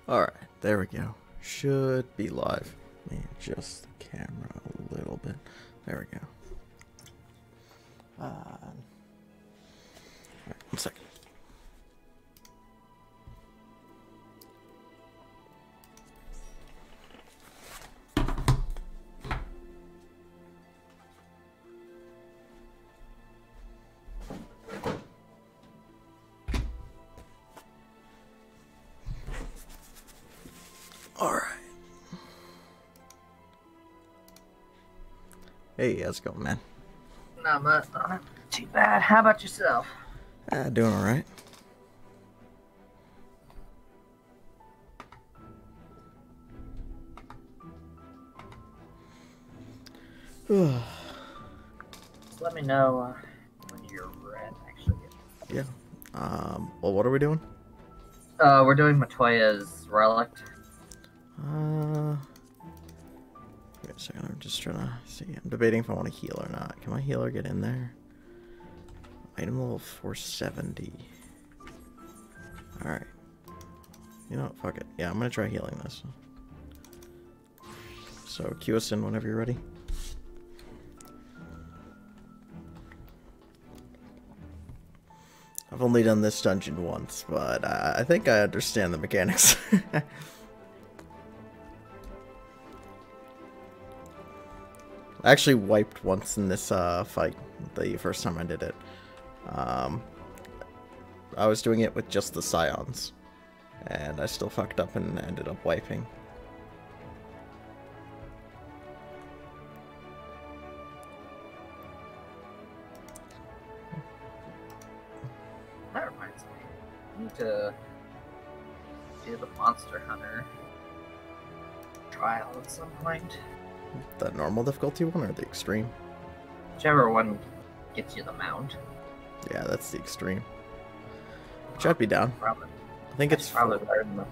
Alright, there we go. Should be live. Let me adjust the camera a little bit. There we go. Alright, 1 second. Alright. Hey, how's it going, man? Not much. Not too bad. How about yourself? Doing alright. Just let me know when you're ready. Actually, Yeah. Well, what are we doing? we're doing Matoya's relic. Wait a second, I'm just trying to see. I'm debating if I want to heal or not. Can my healer get in there? Item level 470. Alright. You know what? Fuck it. Yeah, I'm gonna try healing this. So, cue us in whenever you're ready. I've only done this dungeon once, but I think I understand the mechanics. I actually wiped once in this fight, the first time I did it. I was doing it with just the Scions, and I still fucked up and ended up wiping. That reminds me. I need to do the Monster Hunter trial at some point. The normal difficulty one or the extreme? Whichever one gets you the mount. Yeah, that's the extreme. Which I'd be down. Probably. I think it's Probably better than the...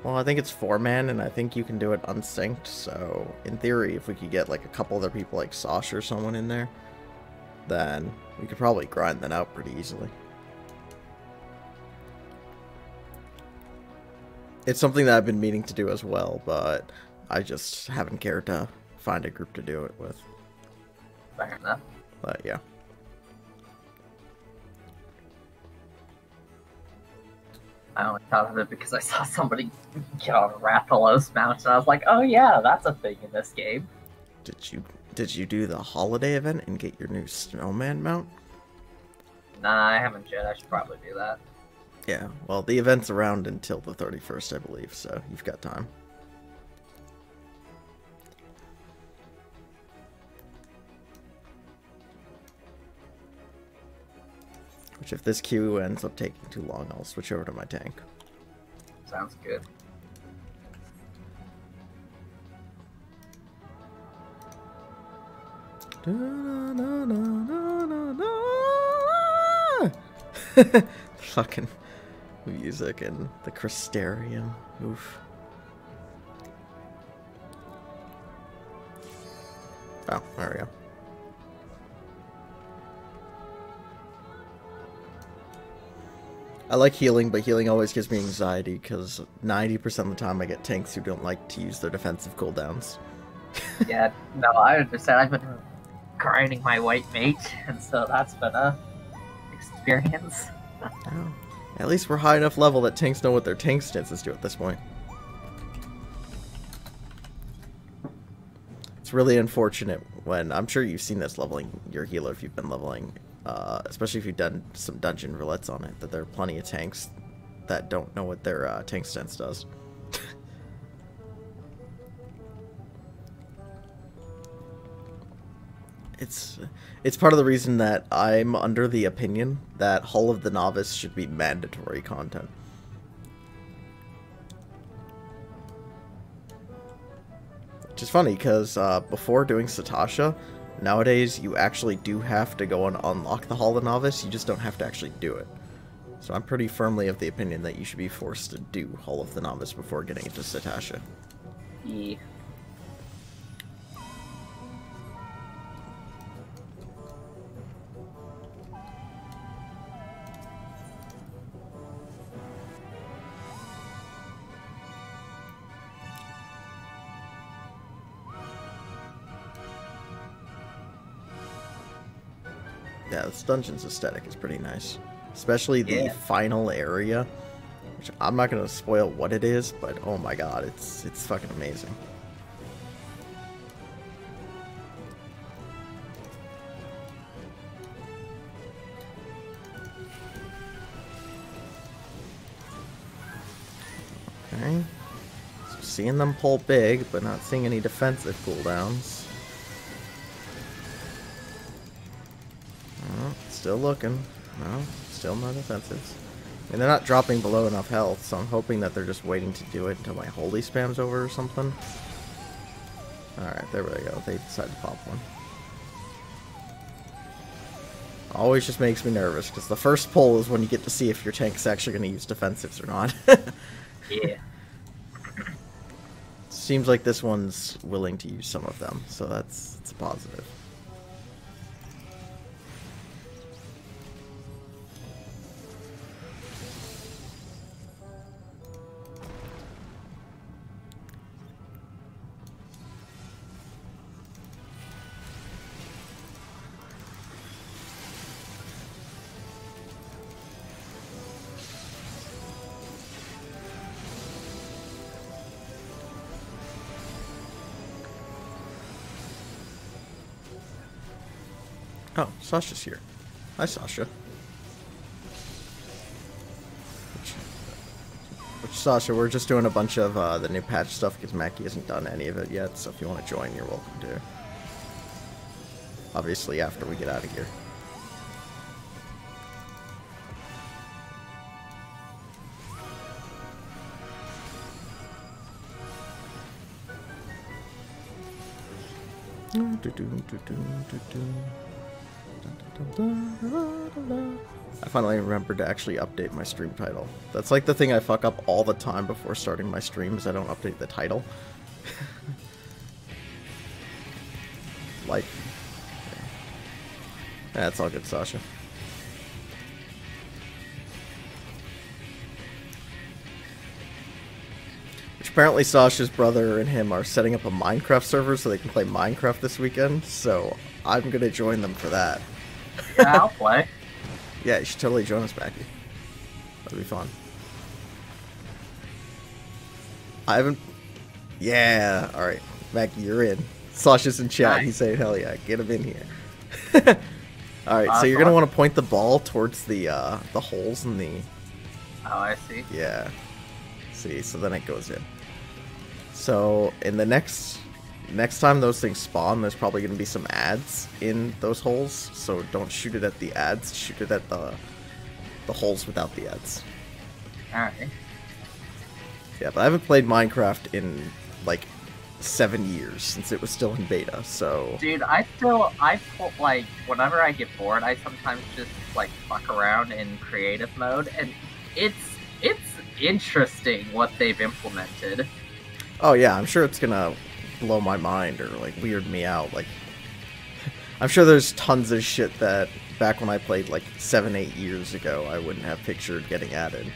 well, I think it's 4-man, and I think you can do it unsynced. So, in theory, if we could get like a couple other people, like Sosh or someone in there, then we could probably grind that out pretty easily. It's something that I've been meaning to do as well, but I just haven't cared to find a group to do it with. Fair enough. But yeah. I only thought of it because I saw somebody get on Rathalos mount, and I was like, oh yeah, that's a thing in this game. Did you do the holiday event and get your new snowman mount? Nah, I haven't yet. I should probably do that. Yeah, well, the event's around until the 31st, I believe, so you've got time. Which, if this queue ends up taking too long, I'll switch over to my tank. Sounds good. Fucking music and the Crystarium. Oof. Oh, there we go. I like healing, but healing always gives me anxiety because 90% of the time I get tanks who don't like to use their defensive cooldowns. Yeah, no, I understand. I've been grinding my white mate, and so that's been a experience. Oh. At least we're high enough level that tanks know what their tank stances do at this point. It's really unfortunate when, I'm sure you've seen this leveling your healer if you've been leveling, especially if you've done some dungeon roulettes on it, that there are plenty of tanks that don't know what their tank stance does. It's part of the reason that I'm under the opinion that Hall of the Novice should be mandatory content. Which is funny, because before doing Satasha, nowadays you actually do have to go and unlock the Hall of the Novice, you just don't have to actually do it. So I'm pretty firmly of the opinion that you should be forced to do Hall of the Novice before getting into Satasha. Yeah. Yeah, this dungeon's aesthetic is pretty nice. Especially the Yeah. final area. Which I'm not going to spoil what it is, but oh my god, it's fucking amazing. Okay. So seeing them pull big, but not seeing any defensive cooldowns. Oh, still looking. No, still no defensives. And they're not dropping below enough health, so I'm hoping that they're just waiting to do it until my holy spam's over or something. Alright, there we go. They decided to pop one. Always just makes me nervous, because the first pull is when you get to see if your tank's actually going to use defensives or not. Yeah. Seems like this one's willing to use some of them, so it's a positive. Oh, Sasha's here. Hi, Sasha. Which Sasha, we're just doing a bunch of the new patch stuff because Mackie hasn't done any of it yet, so if you want to join, you're welcome to. Obviously, after we get out of here. I finally remembered to actually update my stream title. That's like the thing I fuck up all the time before starting my streams. I don't update the title. Like, that's all good, Sasha. Which apparently Sasha's brother and him are setting up a Minecraft server so they can play Minecraft this weekend. So I'm gonna join them for that. Yeah, I'll play. Yeah, you should totally join us, Mackie. That'd be fun. I haven't... Yeah, alright. Mackie, you're in. Sasha's in chat. Nice. He's saying, hell yeah, get him in here. Alright, so you're going to want to point the ball towards the holes in the... Oh, I see. Yeah. See, so then it goes in. So, in the next time those things spawn, there's probably going to be some ads in those holes, so don't shoot it at the ads, shoot it at the holes without the ads. Alright. Yeah, but I haven't played Minecraft in, like, 7 years, since it was still in beta, so... Dude, like, whenever I get bored, I sometimes just, like, fuck around in creative mode, and it's interesting what they've implemented. Oh yeah, I'm sure it's gonna blow my mind or like weird me out. Like, I'm sure there's tons of shit that back when I played like 7-8 years ago I wouldn't have pictured getting added.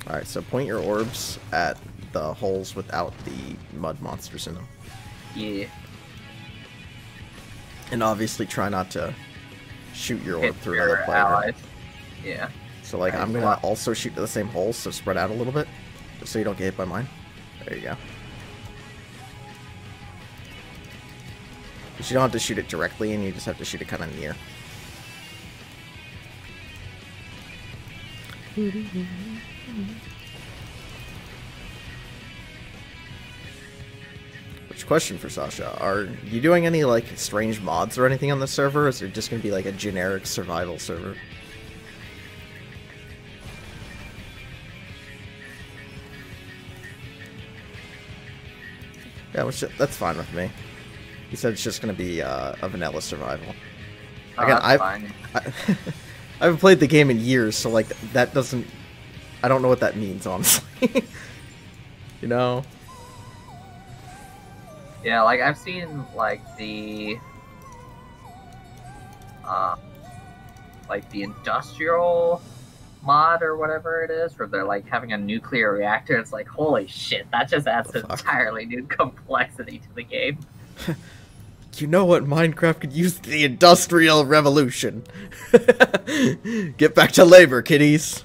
Alright, so point your orbs at the holes without the mud monsters in them. Yeah. And obviously try not to shoot your Hit orb through your another player. allies. Yeah. So like I'm gonna also shoot to the same holes, so spread out a little bit, just so you don't get hit by mine. There you go. But you don't have to shoot it directly, and you just have to shoot it kind of near. Which, question for Sasha, are you doing any like strange mods or anything on the server, or is it just gonna be like a generic survival server? Yeah, that's fine with me. He said it's just going to be a vanilla survival. Oh, Again, that's fine. I haven't played the game in years, so like that doesn't... I don't know what that means, honestly. You know? Yeah, like I've seen like the industrial mod or whatever it is, where they're like having a nuclear reactor. It's like, holy shit, that just adds an entirely new complexity to the game. You know what? Minecraft could use the Industrial Revolution. Get back to labor, kiddies.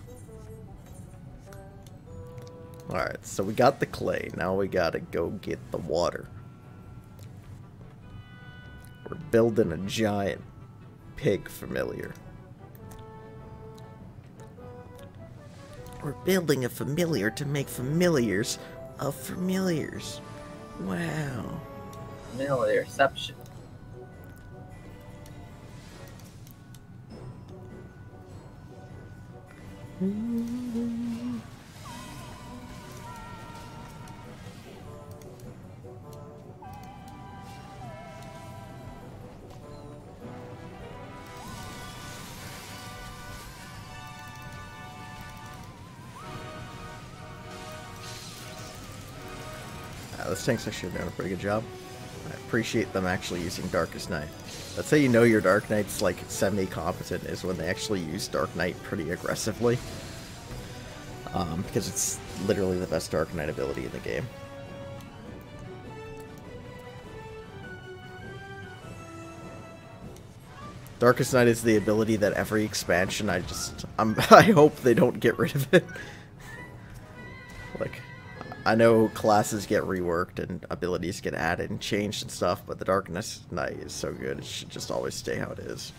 Alright, so we got the clay. Now we gotta go get the water. We're building a giant pig familiar. We're building a familiar to make familiars of familiars. Wow. Familiarception. This tank's actually doing a pretty good job. I appreciate them actually using Darkest Night. That's how you know your Dark Knight's like semi-competent, is when they actually use Dark Knight pretty aggressively. Because it's literally the best Dark Knight ability in the game. Darkest Night is the ability that every expansion I hope they don't get rid of it. Like, I know classes get reworked and abilities get added and changed and stuff, but the Darkest Night is so good, it should just always stay how it is.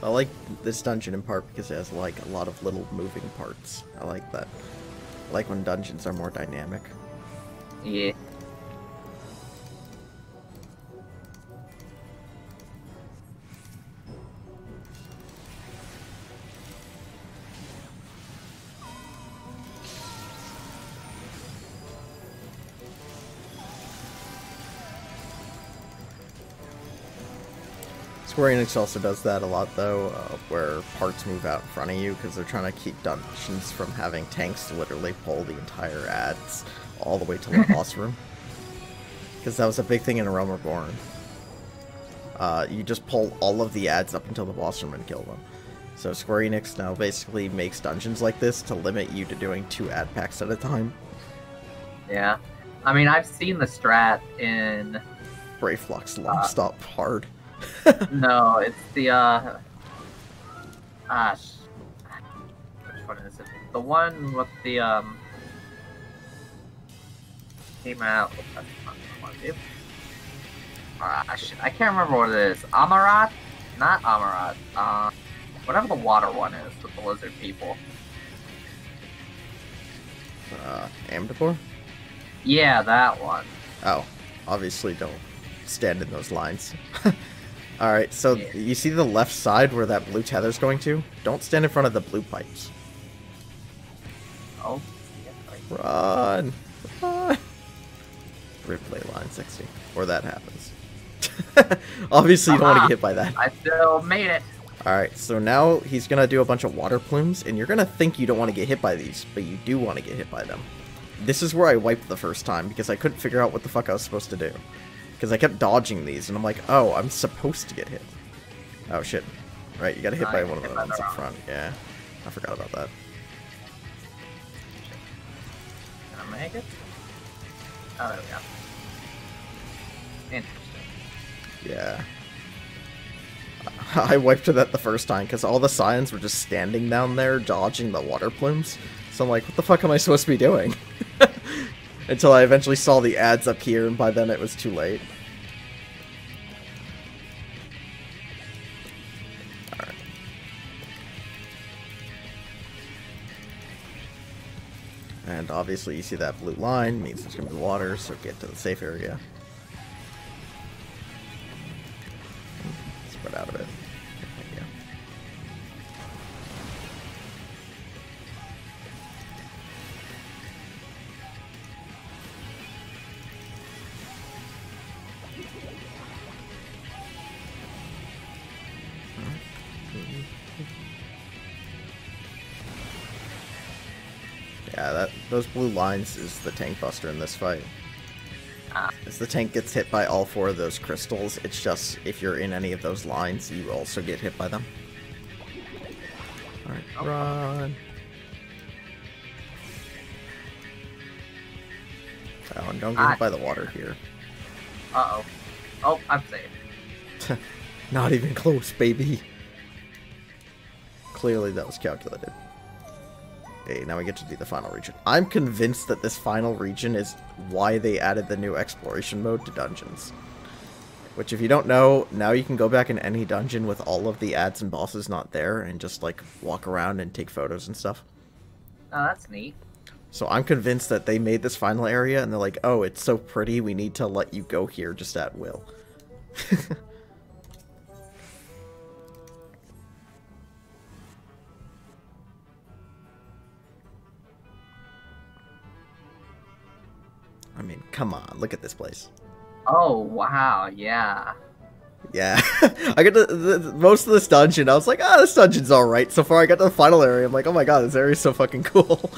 I like this dungeon in part because it has like a lot of little moving parts. I like that. I like when dungeons are more dynamic. Yeah. Square Enix also does that a lot, though, where parts move out in front of you because they're trying to keep dungeons from having tanks to literally pull the entire ads all the way to the boss room. Because that was a big thing in Realm Reborn. You just pull all of the ads up until the boss room and kill them. So Square Enix now basically makes dungeons like this to limit you to doing 2 ad packs at a time. Yeah. I mean, I've seen the strat in... Brave Flux Long Stop Hard. No, it's the, which one is it? The one with the, came out... That's not the one, dude. Shit, I can't remember what it is. Amarat? Not Amarat. Whatever the water one is with the lizard people. Amdapor? Yeah, that one. Oh, obviously don't stand in those lines. Alright, so Yeah. You see the left side where that blue tether's going to? Don't stand in front of the blue pipes. Oh. Yeah, Run! Run! Replay line 60. Or that happens. Obviously you don't want to get hit by that. I still made it. Alright, so now he's going to do a bunch of water plumes, and you're going to think you don't want to get hit by these, but you do want to get hit by them. This is where I wiped the first time, because I couldn't figure out what the fuck I was supposed to do. Because I kept dodging these, and I'm like, oh, I'm supposed to get hit. Oh, shit. Right, you got to hit by one of the ones up front. Yeah, I forgot about that. Can I make it? Oh, there we go. Interesting. Yeah. I wiped that the first time, because all the Scions were just standing down there, dodging the water plumes. So I'm like, what the fuck am I supposed to be doing? Until I eventually saw the ads up here, and by then it was too late. Alright. And obviously you see that blue line, means there's going to be water, so get to the safe area. Spread out a bit. There you Yeah, those blue lines is the tank buster in this fight. Ah. As the tank gets hit by all 4 of those crystals, it's just if you're in any of those lines, you also get hit by them. Alright, run. Oh, and don't get hit by the water here. Uh-oh. Oh, I'm safe. Not even close, baby. Clearly that was calculated. Okay, now we get to do the final region. I'm convinced that this final region is why they added the new exploration mode to dungeons. Which, if you don't know, now you can go back in any dungeon with all of the ads and bosses not there and just, like, walk around and take photos and stuff. Oh, that's neat. So I'm convinced that they made this final area and they're like, oh, it's so pretty, we need to let you go here just at will. I mean, come on, look at this place. Oh, wow, yeah. Yeah, I got to most of this dungeon. I was like, ah, this dungeon's alright. So far, I got to the final area. I'm like, oh my god, this area's so fucking cool.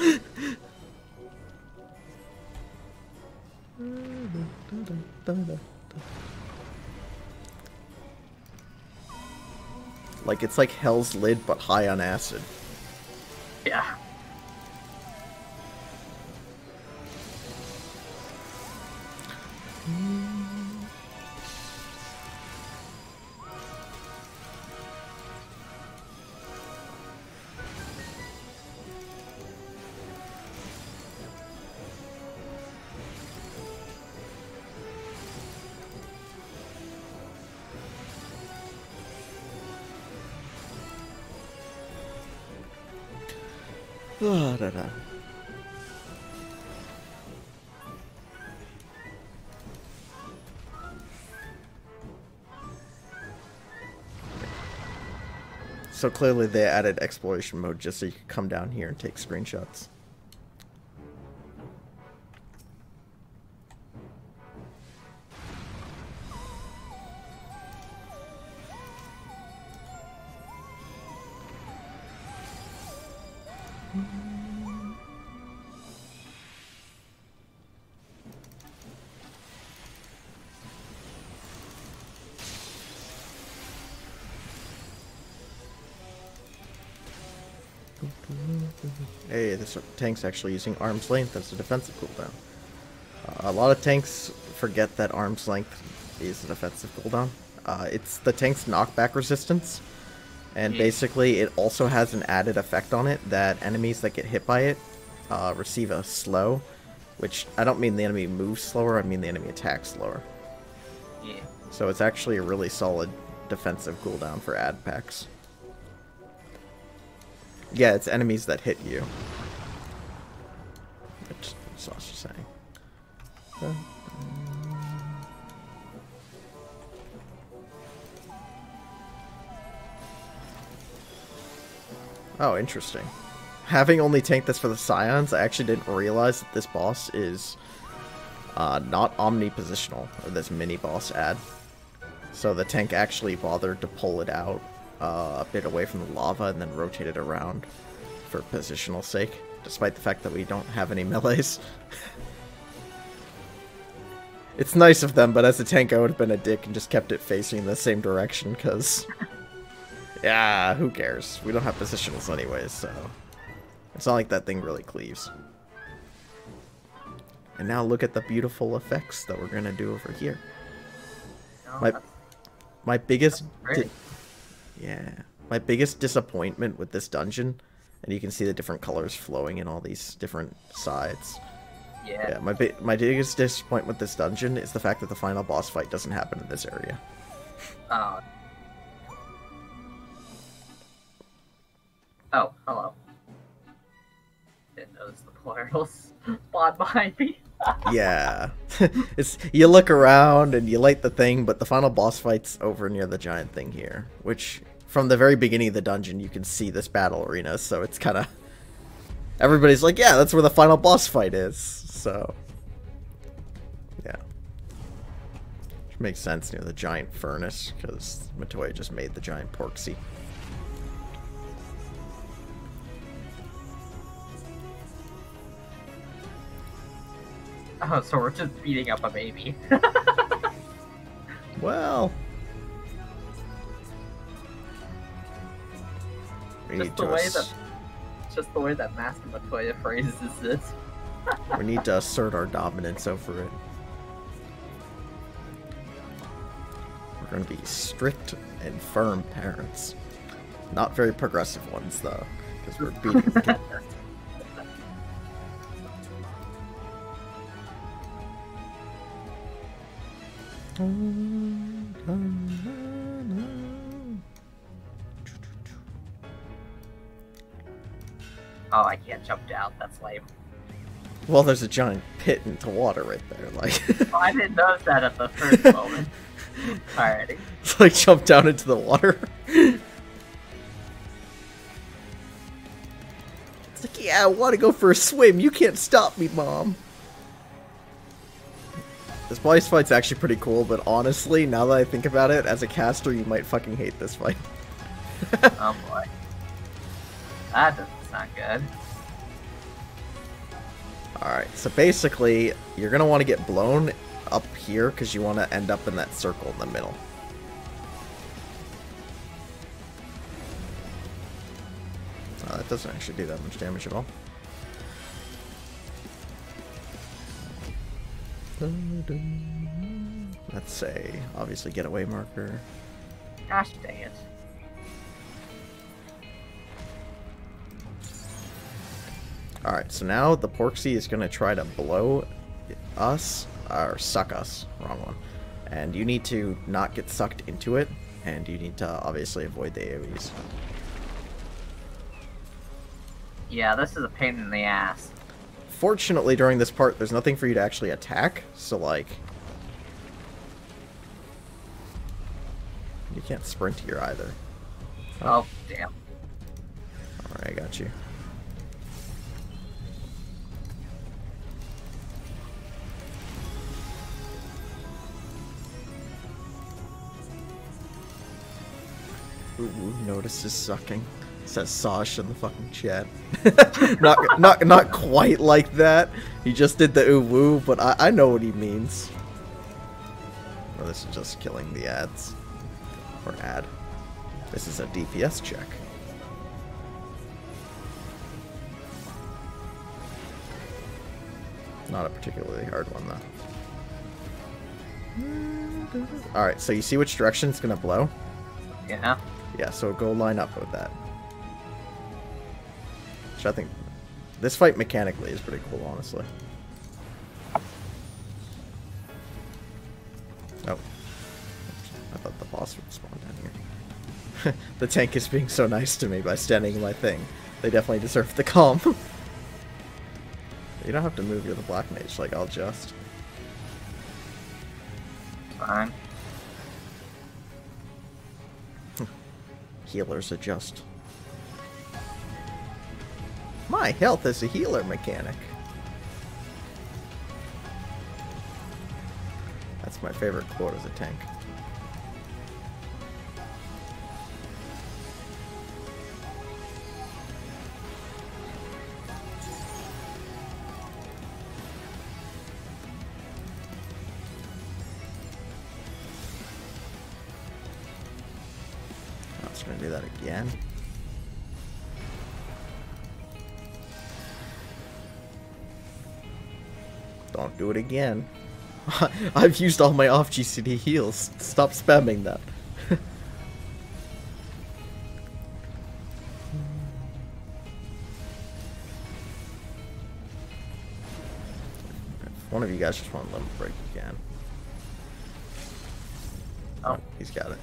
Like, it's like Hell's Lid, but high on acid. Yeah. Da, da. So clearly they added exploration mode just so you could come down here and take screenshots. Hey, this tank's actually using arm's length as a defensive cooldown. A lot of tanks forget that arm's length is a defensive cooldown. It's the tank's knockback resistance, and basically it also has an added effect on it that enemies that get hit by it receive a slow, which I don't mean the enemy moves slower, I mean the enemy attacks slower. Yeah. So it's actually a really solid defensive cooldown for ad packs. Yeah, it's enemies that hit you. That's what I was just saying. Oh, interesting. Having only tanked this for the Scions, I actually didn't realize that this boss is not omnipositional, or this mini-boss ad. So the tank actually bothered to pull it out a bit away from the lava and then rotate it around for positional sake, despite the fact that we don't have any melees. It's nice of them, but as a tank I would have been a dick and just kept it facing the same direction, because... yeah, who cares? We don't have positionals anyways, so... it's not like that thing really cleaves. And now look at the beautiful effects that we're gonna do over here. Oh, My biggest... yeah. My biggest disappointment with this dungeon, and you can see the different colors flowing in all these different sides. Yeah. My biggest disappointment with this dungeon is the fact that the final boss fight doesn't happen in this area. Oh. Oh, hello. Didn't notice the plurals spawn behind me. Yeah. You look around and you light the thing, but the final boss fight's over near the giant thing here, which from the very beginning of the dungeon you can see this battle arena, so it's kind of... everybody's like, yeah, that's where the final boss fight is, so... yeah. Which makes sense near the giant furnace, because Matoya just made the giant Porksy. Oh, so we're just beating up a baby. Well, we need Just the way that Master Matoya phrases this. we need to assert our dominance over it. We're going to be strict and firm parents. Not very progressive ones, though, because we're beating the kid. Oh, I can't jump down. That's lame. Well, there's a giant pit into water right there. Like, Oh, I didn't notice that at the first moment. Alrighty. it's like jump down into the water. It's like, yeah, I want to go for a swim. You can't stop me, Mom. This boss fight's actually pretty cool, but honestly, now that I think about it, as a caster, you might fucking hate this fight. Oh boy. That doesn't sound good. Alright, so basically, you're going to want to get blown up here because you want to end up in that circle in the middle. That doesn't actually do that much damage at all. Let's say, obviously, getaway marker. Gosh dang it. Alright, so now the Porksy is going to try to blow us, or suck us, wrong one. And you need to not get sucked into it, and you need to obviously avoid the AoEs. Yeah, this is a pain in the ass. Fortunately, during this part, there's nothing for you to actually attack, so like... You can't sprint here either. Oh, damn. Alright, I got you. Ooh, notices sucking. Says Sosh in the fucking chat. not quite like that. He just did the ooh woo, but I know what he means. Or this is just killing the ads. Or ad. This is a DPS check. Not a particularly hard one though. Alright, so you see which direction it's gonna blow? Yeah. Yeah, so go line up with that. Which I think this fight mechanically is pretty cool, honestly. Oh. I thought the boss would spawn down here. The tank is being so nice to me by standing in my thing. They definitely deserve the calm. You don't have to move, you're the black mage, like I'll just. Fine. Healers adjust. My health is a healer mechanic. That's my favorite quote as a tank. I was gonna do that again. Don't do it again. I've used all my off GCD heals. Stop spamming that. If one of you guys just want to limit break, you can. Oh, he's got it.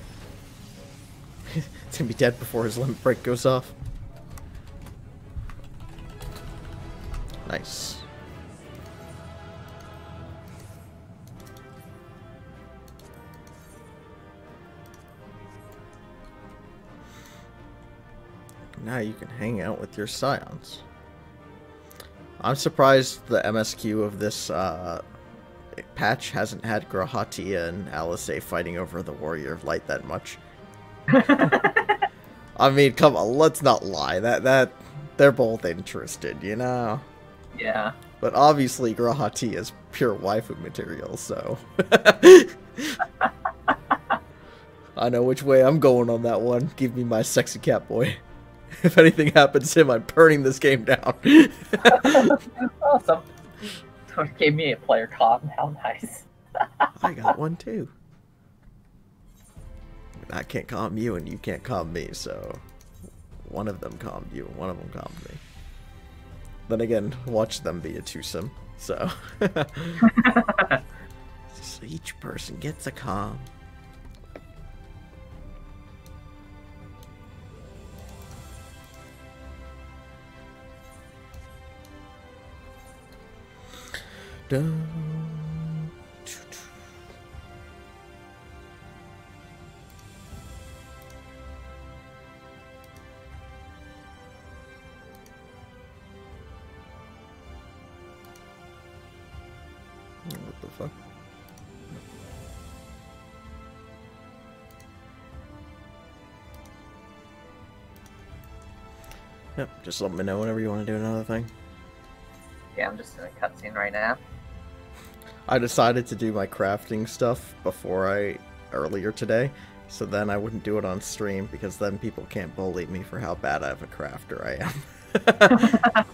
It's gonna be dead before his limit break goes off. Nice. Now you can hang out with your scions. I'm surprised the MSQ of this patch hasn't had Grahatia and Alisaie fighting over the Warrior of Light that much. I mean, come on, let's not lie. That they're both interested, you know? Yeah. But obviously Grahatia is pure waifu material, so... I know which way I'm going on that one. Give me my sexy cat boy. If anything happens to him, I'm burning this game down. Awesome. Someone gave me a player comp. How nice. I got one too. I can't calm you and you can't calm me, so one of them calmed you, one of them calmed me. Then again, watch them be a twosome, so. So each person gets a calm. Dun. What the fuck? Yep, just let me know whenever you want to do another thing. Yeah, I'm just in a cutscene right now. I decided to do my crafting stuff earlier today, so then I wouldn't do it on stream, because then people can't bully me for how bad of a crafter I am.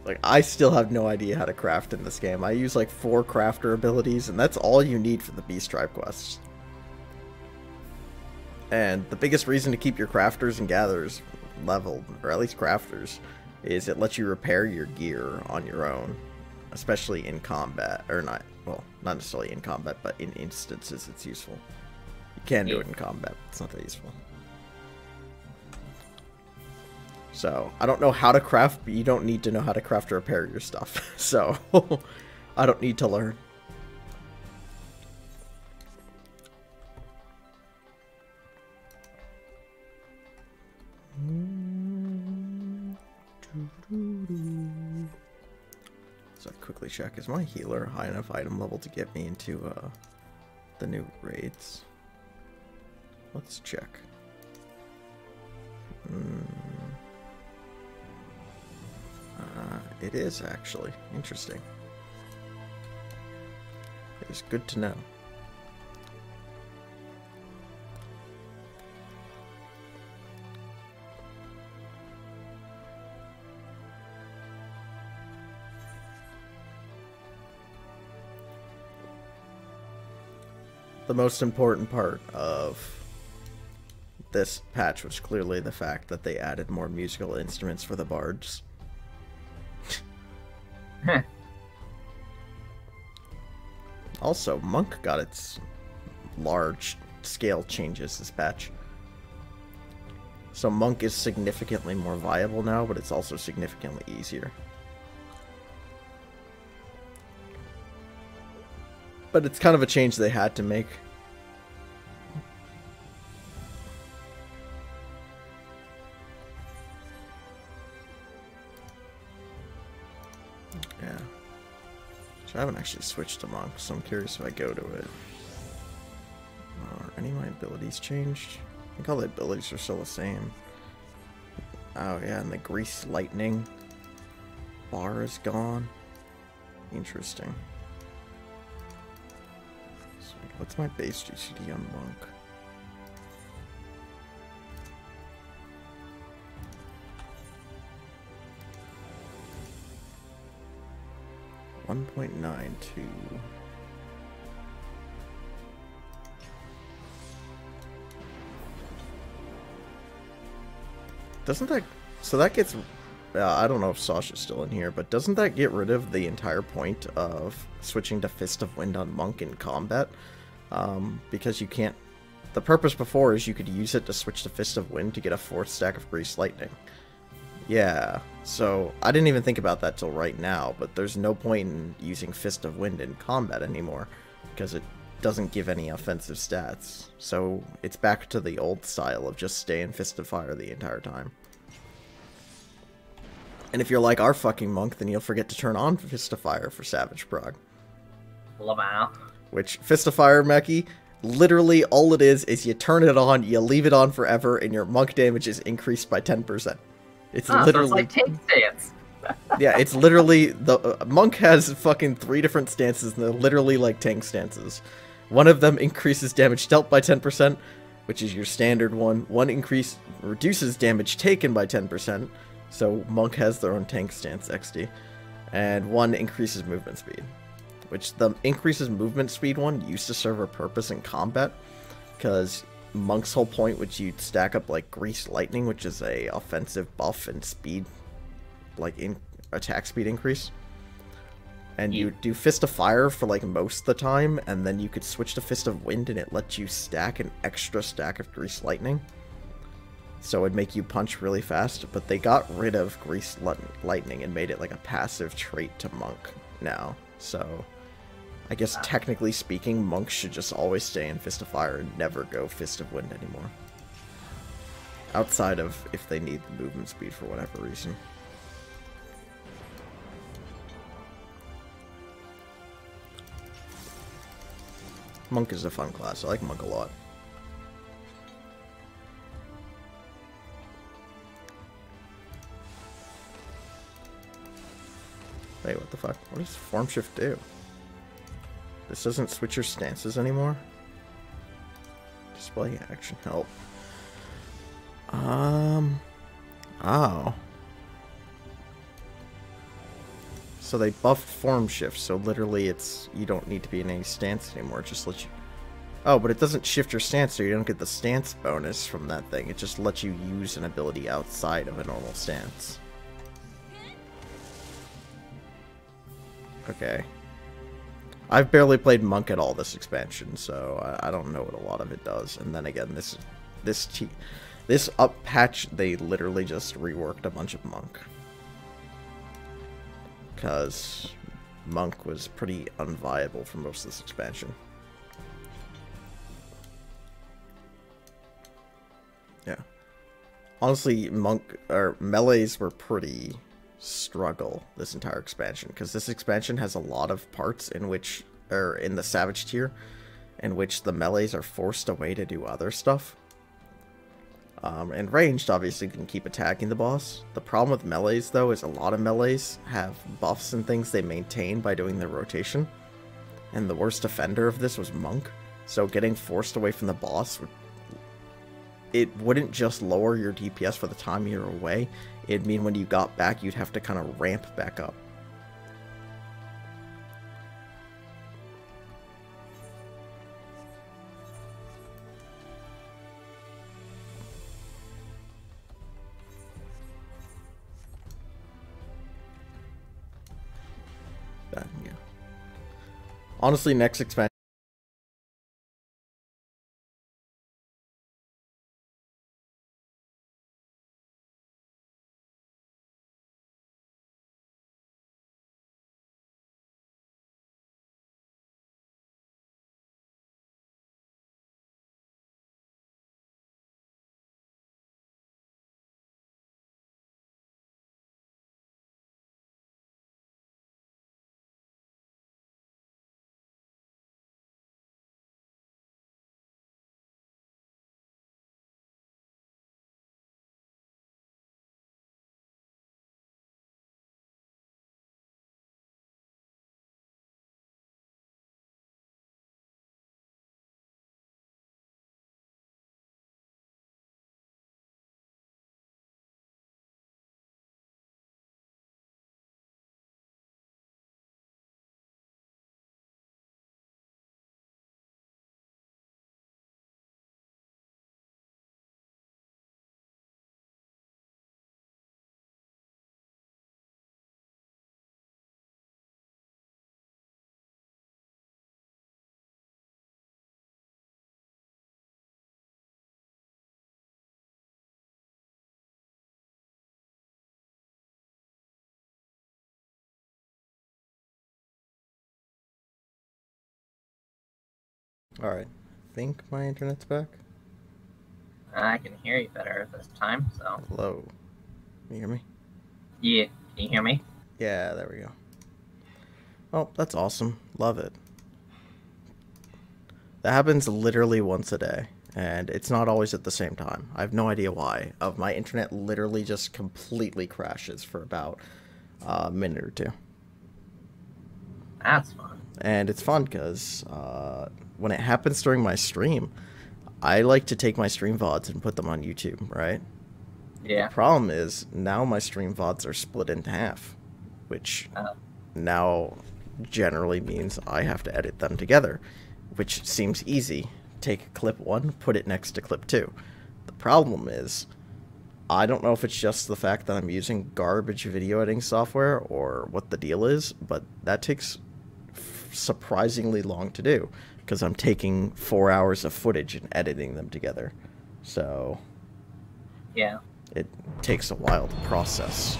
Like, I still have no idea how to craft in this game. I use like 4 crafter abilities, and that's all you need for the Beast Tribe quests. And the biggest reason to keep your crafters and gatherers leveled, or at least crafters, is it lets you repair your gear on your own. Especially in combat, or not, well, not necessarily in combat, but in instances it's useful. You can do it in combat, but it's not that useful. So, I don't know how to craft, but you don't need to know how to craft to repair your stuff. So, I don't need to learn. So I quickly check, is my healer high enough item level to get me into the new raids? Let's check. It is actually. Interesting. It is good to know. The most important part of this patch was clearly the fact that they added more musical instruments for the bards. Also, Monk got its large scale changes this patch. So Monk is significantly more viable now, but it's also significantly easier. But it's kind of a change they had to make. Yeah. So I haven't actually switched to Monk, so I'm curious if I go to it. Are any of my abilities changed? I think all the abilities are still the same. Oh yeah, and the Grease Lightning bar is gone. Interesting. What's my base GCD on Monk? .92. Doesn't that... So that gets... I don't know if Sasha's still in here, but doesn't that get rid of the entire point of switching to Fist of Wind on Monk in combat? Because you can't... The purpose before is you could use it to switch to Fist of Wind to get a 4th stack of Grease Lightning. Yeah, so I didn't even think about that till right now, but there's no point in using Fist of Wind in combat anymore, because it doesn't give any offensive stats. So it's back to the old style of just staying Fist of Fire the entire time. And if you're like our fucking Monk, then you'll forget to turn on Fist of Fire for Savage Prog. Lamau. Which, Fist of Fire, Meki, literally all it is you turn it on, you leave it on forever, and your Monk damage is increased by 10%. It's literally... So it's like Tank Stance. Yeah, it's literally the monk has fucking 3 different stances, and they're literally like tank stances. One of them increases damage dealt by 10%, which is your standard one. One increase reduces damage taken by 10%, so monk has their own tank stance XD. And one increases movement speed, which the increases movement speed one used to serve a purpose in combat, because monk's whole point was you'd stack up like Greased Lightning, which is a offensive buff and speed, like in attack speed increase, and you do Fist of Fire for like most of the time, and then you could switch to Fist of Wind and it lets you stack an extra stack of Greased Lightning, so it'd make you punch really fast. But they got rid of Greased Lightning and made it like a passive trait to monk now, so I guess technically speaking monks should just always stay in Fist of Fire and never go Fist of Wind anymore, outside of if they need the movement speed for whatever reason. Monk is a fun class. I like Monk a lot. Wait, what the fuck? What does Form Shift do? This doesn't switch your stances anymore? Display action help. Oh. So they buffed Form Shift, so literally it's, you don't need to be in any stance anymore, it just lets you... Oh, but it doesn't shift your stance, so you don't get the stance bonus from that thing. It just lets you use an ability outside of a normal stance. Okay. I've barely played Monk at all this expansion, so I don't know what a lot of it does. And then again, this up patch, they literally just reworked a bunch of Monk, because Monk was pretty unviable for most of this expansion. Yeah. Honestly, melees were pretty struggle this entire expansion, because this expansion has a lot of parts in which, or in the Savage tier, in which the melees are forced away to do other stuff. And ranged, obviously, can keep attacking the boss. The problem with melees, though, is a lot of melees have buffs and things they maintain by doing their rotation. And the worst offender of this was Monk. So getting forced away from the boss, it wouldn't just lower your DPS for the time you're away. It'd mean when you got back, you'd have to kind of ramp back up. Yeah. Honestly, next expansion. Alright, I think my internet's back. I can hear you better this time, so... Hello. Can you hear me? Yeah, can you hear me? Yeah, there we go. Oh, that's awesome. Love it. That happens literally once a day, and it's not always at the same time. I have no idea why. My internet literally just completely crashes for about a minute or two. That's fun. And it's fun because when it happens during my stream, I like to take my stream VODs and put them on YouTube, right? Yeah. The problem is, now my stream VODs are split in half, which now generally means I have to edit them together, which seems easy. Take clip 1, put it next to clip 2. The problem is, I don't know if it's just the fact that I'm using garbage video editing software or what the deal is, but that takes surprisingly long to do because I'm taking 4 hours of footage and editing them together. So yeah, it takes a while to process.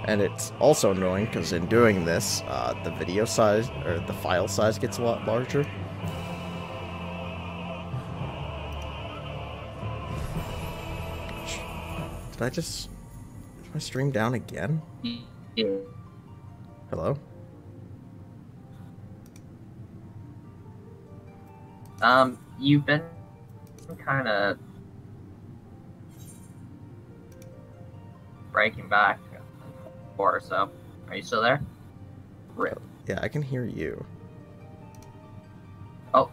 And it's also annoying because in doing this, the video size, or the file size, gets a lot larger. Did I just... Is my stream down again? Yeah. Hello? You've been kind of breaking back or so. Are you still there? Rip. Yeah, I can hear you. Oh.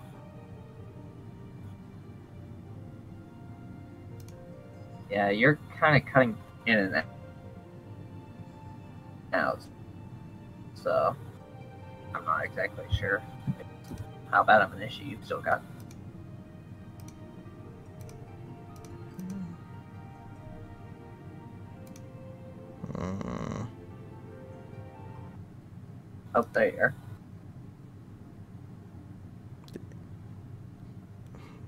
Yeah, you're kind of cutting in and out. So, I'm not exactly sure how bad of an issue you've still got. Oh, there you are.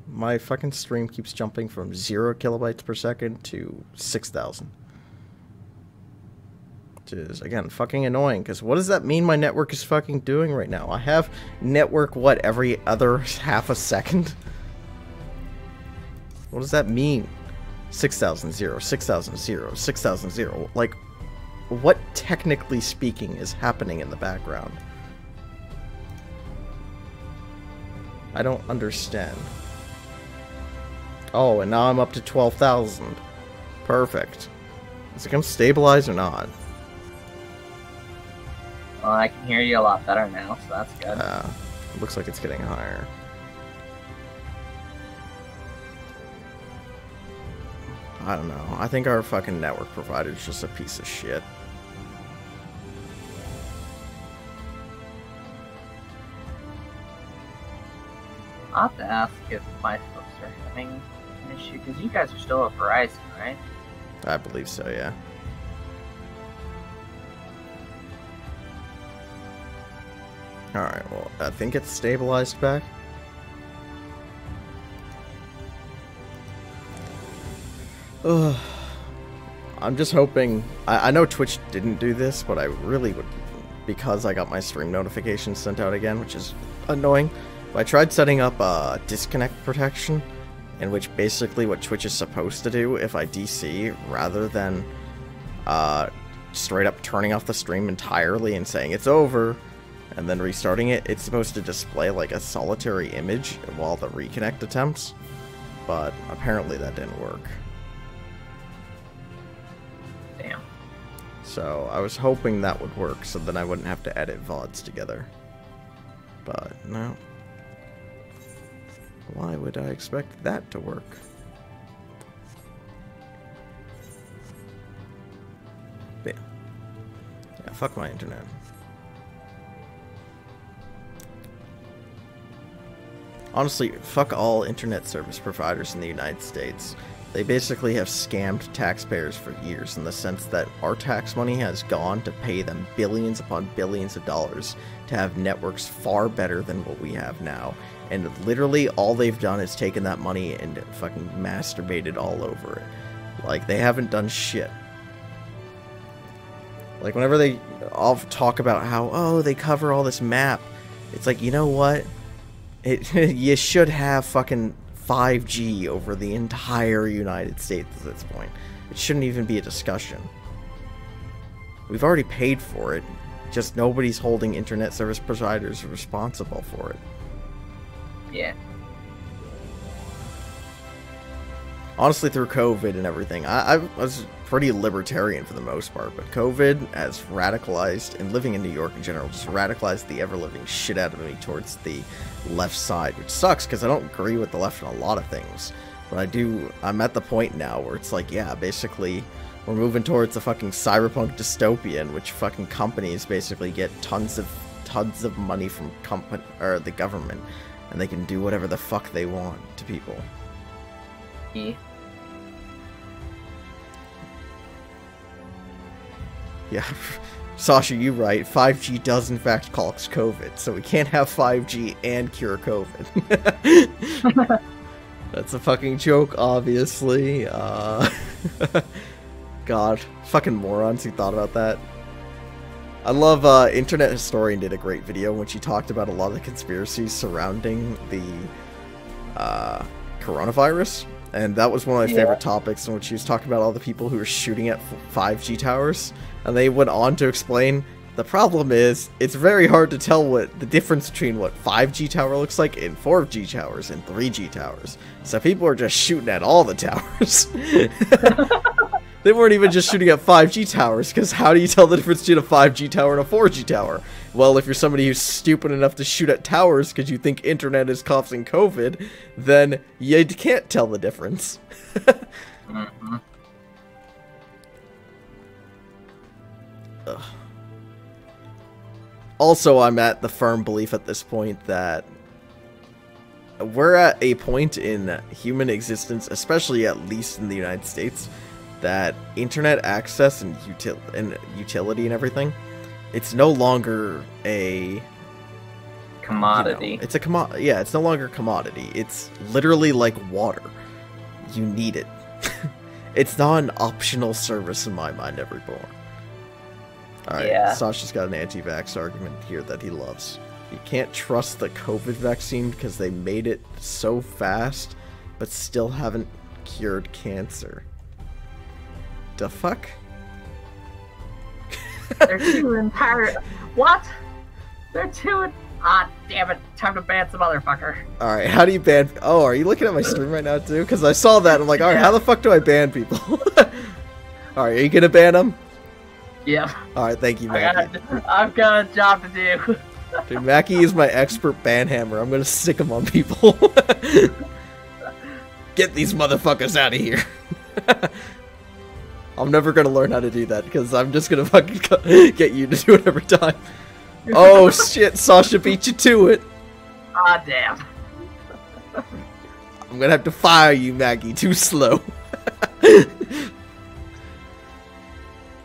My fucking stream keeps jumping from 0 kilobytes per second to 6,000. Which is, again, fucking annoying, because what does that mean my network is fucking doing right now? I have network, what, every other half a second? What does that mean? 6,000, 0, 6,000, 0, 6,000, 0. Like, what, technically speaking, is happening in the background? I don't understand. Oh, and now I'm up to 12,000. Perfect. Is it going to stabilize or not? Well, I can hear you a lot better now, so that's good. Looks like it's getting higher. I don't know. I think our fucking network provider is just a piece of shit. I'll have to ask if my folks are having an issue, because you guys are still at Verizon, right? I believe so, yeah. Alright, well, I think it's stabilized back. Ugh. I'm just hoping... I know Twitch didn't do this, but I really would... Because I got my stream notifications sent out again, which is annoying. But I tried setting up disconnect protection, in which basically what Twitch is supposed to do if I DC, rather than straight up turning off the stream entirely and saying it's over, and then restarting it, it's supposed to display like a solitary image while the reconnect attempts. But apparently that didn't work. Damn. So I was hoping that would work, so then I wouldn't have to edit VODs together. But no. Why would I expect that to work? Yeah, fuck my internet. Honestly, fuck all internet service providers in the United States. They basically have scammed taxpayers for years in the sense that our tax money has gone to pay them billions upon billions of dollars to have networks far better than what we have now. And literally all they've done is taken that money and fucking masturbated all over it. Like, they haven't done shit. Like, whenever they all talk about how, oh, they cover all this map, it's like, you know what? You should have fucking 5G over the entire United States at this point. It shouldn't even be a discussion. We've already paid for it, just nobody's holding internet service providers responsible for it. Yeah. honestly, through COVID and everything, I was pretty libertarian for the most part, but COVID has radicalized, and living in New York in general, just radicalized the ever-living shit out of me towards the left side, which sucks because I don't agree with the left on a lot of things. But I'm at the point now where it's like, yeah, basically, we're moving towards a fucking cyberpunk dystopia in which fucking companies basically get tons of money from the government, and they can do whatever the fuck they want to people. Yeah, Sasha, you right. 5G does in fact cause COVID, so we can't have 5G and cure COVID. That's a fucking joke, obviously. God, fucking morons who thought about that. I love, Internet Historian did a great video when she talked about a lot of the conspiracies surrounding the, coronavirus. And that was one of my favorite topics, in which she was talking about all the people who were shooting at 5G towers. And they went on to explain, the problem is, it's very hard to tell what the difference between what 5G tower looks like and 4G towers and 3G towers. So people are just shooting at all the towers. They weren't even just shooting at 5G towers, because how do you tell the difference between a 5G tower and a 4G tower? Well, if you're somebody who's stupid enough to shoot at towers because you think internet is causing COVID, then you can't tell the difference. Mm-hmm. Also, I'm at the firm belief at this point that we're at a point in human existence, especially at least in the United States, that internet access and utility and everything, it's no longer a commodity. You know, it's a commodity. Yeah, it's no longer a commodity. It's literally like water. You need it. It's not an optional service in my mind evermore. Alright, yeah. Sasha's got an anti-vax argument here that he loves. You can't trust the COVID vaccine because they made it so fast, but still haven't cured cancer. The fuck? They're too entire. What? They're too. Ah, damn it! Time to ban some motherfucker. All right, how do you ban? Oh, are you looking at my stream right now too? Because I saw that. I'm like, all right, how the fuck do I ban people? All right, are you gonna ban them? Yep. All right, thank you, Mackie. I've got a job to do. Dude, Mackie is my expert ban hammer. I'm gonna stick him on people. Get these motherfuckers out of here. I'm never gonna learn how to do that because I'm just gonna fucking get you to do it every time. Oh shit, Sasha beat you to it. Ah, damn. I'm gonna have to fire you, Maggie. Too slow.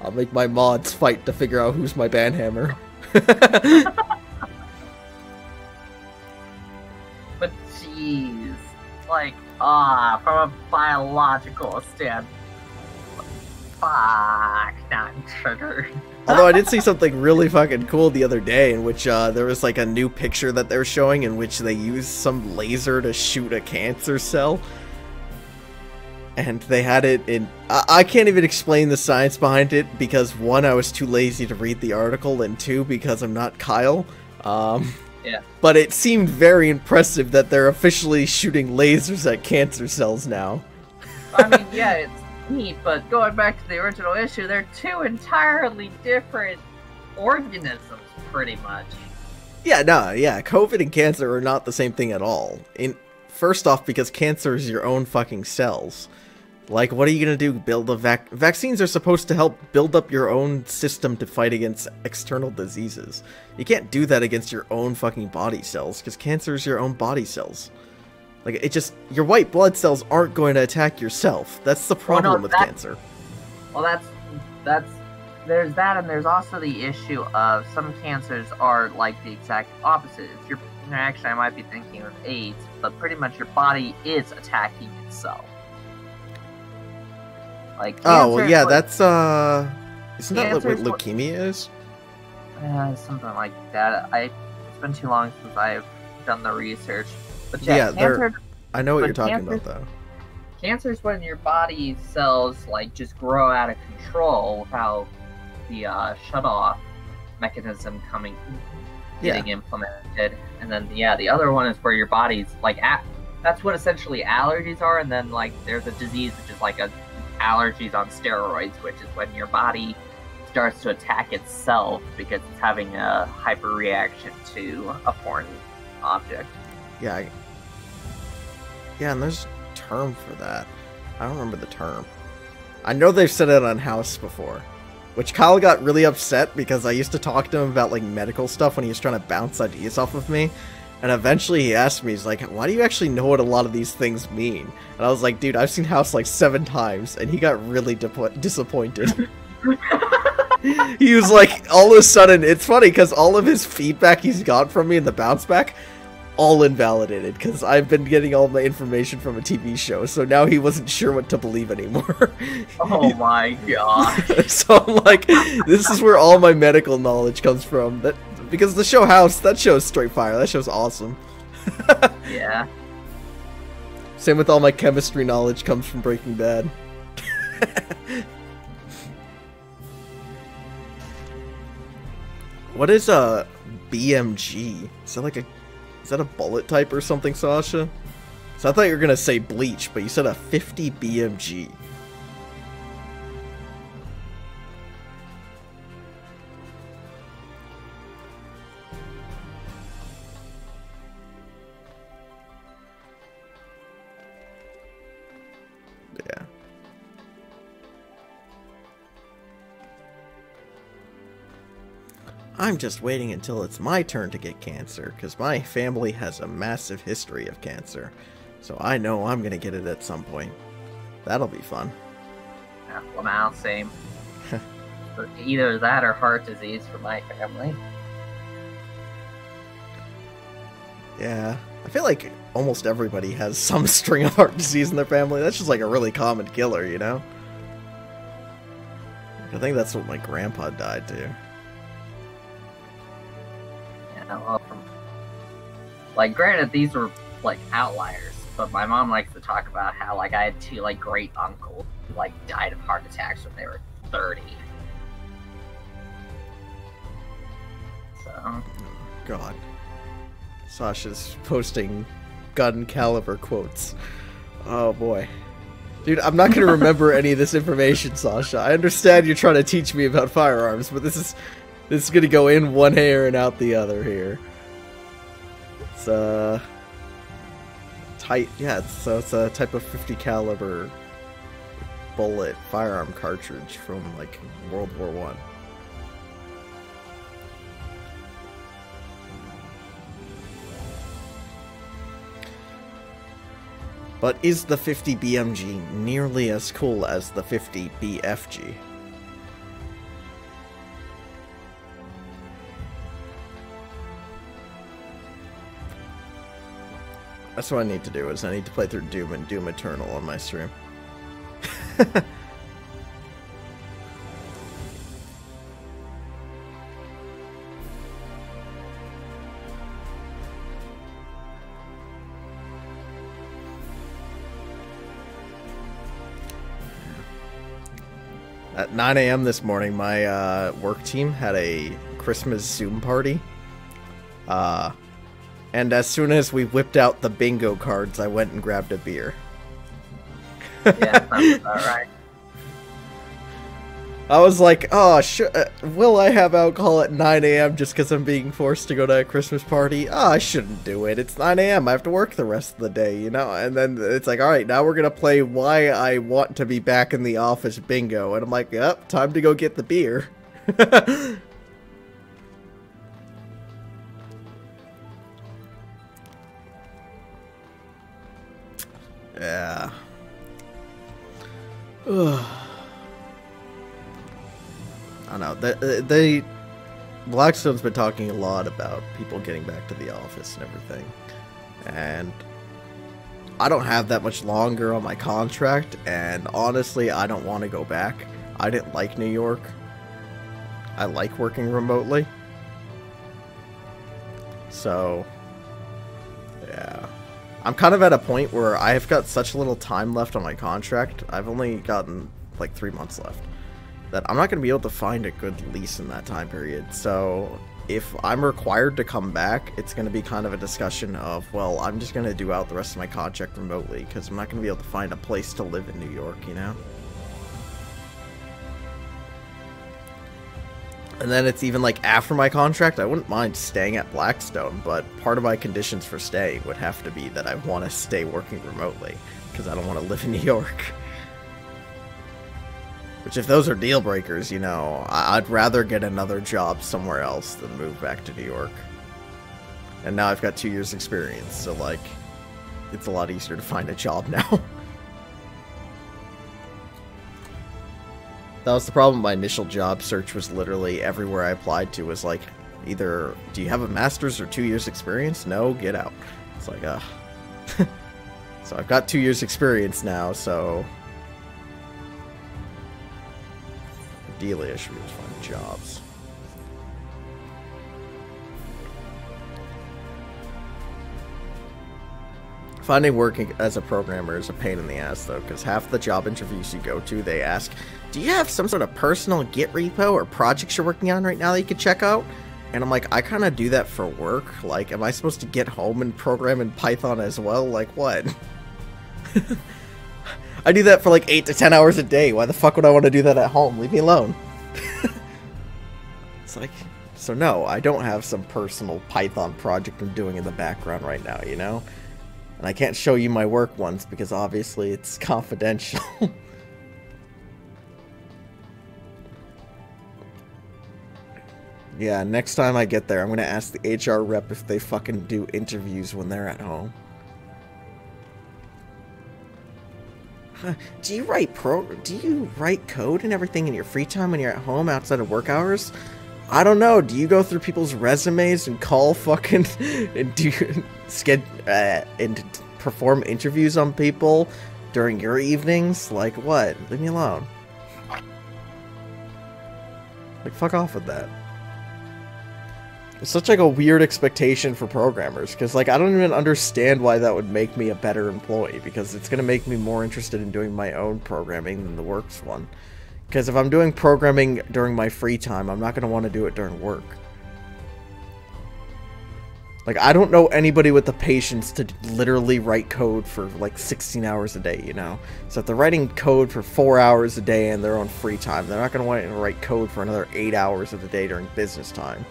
I'll make my mods fight to figure out who's my banhammer. But jeez, like, from a biological standpoint, fuck, not triggered. Although I did see something really fucking cool the other day in which there was like a new picture that they were showing in which they used some laser to shoot a cancer cell. And they had it in... I can't even explain the science behind it because, one, I was too lazy to read the article, and two, because I'm not Kyle. Yeah. But it seemed very impressive that they're officially shooting lasers at cancer cells now. I mean, yeah, it's neat, but going back to the original issue, they're two entirely different organisms, pretty much. Yeah, no, yeah, COVID and cancer are not the same thing at all. First off, because cancer is your own fucking cells. Like, what are you gonna do? Build a vaccines are supposed to help build up your own system to fight against external diseases. You can't do that against your own fucking body cells, because cancer is your own body cells. Like, it just... Your white blood cells aren't going to attack yourself. That's the problem with cancer. Well, that's... There's that, and there's also the issue of some cancers are, like, the exact opposite. If you're... Actually, I might be thinking of AIDS, but pretty much your body is attacking itself. Like, oh, well, yeah, that's, isn't that what leukemia is? Something like that. It's been too long since I've done the research. But yeah, cancer, I know what you're talking about, though. Cancer is when your body cells, like, just grow out of control without the, shut-off mechanism getting implemented. And then, yeah, the other one is where your body's, like, That's what essentially allergies are, and then like there's a disease which is like a allergies on steroids, which is when your body starts to attack itself because it's having a hyperreaction to a foreign object. Yeah, yeah, and there's a term for that. I don't remember the term. I know they've said it on House before, which Kyle got really upset because I used to talk to him about like medical stuff when he was trying to bounce ideas off of me. And eventually he asked me, he's like, why do you actually know what a lot of these things mean? And I was like, dude, I've seen House like 7 times, and he got really disappointed. He was like, all of a sudden, it's funny, because all of his feedback he's got from me in the bounce back, all invalidated, because I've been getting all my information from a TV show, so now he wasn't sure what to believe anymore. Oh my god. So I'm like, this is where all my medical knowledge comes from. Because the show House, that show's straight fire. That show's awesome. Yeah. Same with all my chemistry knowledge comes from Breaking Bad. What is a BMG? Is that a bullet type or something, Sasha? So I thought you were gonna say Bleach, but you said a 50 BMG. Yeah. I'm just waiting until it's my turn to get cancer, because my family has a massive history of cancer. So I know I'm gonna get it at some point. That'll be fun. Yeah, well, now, same. Either that or heart disease for my family. Yeah. I feel like almost everybody has some string of heart disease in their family. That's just like a really common killer, you know? I think that's what my grandpa died to. Yeah, well, like, granted, these were, like, outliers, but my mom likes to talk about how, like, I had 2, like, great uncles who, like, died of heart attacks when they were 30. So... God. Sasha's posting gun caliber quotes. Oh boy. Dude, I'm not gonna remember any of this information, Sasha. I understand you're trying to teach me about firearms, but this is gonna go in one ear and out the other here. It's tight, yeah, it's a type of 50 caliber bullet firearm cartridge from like World War I. But is the 50 BMG nearly as cool as the 50 BFG? That's what I need to do, is I need to play through Doom and Doom Eternal on my stream. At 9 a.m. this morning, my work team had a Christmas Zoom party. And as soon as we whipped out the bingo cards, I went and grabbed a beer. Yeah, sounds about right. I was like, oh, will I have alcohol at 9 a.m. just because I'm being forced to go to a Christmas party? Oh, I shouldn't do it. It's 9 a.m. I have to work the rest of the day, you know? And then it's like, all right, now we're going to play Why I Want to Be Back in the Office bingo. And I'm like, yep, time to go get the beer. Yeah. Ugh. I don't know. Blackstone's been talking a lot about people getting back to the office and everything. And I don't have that much longer on my contract, and honestly, I don't want to go back. I didn't like New York. I like working remotely. So, yeah. I'm kind of at a point where I have got such little time left on my contract. I've only gotten like 3 months left. That I'm not going to be able to find a good lease in that time period. So if I'm required to come back, it's going to be kind of a discussion of, well, I'm just going to do out the rest of my contract remotely, because I'm not going to be able to find a place to live in New York, you know? And then it's even like after my contract, I wouldn't mind staying at Blackstone, but part of my conditions for staying would have to be that I want to stay working remotely, because I don't want to live in New York. Which, if those are deal breakers, you know, I'd rather get another job somewhere else than move back to New York. And now I've got 2 years experience, so like, it's a lot easier to find a job now. That was the problem. My initial job search was literally everywhere I applied to was like, either, do you have a master's or 2 years experience? No, get out. It's like, So I've got 2 years experience now, so ideally I should be able to find jobs. Finding work as a programmer is a pain in the ass, though, because half the job interviews you go to, they ask, do you have some sort of personal Git repo or projects you're working on right now that you could check out? And I'm like, I kind of do that for work. Like, am I supposed to get home and program in Python as well? Like, what? I do that for like 8 to 10 hours a day. Why the fuck would I want to do that at home? Leave me alone. It's like, so no, I don't have some personal Python project I'm doing in the background right now, you know? And I can't show you my work once because obviously it's confidential. Yeah, next time I get there, I'm gonna ask the HR rep if they fucking do interviews when they're at home. Do you write code and everything in your free time when you're at home outside of work hours? I don't know. Do you go through people's resumes and call fucking and and perform interviews on people during your evenings? Like what? Leave me alone. Like fuck off with that. It's such like a weird expectation for programmers, because like I don't even understand why that would make me a better employee, because it's going to make me more interested in doing my own programming than the works one. Because if I'm doing programming during my free time, I'm not going to want to do it during work. Like, I don't know anybody with the patience to literally write code for like 16 hours a day, you know? So if they're writing code for 4 hours a day in their own free time, they're not going to want to write code for another 8 hours of the day during business time.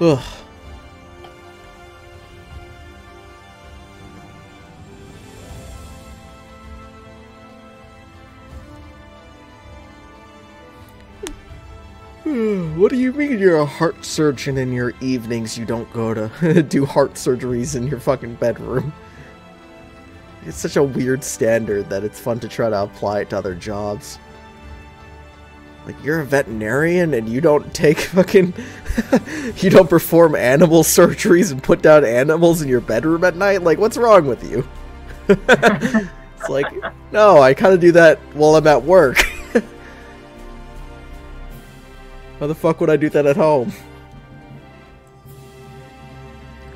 Ugh. What do you mean you're a heart surgeon in your evenings? You don't go to do heart surgeries in your fucking bedroom. It's such a weird standard that it's fun to try to apply it to other jobs. Like, you're a veterinarian and you don't take fucking... you don't perform animal surgeries and put down animals in your bedroom at night? Like, what's wrong with you? It's like, no, I kind of do that while I'm at work. How the fuck would I do that at home?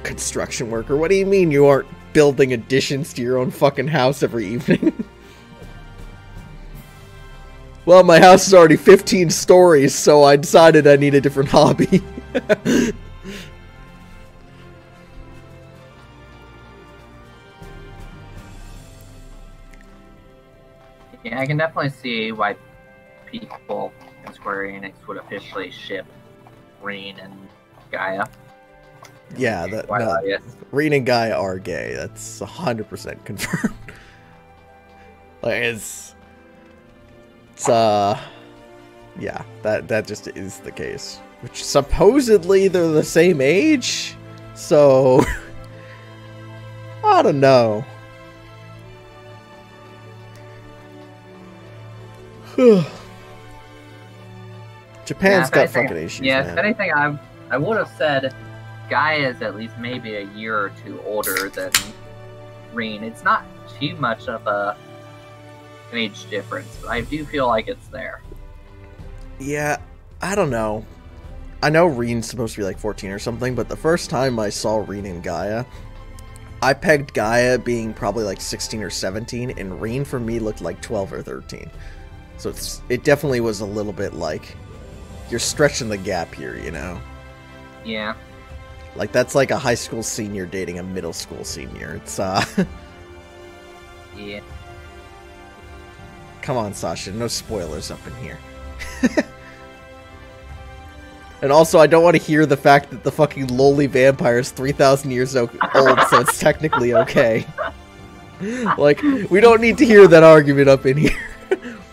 Construction worker, what do you mean you aren't building additions to your own fucking house every evening? Well, my house is already 15 stories, so I decided I need a different hobby. Yeah, I can definitely see why people in Square Enix would officially ship Rean and Gaia. Yeah, Rean and Gaia are gay. That's 100% confirmed. Like, yeah, that just is the case. Which supposedly they're the same age, so I don't know. Japan's got fucking issues. Yeah, man. if anything, I would have said Gaia is at least maybe a year or two older than Rean. It's not too much of an age difference, but I do feel like it's there. Yeah, I don't know. I know Reen's supposed to be like 14 or something, but the first time I saw Reen and Gaia, I pegged Gaia being probably like 16 or 17, and Reen for me looked like 12 or 13. So it definitely was a little bit like, you're stretching the gap here, you know? Yeah. Like, that's like a high school senior dating a middle school senior. It's, Yeah. Come on, Sasha, no spoilers up in here. And also, I don't want to hear the fact that the fucking lowly vampire is 3,000 years old, so it's technically okay. Like, we don't need to hear that argument up in here.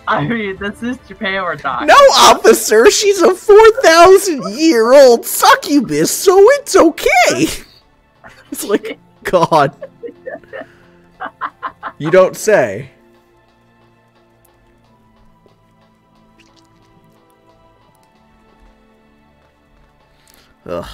I mean, this is Japan we're talking. No, officer, she's a 4,000-year-old succubus, so it's okay. It's like, God. You don't say. Ugh.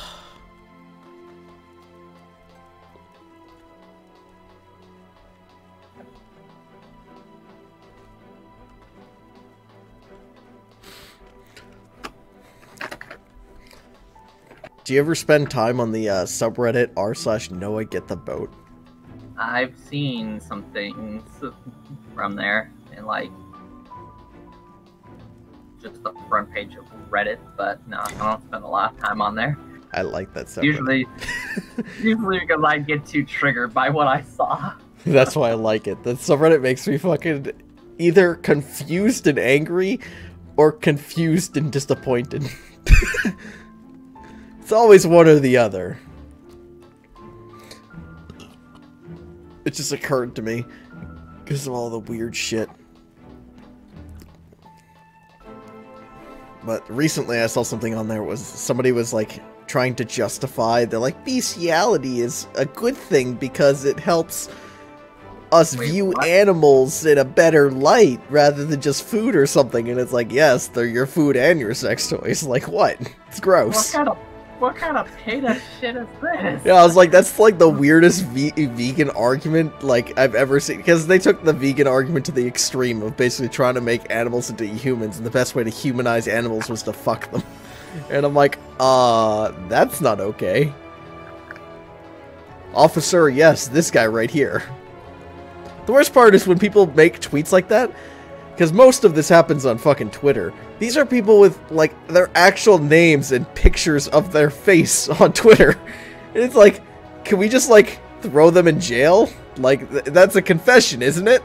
Do you ever spend time on the subreddit r/NoahGetTheBoat? I've seen some things from there, and like just the front page of Reddit, but no, I don't spend a lot of time on there. I like that subreddit. Usually because I get too triggered by what I saw. That's why I like it. That subreddit makes me fucking either confused and angry, or confused and disappointed. It's always one or the other. It just occurred to me because of all the weird shit. But recently I saw something on there was somebody was like trying to justify that like bestiality is a good thing because it helps us view animals in a better light rather than just food or something. And it's like, yes, they're your food and your sex toys. Like what? It's gross. What kind of beta shit is this? Yeah, I was like, that's like the weirdest vegan argument like I've ever seen, because they took the vegan argument to the extreme of basically trying to make animals into humans, and the best way to humanize animals was to fuck them. And I'm like, that's not okay. Officer, yes, this guy right here. The worst part is when people make tweets like that, because most of this happens on fucking Twitter. These are people with, like, their actual names and pictures of their face on Twitter. And it's like, can we just, like, throw them in jail? Like, that's a confession, isn't it?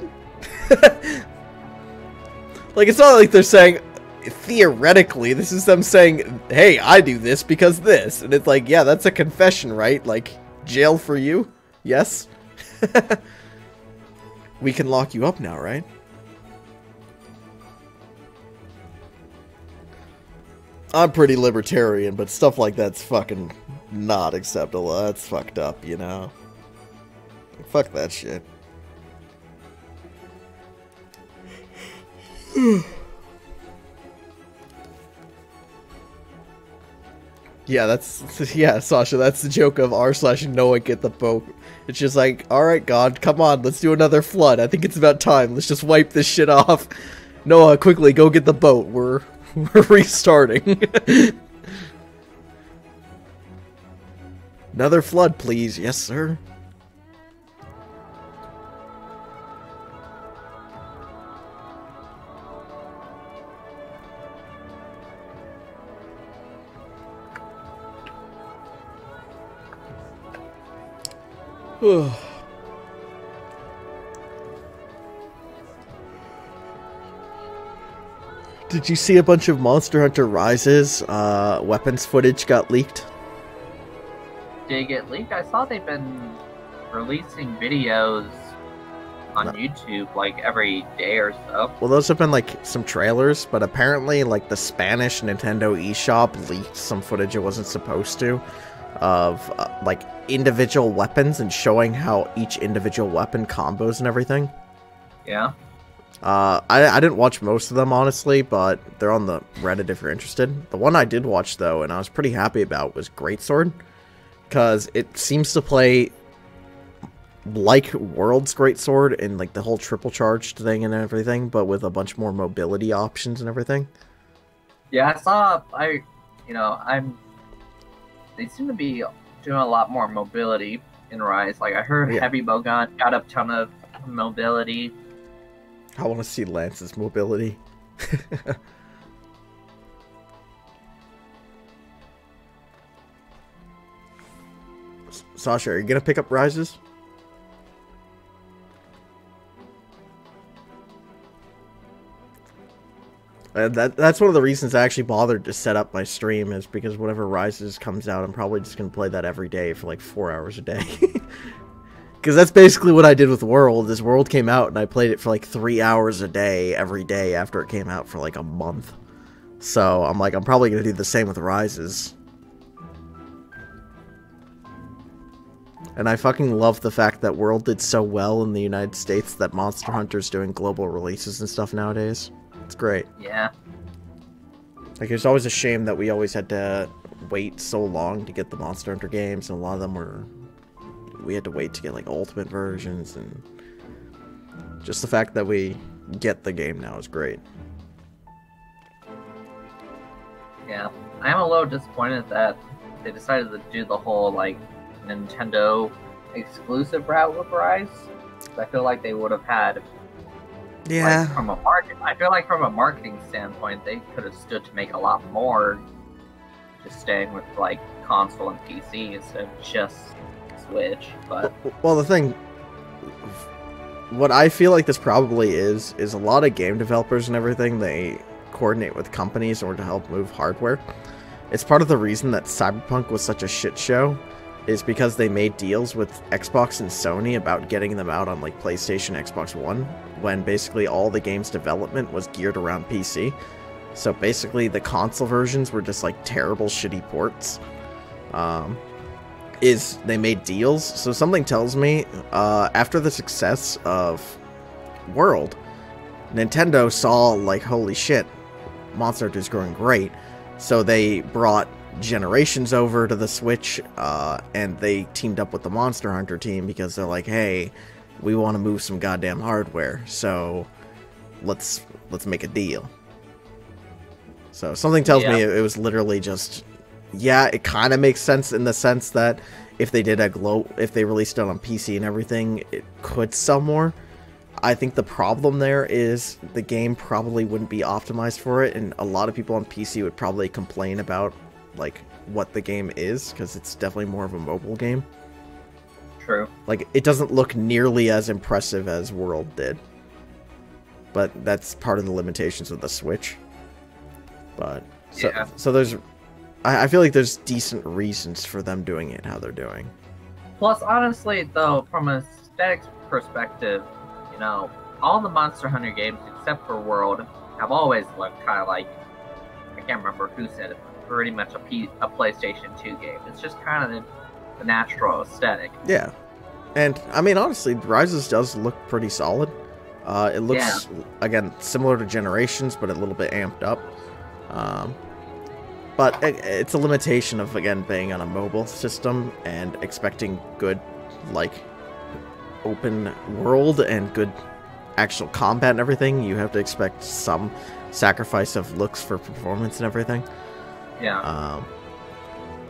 Like, it's not like they're saying, theoretically, this is them saying, hey, I do this because this. And it's like, yeah, that's a confession, right? Like, jail for you? Yes? We can lock you up now, right? I'm pretty libertarian, but stuff like that's fucking not acceptable. That's fucked up, you know? Fuck that shit. Yeah, Sasha, that's the joke of r/NoahGetTheBoat. It's just like, alright, God, come on, let's do another flood. I think it's about time. Let's just wipe this shit off. Noah, quickly, go get the boat. We're restarting. Another flood, please. Yes, sir. Did you see a bunch of Monster Hunter Rises weapons footage got leaked? Did it get leaked? I saw they've been releasing videos on YouTube like every day or so. Well, those have been like some trailers, but apparently like the Spanish Nintendo eShop leaked some footage it wasn't supposed to of like individual weapons and showing how each individual weapon combos and everything. Yeah. I didn't watch most of them, honestly, but they're on the Reddit if you're interested. The one I did watch, though, and I was pretty happy about, was Greatsword, because it seems to play like World's Greatsword and like the whole triple charged thing and everything, but with a bunch more mobility options and everything. Yeah, I They seem to be doing a lot more mobility in Rise. Like I heard Yeah. Heavy Bowgun got a ton of mobility. I want to see Lance's mobility. Sasha, are you gonna pick up Rises? That's one of the reasons I actually bothered to set up my stream, is because whenever Rises comes out, I'm probably just going to play that every day for like 4 hours a day. Because that's basically what I did with World. This World came out and I played it for like 3 hours a day every day after it came out for like a month. So I'm like, I'm probably going to do the same with Rises. And I fucking love the fact that World did so well in the United States that Monster Hunter's doing global releases and stuff nowadays. It's great. Yeah. Like, it's always a shame that we always had to wait so long to get the Monster Hunter games, and a lot of them were... We had to wait to get, like, ultimate versions, and... Just the fact that we get the game now is great. Yeah. I am a little disappointed that they decided to do the whole, like, Nintendo exclusive route with Rise. I feel like they would have had... Yeah. Like, I feel like from a marketing standpoint, they could have stood to make a lot more just staying with, like, console and PC instead of just Switch, but... Well, the thing... What I feel like this probably is a lot of game developers and everything, they coordinate with companies in order to help move hardware. It's part of the reason that Cyberpunk was such a shit show, is because they made deals with Xbox and Sony about getting them out on, like, PlayStation, Xbox One, when basically all the game's development was geared around PC. So basically the console versions were just, like, terrible, shitty ports. They made deals, so something tells me, after the success of World, Nintendo saw, like, holy shit, Monster Hunter is growing great, so they brought Generations over to the Switch, and they teamed up with the Monster Hunter team because they're like, hey, we want to move some goddamn hardware, so let's make a deal. So something tells me it was literally just, yeah, it kind of makes sense in the sense that if they did if they released it on PC and everything, it could sell more. I think the problem there is the game probably wouldn't be optimized for it, and a lot of people on PC would probably complain about, like, what the game is, because it's definitely more of a mobile game. True. Like, it doesn't look nearly as impressive as World did. But that's part of the limitations of the Switch. But, so there's... I feel like there's decent reasons for them doing it how they're doing. Plus, honestly, though, from a aesthetics perspective, you know, all the Monster Hunter games, except for World, have always looked kind of like... I can't remember who said it, pretty much a PlayStation 2 game. It's just kind of the natural aesthetic. Yeah. And, I mean, honestly, Rises does look pretty solid. It looks, again, similar to Generations, but a little bit amped up. But it's a limitation of, again, being on a mobile system and expecting good, like, open world and good actual combat and everything. You have to expect some sacrifice of looks for performance and everything. Yeah.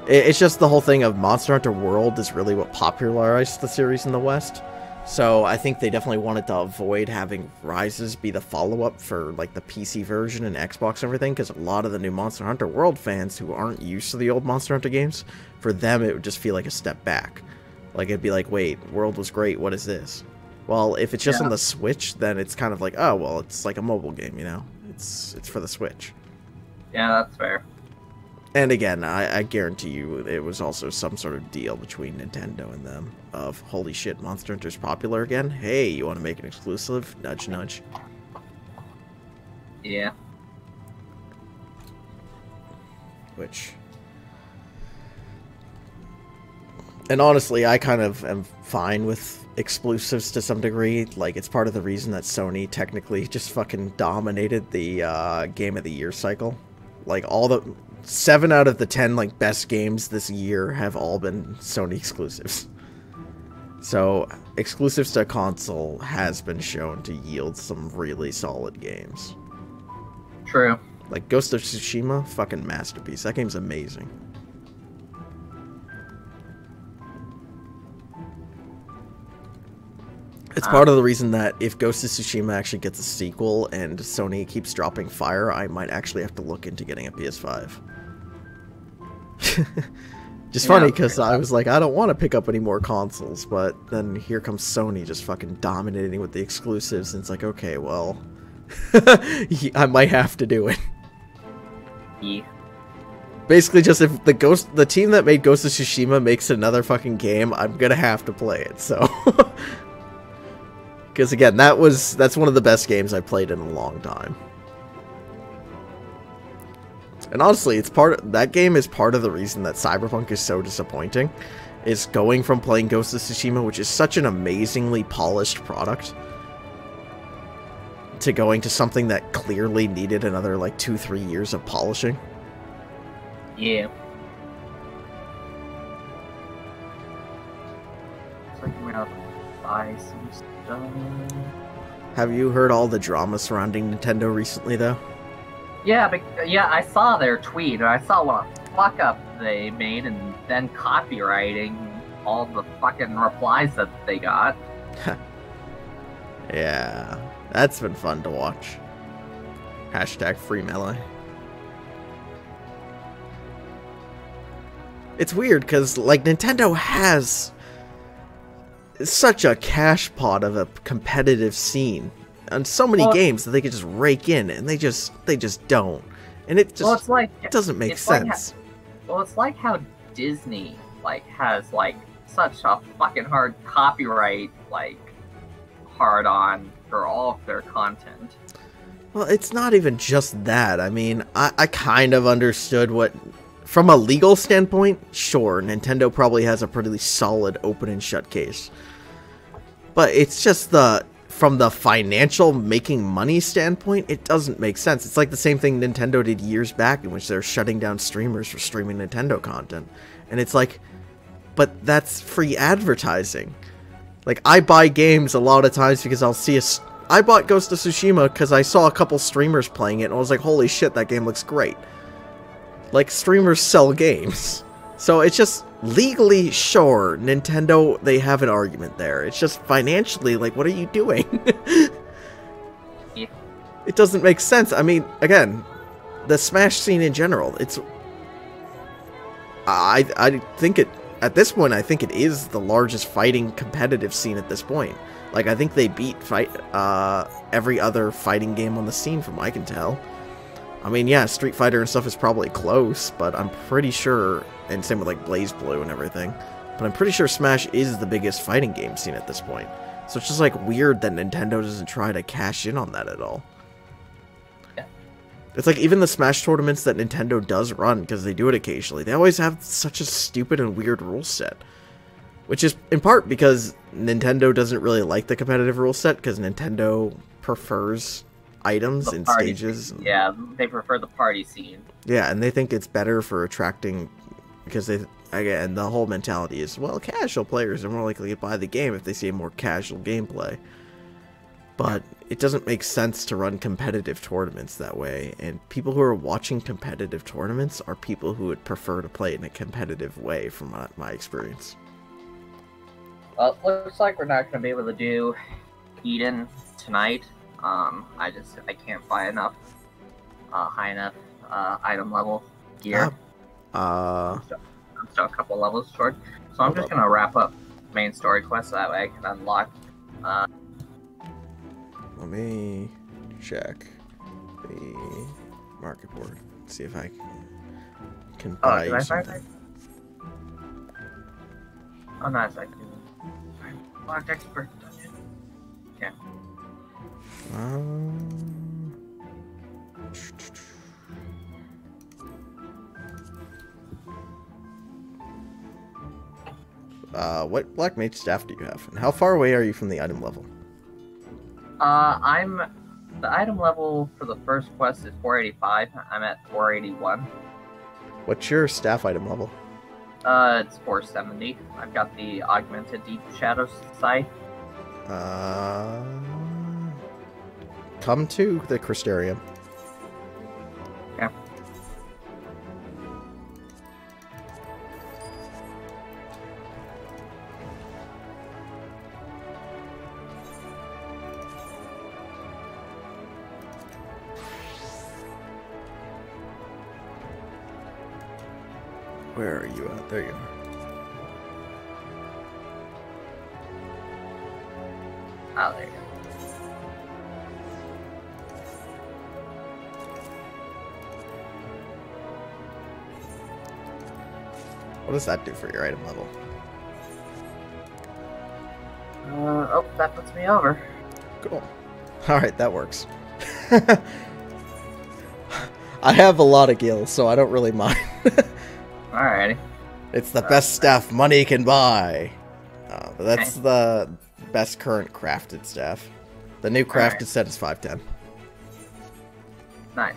It's just the whole thing of Monster Hunter World is really what popularized the series in the West. So I think they definitely wanted to avoid having Rises be the follow-up for, like, the PC version and Xbox and everything, because a lot of the new Monster Hunter World fans who aren't used to the old Monster Hunter games, for them it would just feel like a step back. Like, it'd be like, wait, World was great, what is this? Well, if it's just on the Switch, then it's kind of like, oh, well, it's like a mobile game, you know? It's for the Switch. Yeah, that's fair. And again, I guarantee you it was also some sort of deal between Nintendo and them of, holy shit, Monster Hunter's popular again? Hey, you want to make an exclusive? Nudge, nudge. Yeah. Which... And honestly, I kind of am fine with exclusives to some degree. Like, it's part of the reason that Sony technically just fucking dominated the Game of the Year cycle. Like, all the... 7 out of the 10, like, best games this year have all been Sony exclusives. So, exclusives to console has been shown to yield some really solid games. True. Like, Ghost of Tsushima, fucking masterpiece. That game's amazing. It's part of the reason that if Ghost of Tsushima actually gets a sequel and Sony keeps dropping Fire, I might actually have to look into getting a PS5. Just funny, because I was like, I don't want to pick up any more consoles, but then here comes Sony just fucking dominating with the exclusives, and it's like, okay, well, I might have to do it. Yeah. Basically, just if the team that made Ghost of Tsushima makes another fucking game, I'm gonna have to play it, so... Because again, that's one of the best games I played in a long time. And honestly, that game is part of the reason that Cyberpunk is so disappointing. Is going from playing Ghost of Tsushima, which is such an amazingly polished product, to going to something that clearly needed another like 2-3 years of polishing. Yeah. It's like we're gonna buy some stuff. Have you heard all the drama surrounding Nintendo recently, though? Yeah, but yeah, I saw their tweet, and I saw what a fuck up they made, and then copywriting all the fucking replies that they got. Yeah, that's been fun to watch. Hashtag free Melee. It's weird, because, like, Nintendo has such a cash pot of a competitive scene on so many games that they could just rake in, and they just don't, and it just it doesn't make sense. It's like how Disney has such a fucking hard copyright hard on for all of their content. Well, it's not even just that. I mean, I kind of understood what, from a legal standpoint, sure, Nintendo probably has a pretty solid open and shut case. But it's just from the financial making money standpoint, it doesn't make sense. It's like the same thing Nintendo did years back, in which they're shutting down streamers for streaming Nintendo content. And it's like, but that's free advertising. Like, I buy games a lot of times because I'll see I bought Ghost of Tsushima because I saw a couple streamers playing it, and I was like, holy shit, that game looks great. Like, streamers sell games. So it's just, legally, sure, Nintendo, they have an argument there. It's just financially, like, what are you doing? Yeah. It doesn't make sense. I mean, again, the Smash scene in general, it's... I think it... At this point, I think it is the largest fighting competitive scene at this point. Like, I think they beat every other fighting game on the scene, from what I can tell. I mean, yeah, Street Fighter and stuff is probably close, but I'm pretty sure, and same with like BlazBlue and everything, but I'm pretty sure Smash is the biggest fighting game scene at this point. So it's just like weird that Nintendo doesn't try to cash in on that at all. Yeah. It's like even the Smash tournaments that Nintendo does run, because they do it occasionally, they always have such a stupid and weird rule set. Which is in part because Nintendo doesn't really like the competitive rule set, because Nintendo prefers items and stages. Yeah, they prefer the party scene. Yeah, and they think it's better for attracting, because again, the whole mentality is, well, casual players are more likely to buy the game if they see a more casual gameplay. But it doesn't make sense to run competitive tournaments that way, and people who are watching competitive tournaments are people who would prefer to play in a competitive way, from my experience. Well, it looks like we're not going to be able to do Eden tonight. I can't buy enough high enough item level gear. I'm still a couple levels short, so I'm just gonna wrap up main story quests so that way I can unlock. Let me check the market board, see if I can buy you something. Oh, nice! I can unlock expert dungeon. Yeah. What Black Mage staff do you have? And how far away are you from the item level? The item level for the first quest is 485. I'm at 481. What's your staff item level? It's 470. I've got the augmented deep shadow sight. Come to the Crystarium. Where are you at? There you are. Oh, there you go. What does that do for your item level? Oh, that puts me over. Cool. Alright, that works. I have a lot of gills, so I don't really mind. Alrighty. It's the best staff money can buy. But that's the best current crafted staff. The new crafted set is 510. Nice.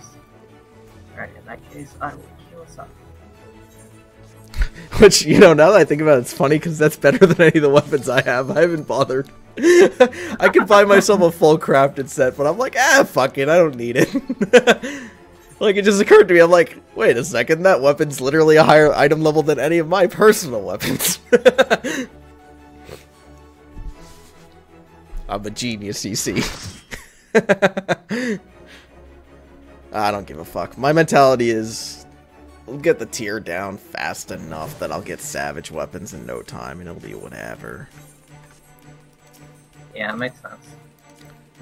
Alright, in that case, I will heal us up. Which, you know, now that I think about it, it's funny because that's better than any of the weapons I have. I haven't bothered. I could buy myself a full crafted set, but I'm like, fuck it, I don't need it. Like, it just occurred to me, I'm like, wait a second, that weapon's literally a higher item level than any of my personal weapons. I'm a genius, you see. I don't give a fuck. My mentality is, I'll get the tier down fast enough that I'll get savage weapons in no time, and it'll be whatever. Yeah, it makes sense.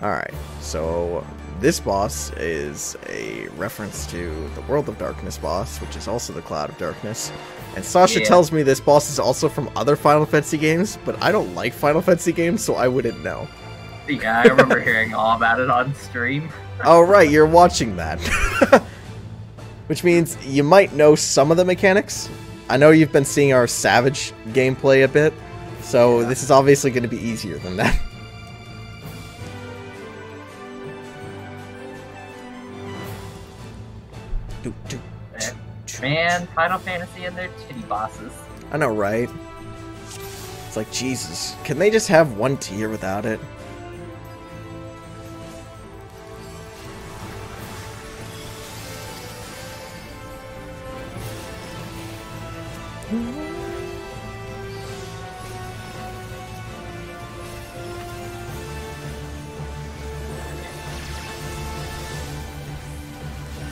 Alright, so this boss is a reference to the World of Darkness boss, which is also the Cloud of Darkness. And Sasha tells me this boss is also from other Final Fantasy games, but I don't like Final Fantasy games, so I wouldn't know. Yeah, I remember hearing all about it on stream. Oh right, you're watching that. Which means you might know some of the mechanics. I know you've been seeing our Savage gameplay a bit, so this is obviously going to be easier than that. Man, Final Fantasy and their titty bosses. I know, right? It's like, Jesus, can they just have one tier without it?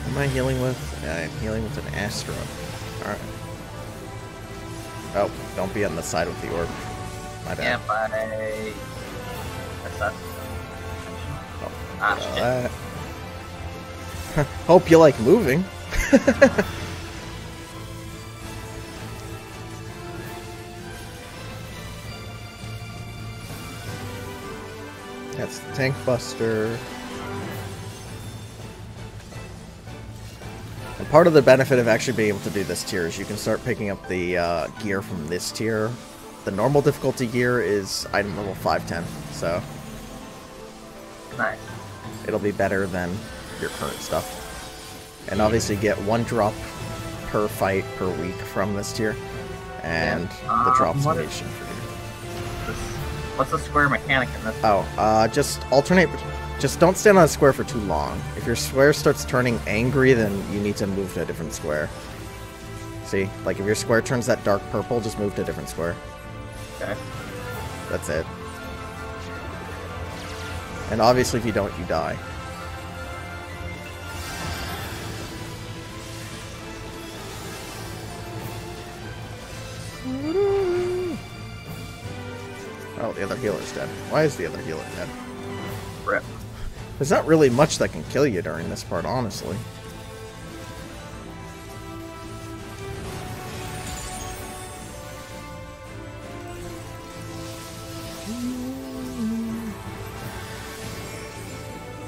Am I healing with? I'm healing with an Astra. Alright. Oh, don't be on the side with the orb. My bad. Yeah, That's us. Oh, Ah, shit. hope you like moving. That's the Tank Buster. And part of the benefit of actually being able to do this tier is you can start picking up the gear from this tier. The normal difficulty gear is item level 510, so Nice. it'll be better than your current stuff. And obviously get one drop per fight per week from this tier, and the drops what will be is- for you. What's the square mechanic in this? Oh, just alternate. Just don't stand on a square for too long. If your square starts turning angry, then you need to move to a different square. See? Like, if your square turns that dark purple, just move to a different square. Okay. That's it. And obviously, if you don't, you die. Oh, the other healer's dead. Why is the other healer dead? Rip. There's not really much that can kill you during this part, honestly.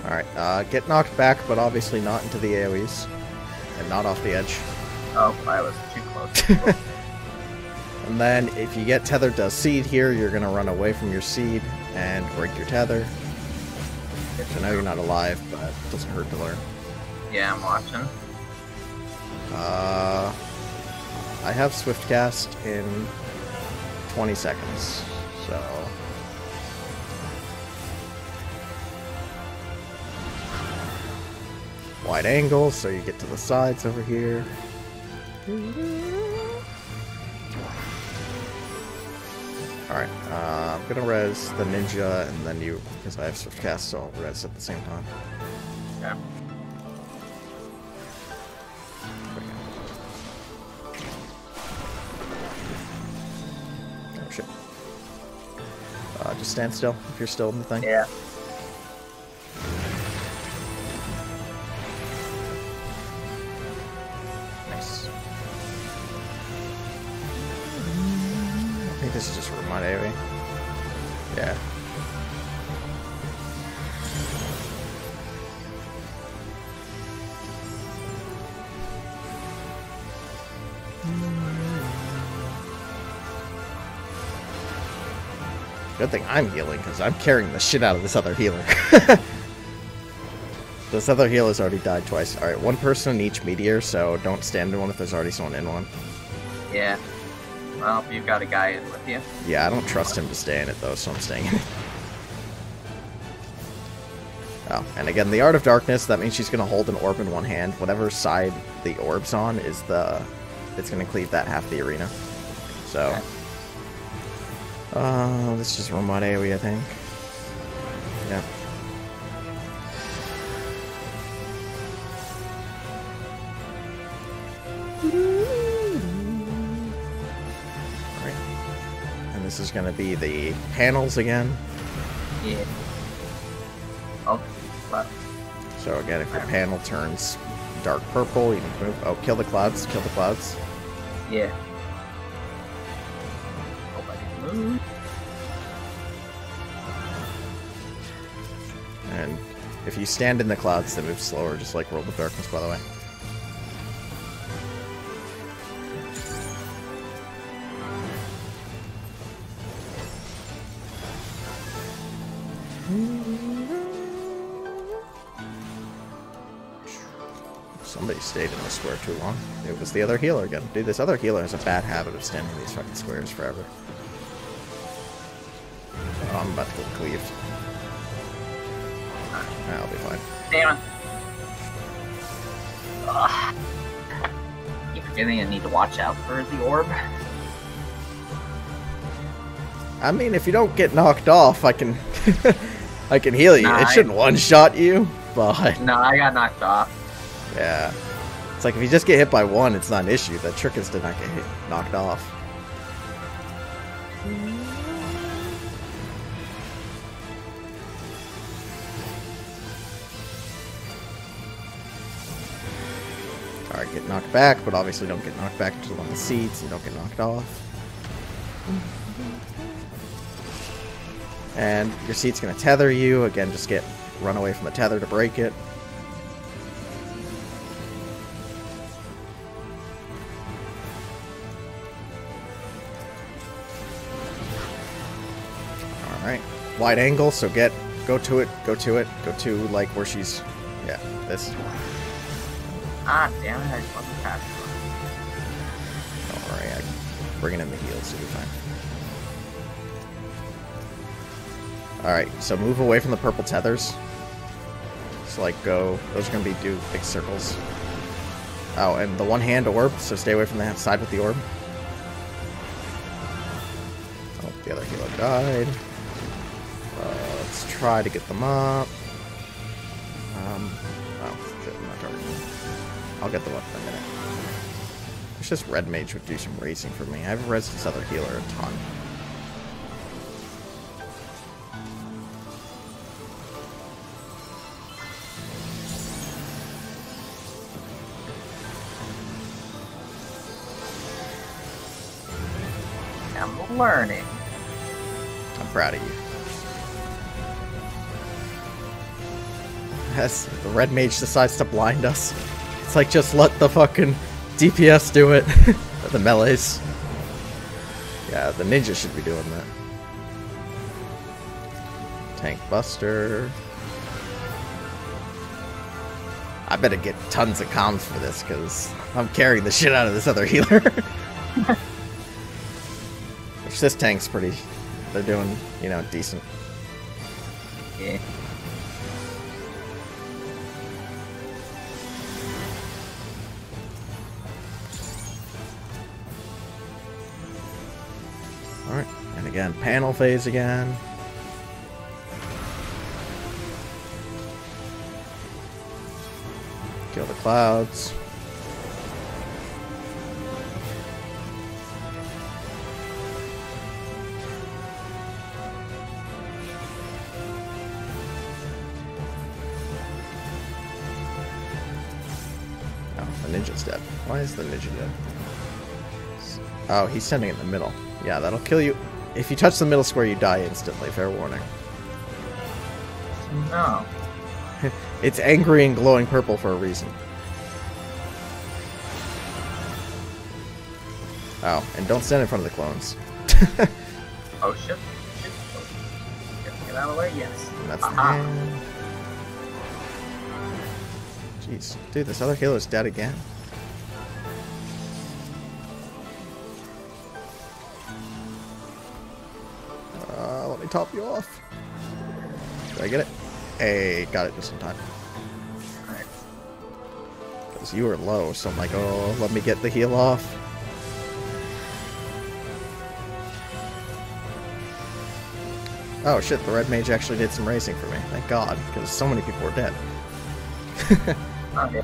Alright, get knocked back, but obviously not into the AoEs. And not off the edge. Oh, I was too close. And then, if you get tethered to a seed here, you're going to run away from your seed and break your tether. I know you're not alive, but it doesn't hurt to learn. Yeah, I'm watching. I have Swift Cast in 20 seconds, so... Wide angle, so you get to the sides over here. Alright, I'm gonna res the ninja and then you, because I have Swift Cast, so I'll res at the same time. Okay. shit. Just stand still if you're still in the thing. Yeah. Nice. I think this is just remote AoE. Yeah. Good thing I'm healing, because I'm carrying the shit out of this other healer. This other healer's already died twice. Alright, one person in each meteor, so don't stand in one if there's already someone in one. Yeah. Well, you've got a guy in with you. Yeah, I don't trust him to stay in it, though, so I'm staying in it. Oh, and again, the Art of Darkness, that means she's going to hold an orb in one hand. Whatever side the orb's on is the... It's going to cleave that half the arena. So... Okay. This is just remote AoE, I think. Yeah. Alright. And this is going to be the panels again. Yeah. Oh, what? So again, if your panel turns dark purple, you can move. Oh, kill the clouds, kill the clouds. Yeah. Hope I can move. And if you stand in the clouds, they move slower, just like World of Darkness, by the way. Somebody stayed in the square too long. It was the other healer again. Dude, this other healer has a bad habit of standing in these fucking squares forever. Oh, I'm about to get cleaved. I'll be fine. Damn it. Ugh. Keep forgetting I need to watch out for the orb. I mean, if you don't get knocked off, I can... I can heal you. Nah, it shouldn't one-shot you, but... No, I got knocked off. Yeah. It's like, if you just get hit by one, it's not an issue. The trick is to not get knocked off. Alright, get knocked back, but obviously don't get knocked back into one of the seats and don't get knocked off. And your seat's going to tether you. Again, just run away from the tether to break it. Alright. Wide angle, so go to it, go to, like, where she's... Yeah, this. Ah, damn it, I just wasn't fast. Don't worry, I'm bringing in the heals, so you're fine. Alright, so move away from the purple tethers. So, like, go... Those are going to do big circles. Oh, and the one-hand orb, so stay away from the side with the orb. Oh, the other healer died. Let's try to get them up. Oh, shit, I'm not targeting them. I'll get them up in a minute. It's just Red Mage would do some racing for me. I've rezzed this other healer a ton. I'm learning. I'm proud of you. As the Red Mage decides to blind us. It's like, just let the fucking DPS do it. The melees. Yeah, the ninja should be doing that. Tank Buster. I better get tons of comms for this, because I'm carrying the shit out of this other healer. Which this tank's pretty... They're doing, you know, decent. Yeah. Alright, and again, panel phase again. Kill the clouds. The ninja's dead. Why is the ninja dead? Oh, he's standing in the middle. Yeah, that'll kill you. If you touch the middle square, you die instantly. Fair warning. No. It's angry and glowing purple for a reason. Oh, and don't stand in front of the clones. Oh shit. Get out of the way, yes. And that's the hand. Jeez. Dude, this other healer's dead again. Let me top you off. Did I get it? Hey, got it just in time. Because you were low, so I'm like, oh, let me get the heal off. Oh shit, the red mage actually did some racing for me. Thank God, because so many people were dead. Okay.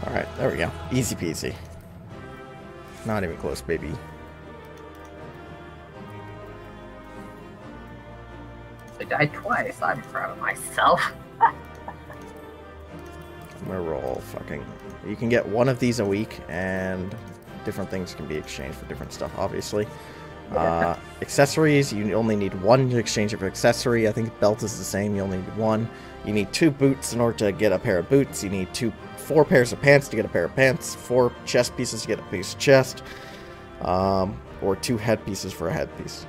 Alright, there we go. Easy peasy. Not even close, baby. I died twice. I'm proud of myself. I'm gonna roll fucking... You can get one of these a week, and different things can be exchanged for different stuff, obviously. Yeah. Accessories, you only need one to exchange it for accessory. I think belt is the same, you only need one. You need 2 boots in order to get a pair of boots. You need 4 pairs of pants to get a pair of pants. 4 chest pieces to get a piece of chest. Or 2 head pieces for a headpiece.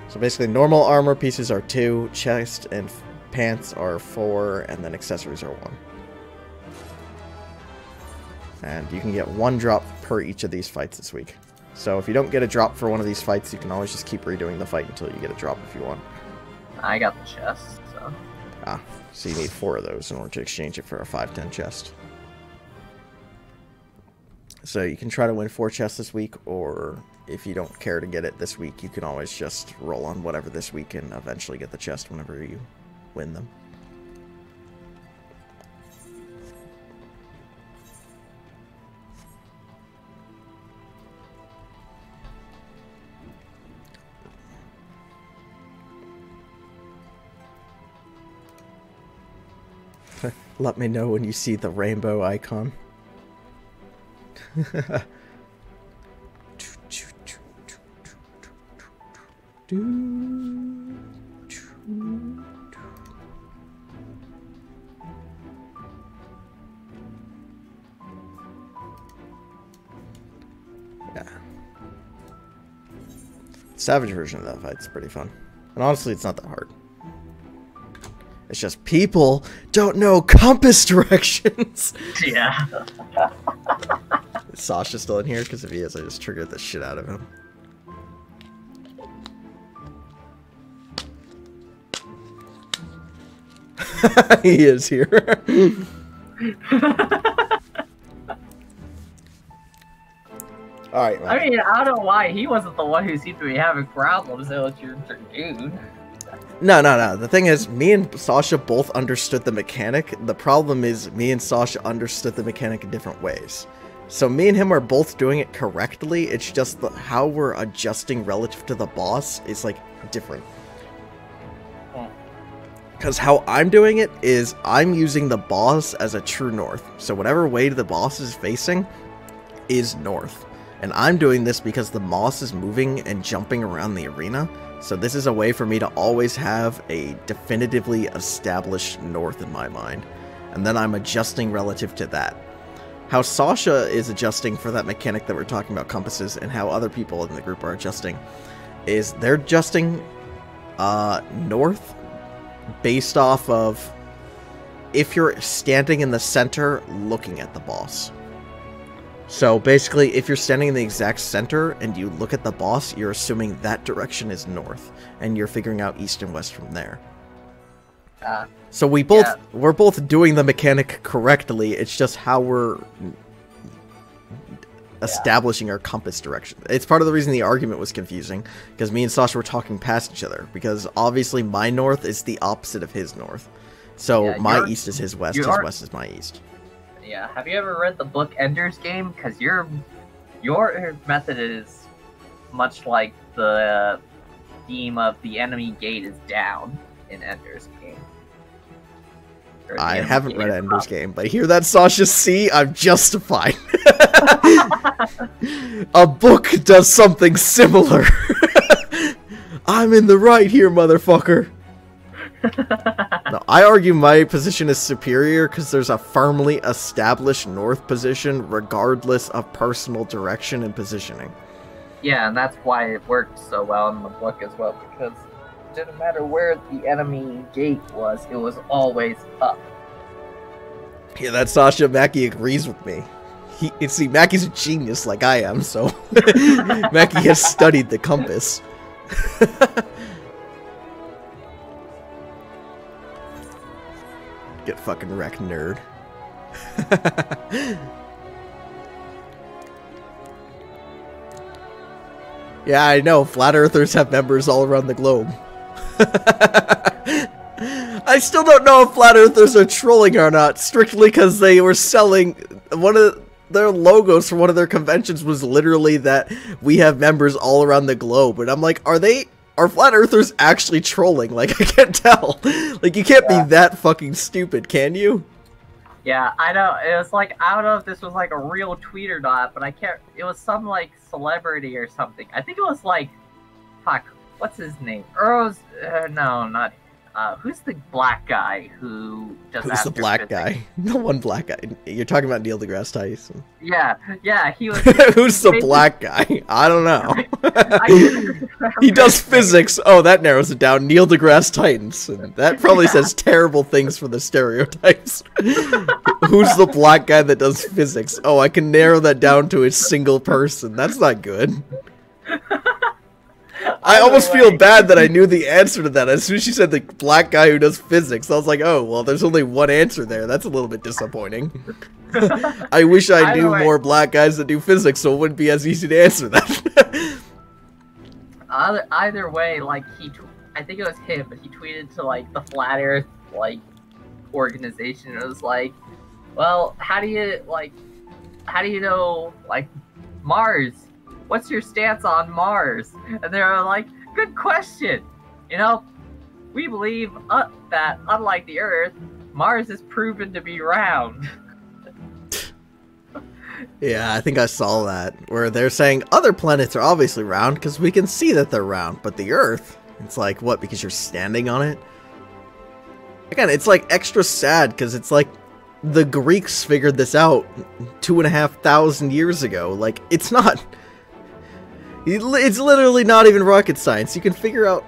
So basically, normal armor pieces are 2, chest and pants are 4, and then accessories are 1. And you can get 1 drop per each of these fights this week. So if you don't get a drop for one of these fights, you can always just keep redoing the fight until you get a drop if you want. I got the chest, so. Ah, so you need 4 of those in order to exchange it for a 5/10 chest. So you can try to win 4 chests this week, or if you don't care to get it this week, you can always just roll on whatever this week and eventually get the chest whenever you win them. Let me know when you see the rainbow icon. Yeah. Savage version of that fight's pretty fun. And honestly, it's not that hard. It's just people don't know compass directions. Yeah. Is Sasha still in here? Because if he is, I just triggered the shit out of him. He is here. Alright, I mean, I don't know why he wasn't the one who seemed to be having problems with your dude. No. The thing is, me and Sasha both understood the mechanic. The problem is, me and Sasha understood the mechanic in different ways. So me and him are both doing it correctly. It's just how we're adjusting relative to the boss is, like, different. Because how I'm doing it is, I'm using the boss as a true north. So whatever way the boss is facing is north. And I'm doing this because the moss is moving and jumping around the arena. So this is a way for me to always have a definitively established north in my mind. And then I'm adjusting relative to that. How Sasha is adjusting for that mechanic that we're talking about, compasses, and how other people in the group are adjusting, is they're adjusting north based off of if you're standing in the center looking at the boss. So basically, if you're standing in the exact center and you look at the boss, you're assuming that direction is north, and you're figuring out east and west from there. So we're both doing the mechanic correctly. It's just how we're establishing our compass direction. It's part of the reason the argument was confusing, because me and Sasha were talking past each other, because obviously my north is the opposite of his north. So my east is his west, his west is my east. Yeah, have you ever read the book Ender's Game? Because your method is much like the theme of the enemy gate is down in Ender's Game. I haven't read Ender's Game, but hear that, Sasha? See, I'm justified. A book does something similar. I'm in the right here, motherfucker. No, I argue my position is superior because there's a firmly established north position regardless of personal direction and positioning. Yeah, and that's why it worked so well in the book as well, because it didn't matter where the enemy gate was, it was always up. Yeah, that Sasha Mackie agrees with me. See, Mackie's a genius like I am, so Mackie has studied the compass. Get fucking wrecked, nerd. Yeah, I know. Flat Earthers have members all around the globe. I still don't know if Flat Earthers are trolling or not, strictly because they were selling one of their logos for one of their conventions was literally that we have members all around the globe. And I'm like, are Flat Earthers actually trolling? Like, I can't tell. Like, you can't be that fucking stupid, can you? Yeah, I know. It was like, I don't know if this was like a real tweet or not, but I can't. It was some like celebrity or something. I think it was like, fuck, what's his name? No, not. Who's the black guy who does? Who's the black guy? No one black guy. You're talking about Neil deGrasse Tyson. Yeah, he was. Who's the black guy? I don't know. He does physics. Oh, that narrows it down. Neil deGrasse Tyson. That probably says terrible things for the stereotypes. Who's the black guy that does physics? Oh, I can narrow that down to a single person. That's not good. I almost feel bad that I knew the answer to that. As soon as she said the black guy who does physics, I was like, oh, well, there's only one answer there. That's a little bit disappointing. I wish I knew more black guys that do physics, so it wouldn't be as easy to answer that. Either way, like, I think it was him, but he tweeted to, like, the Flat Earth, like, organization. It was like, well, how do you know, like, Mars? What's your stance on Mars? And they're like, good question. You know, we believe that, unlike the Earth, Mars is proven to be round. Yeah, I think I saw that, where they're saying other planets are obviously round because we can see that they're round, but the Earth, it's like, what, because you're standing on it? Again, it's like extra sad because it's like the Greeks figured this out 2,500 years ago. Like, it's not... It's literally not even rocket science. You can figure out...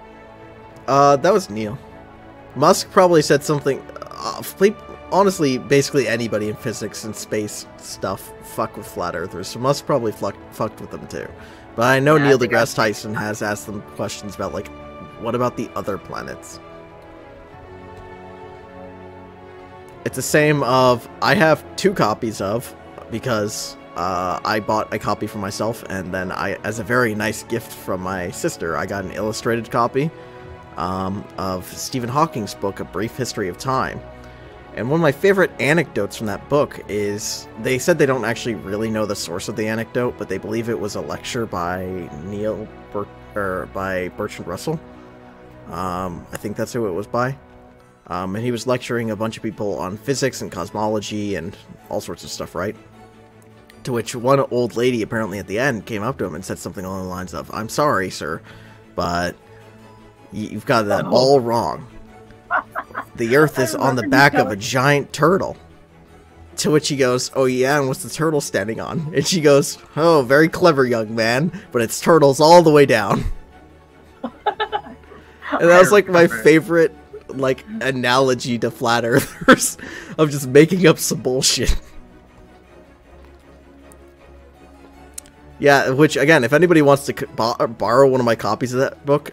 that was Neil. Musk probably said something... honestly, basically anybody in physics and space stuff fuck with flat earthers. So Musk probably fucked with them too. But I know Neil deGrasse Tyson has asked them questions about, like, what about the other planets? It's the same of... I have 2 copies of, because... I bought a copy for myself, and then as a very nice gift from my sister, I got an illustrated copy of Stephen Hawking's book, A Brief History of Time. And one of my favorite anecdotes from that book is, they said they don't actually really know the source of the anecdote, but they believe it was a lecture by by Bertrand Russell. I think that's who it was by. And he was lecturing a bunch of people on physics and cosmology and all sorts of stuff, right? To which one old lady apparently at the end came up to him and said something along the lines of, I'm sorry, sir, but you've got that all wrong. The Earth is on the back of a giant turtle. To which he goes, oh yeah, and what's the turtle standing on? And she goes, oh, very clever, young man, but its turtle's all the way down. And that was like my favorite, like, analogy to flat earthers of just making up some bullshit. Yeah, which, again, if anybody wants to borrow one of my copies of that book,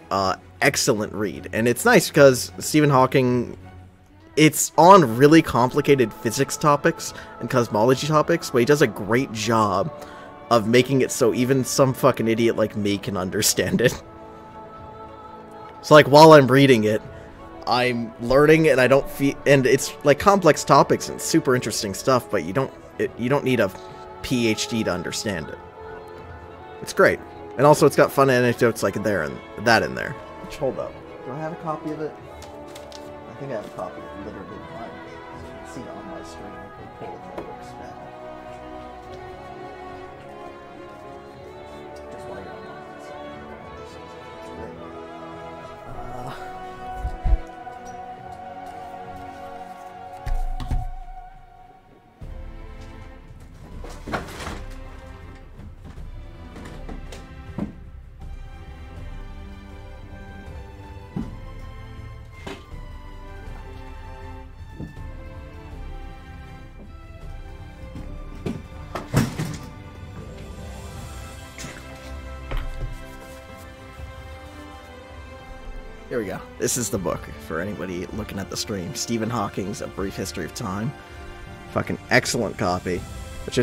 excellent read. And it's nice because Stephen Hawking, it's on really complicated physics topics and cosmology topics, but he does a great job of making it so even some fucking idiot like me can understand it. So, like, while I'm reading it, I'm learning, and I don't feel... And it's, like, complex topics and super interesting stuff, but you don't need a PhD to understand it. It's great. And also, it's got fun anecdotes like there and that in there. Which, hold up. Do I have a copy of it? I think I have a copy of it literally behind me. the stream and pull the books back. Just while you're on this. Here we go. This is the book for anybody looking at the stream. Stephen Hawking's A Brief History of Time. Fucking excellent copy. Which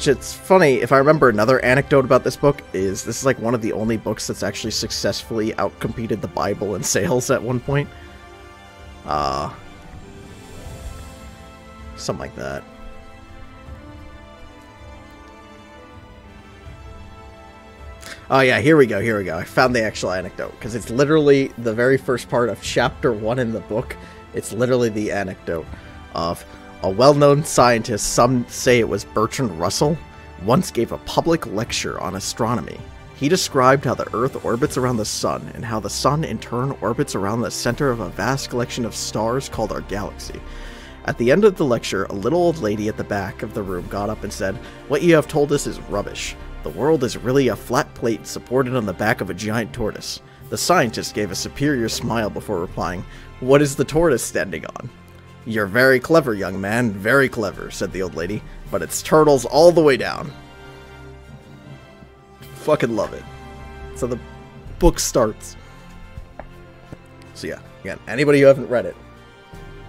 it's funny, if I remember another anecdote about this book, is this is like one of the only books that's actually successfully outcompeted the Bible in sales at one point. Something like that. Oh yeah, here we go. I found the actual anecdote, because it's literally the very first part of chapter 1 in the book. It's literally the anecdote of a well-known scientist, some say it was Bertrand Russell, once gave a public lecture on astronomy. He described how the Earth orbits around the Sun, and how the Sun in turn orbits around the center of a vast collection of stars called our galaxy. At the end of the lecture, a little old lady at the back of the room got up and said, "What you have told us is rubbish. The world is really a flat plate supported on the back of a giant tortoise." The scientist gave a superior smile before replying, "What is the tortoise standing on?" "You're very clever, young man, very clever," said the old lady, "but it's turtles all the way down." Fucking love it. So the book starts. So yeah, again, anybody who haven't read it,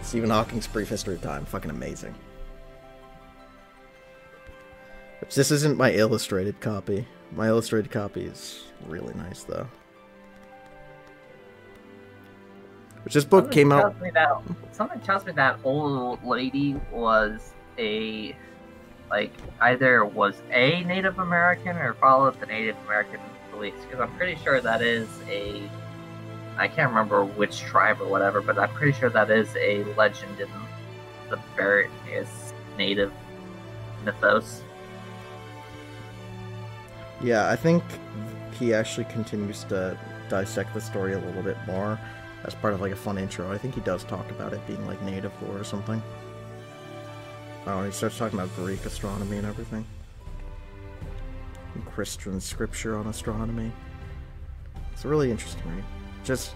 Stephen Hawking's Brief History of Time, fucking amazing. This isn't my illustrated copy. My illustrated copy is really nice, though. Which this book came out... Something tells me that old lady was either was a Native American or followed the Native American beliefs. Because I'm pretty sure that is I can't remember which tribe or whatever, but I'm pretty sure that is a legend in the various Native mythos. Yeah, I think he actually continues to dissect the story a little bit more as part of like a fun intro. I think he does talk about it being like native lore or something. Oh, and he starts talking about Greek astronomy and everything. And Christian scripture on astronomy. It's a really interesting read. Just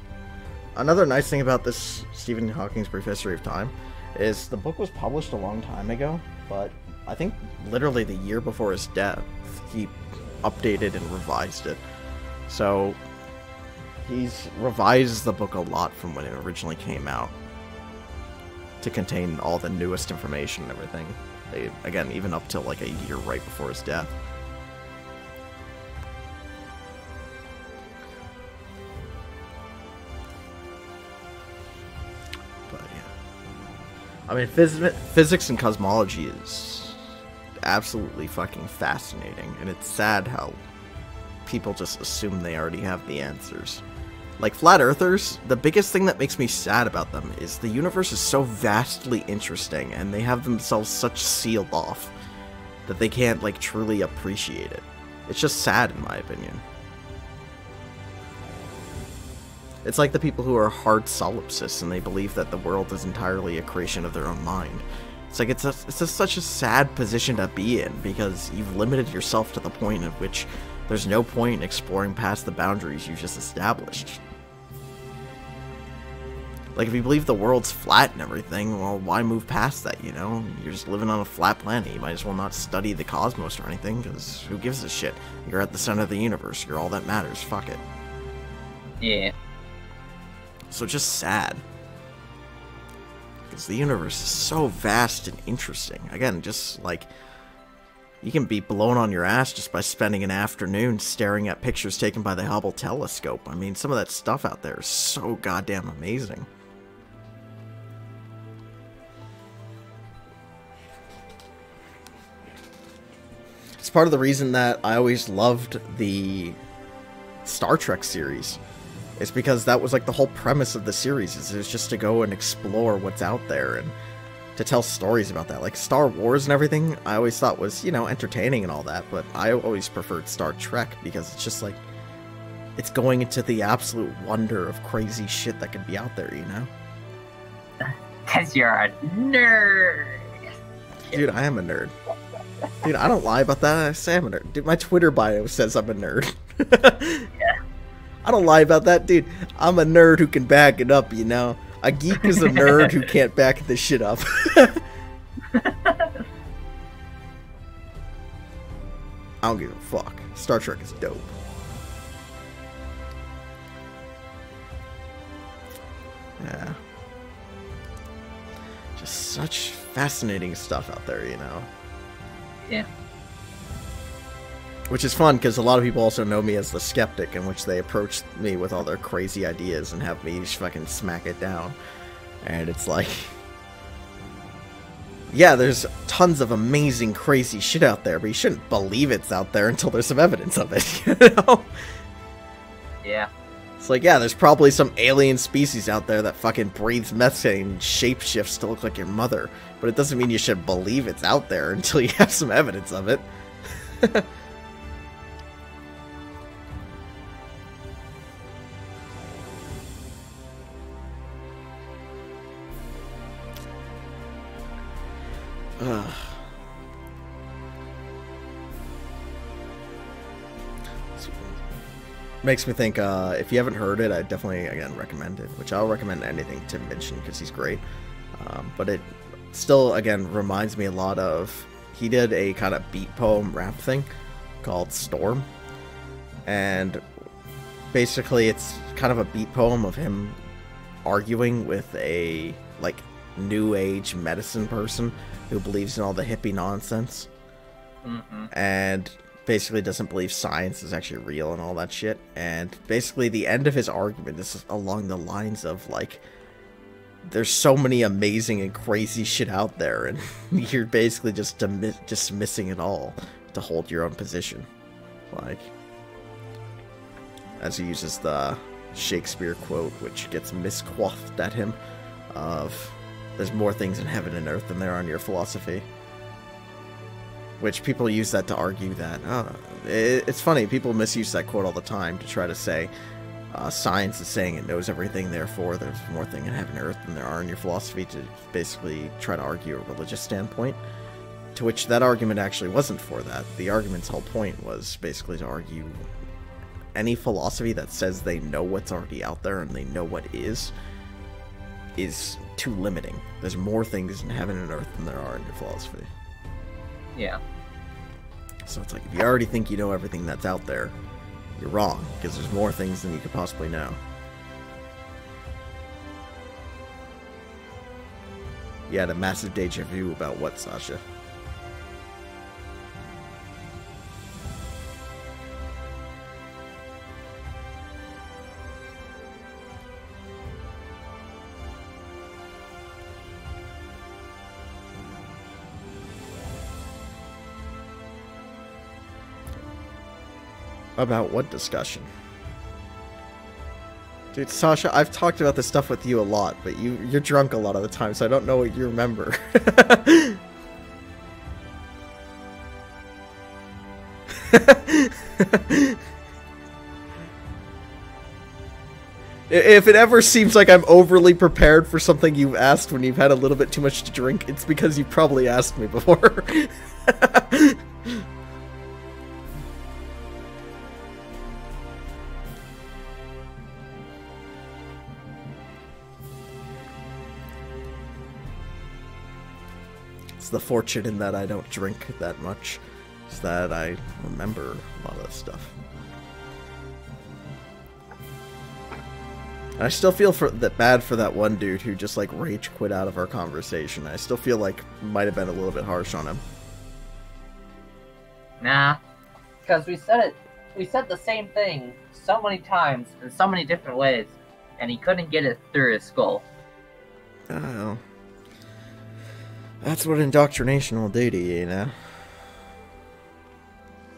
another nice thing about this Stephen Hawking's Brief History of Time is the book was published a long time ago, but I think literally the year before his death, he updated and revised it. So he's revised the book a lot from when it originally came out to contain all the newest information and everything. Again, even up till like a year right before his death. But yeah, I mean, physics and cosmology is absolutely fucking fascinating, and it's sad how people just assume they already have the answers. Like flat earthers, the biggest thing that makes me sad about them is the universe is so vastly interesting, and they have themselves such sealed off that they can't like truly appreciate it. It's just sad in my opinion. It's like the people who are hard solipsists and they believe that the world is entirely a creation of their own mind. It's like it's such a sad position to be in, because you've limited yourself to the point at which there's no point in exploring past the boundaries you just established. Like, if you believe the world's flat and everything, well, why move past that, you know? You're just living on a flat planet. You might as well not study the cosmos or anything, because who gives a shit? You're at the center of the universe. You're all that matters. Fuck it. Yeah. So just sad. Because the universe is so vast and interesting. Again, just like, you can be blown on your ass just by spending an afternoon staring at pictures taken by the Hubble telescope. I mean, some of that stuff out there is so goddamn amazing. It's part of the reason that I always loved the Star Trek series. It's because that was like the whole premise of the series, is just to go and explore what's out there and to tell stories about that. Like Star Wars and everything, I always thought was, you know, entertaining and all that, but I always preferred Star Trek because it's just like, it's going into the absolute wonder of crazy shit that could be out there, you know? Because you're a nerd. Dude, I am a nerd. Dude, I don't lie about that. I say I'm a nerd. Dude, my Twitter bio says I'm a nerd. Yeah. I don't lie about that, dude. I'm a nerd who can back it up, you know? A geek is a nerd who can't back this shit up. I don't give a fuck. Star Trek is dope. Yeah. Just such fascinating stuff out there, you know? Yeah. Which is fun, because a lot of people also know me as the skeptic, in which they approach me with all their crazy ideas and have me just fucking smack it down. And it's like... yeah, there's tons of amazing, crazy shit out there, but you shouldn't believe it's out there until there's some evidence of it, you know? Yeah. It's like, yeah, there's probably some alien species out there that fucking breathes methane and shapeshifts to look like your mother, but it doesn't mean you should believe it's out there until you have some evidence of it. Ugh. Makes me think, if you haven't heard it, I definitely, again, recommend it, which I'll recommend anything Tim mentioned, because he's great. But it still, again, reminds me a lot of, he did a kind of beat poem rap thing called Storm, and basically it's kind of a beat poem of him arguing with a, like, new age medicine person who believes in all the hippie nonsense, and basically doesn't believe science is actually real and all that shit. And basically the end of his argument is along the lines of, like, there's so many amazing and crazy shit out there, and you're basically just dismissing it all to hold your own position. Like, as he uses the Shakespeare quote, which gets misquoted at him, of, there's more things in heaven and earth than there are in your philosophy. Which people use that to argue that, it's funny, people misuse that quote all the time to try to say, science is saying it knows everything, therefore there's more thing in heaven and earth than there are in your philosophy, to basically try to argue a religious standpoint. To which that argument actually wasn't for that. The argument's whole point was basically to argue any philosophy that says they know what's already out there and they know what is too limiting. There's more things in heaven and earth than there are in your philosophy. Yeah. So it's like, if you already think you know everything that's out there, you're wrong, because there's more things than you could possibly know. You had a massive deja vu about what, Sasha? About what discussion? Dude, Sasha, I've talked about this stuff with you a lot, but you're drunk a lot of the time, so I don't know what you remember. If it ever seems like I'm overly prepared for something you've asked when you've had a little bit too much to drink, it's because you've probably asked me before. The fortune in that I don't drink that much is that I remember a lot of that stuff. And I still feel bad for that one dude who just like rage quit out of our conversation. I still feel like might have been a little bit harsh on him. Nah, because we said the same thing so many times in so many different ways, and he couldn't get it through his skull. Oh. That's what indoctrination will do to you, you know?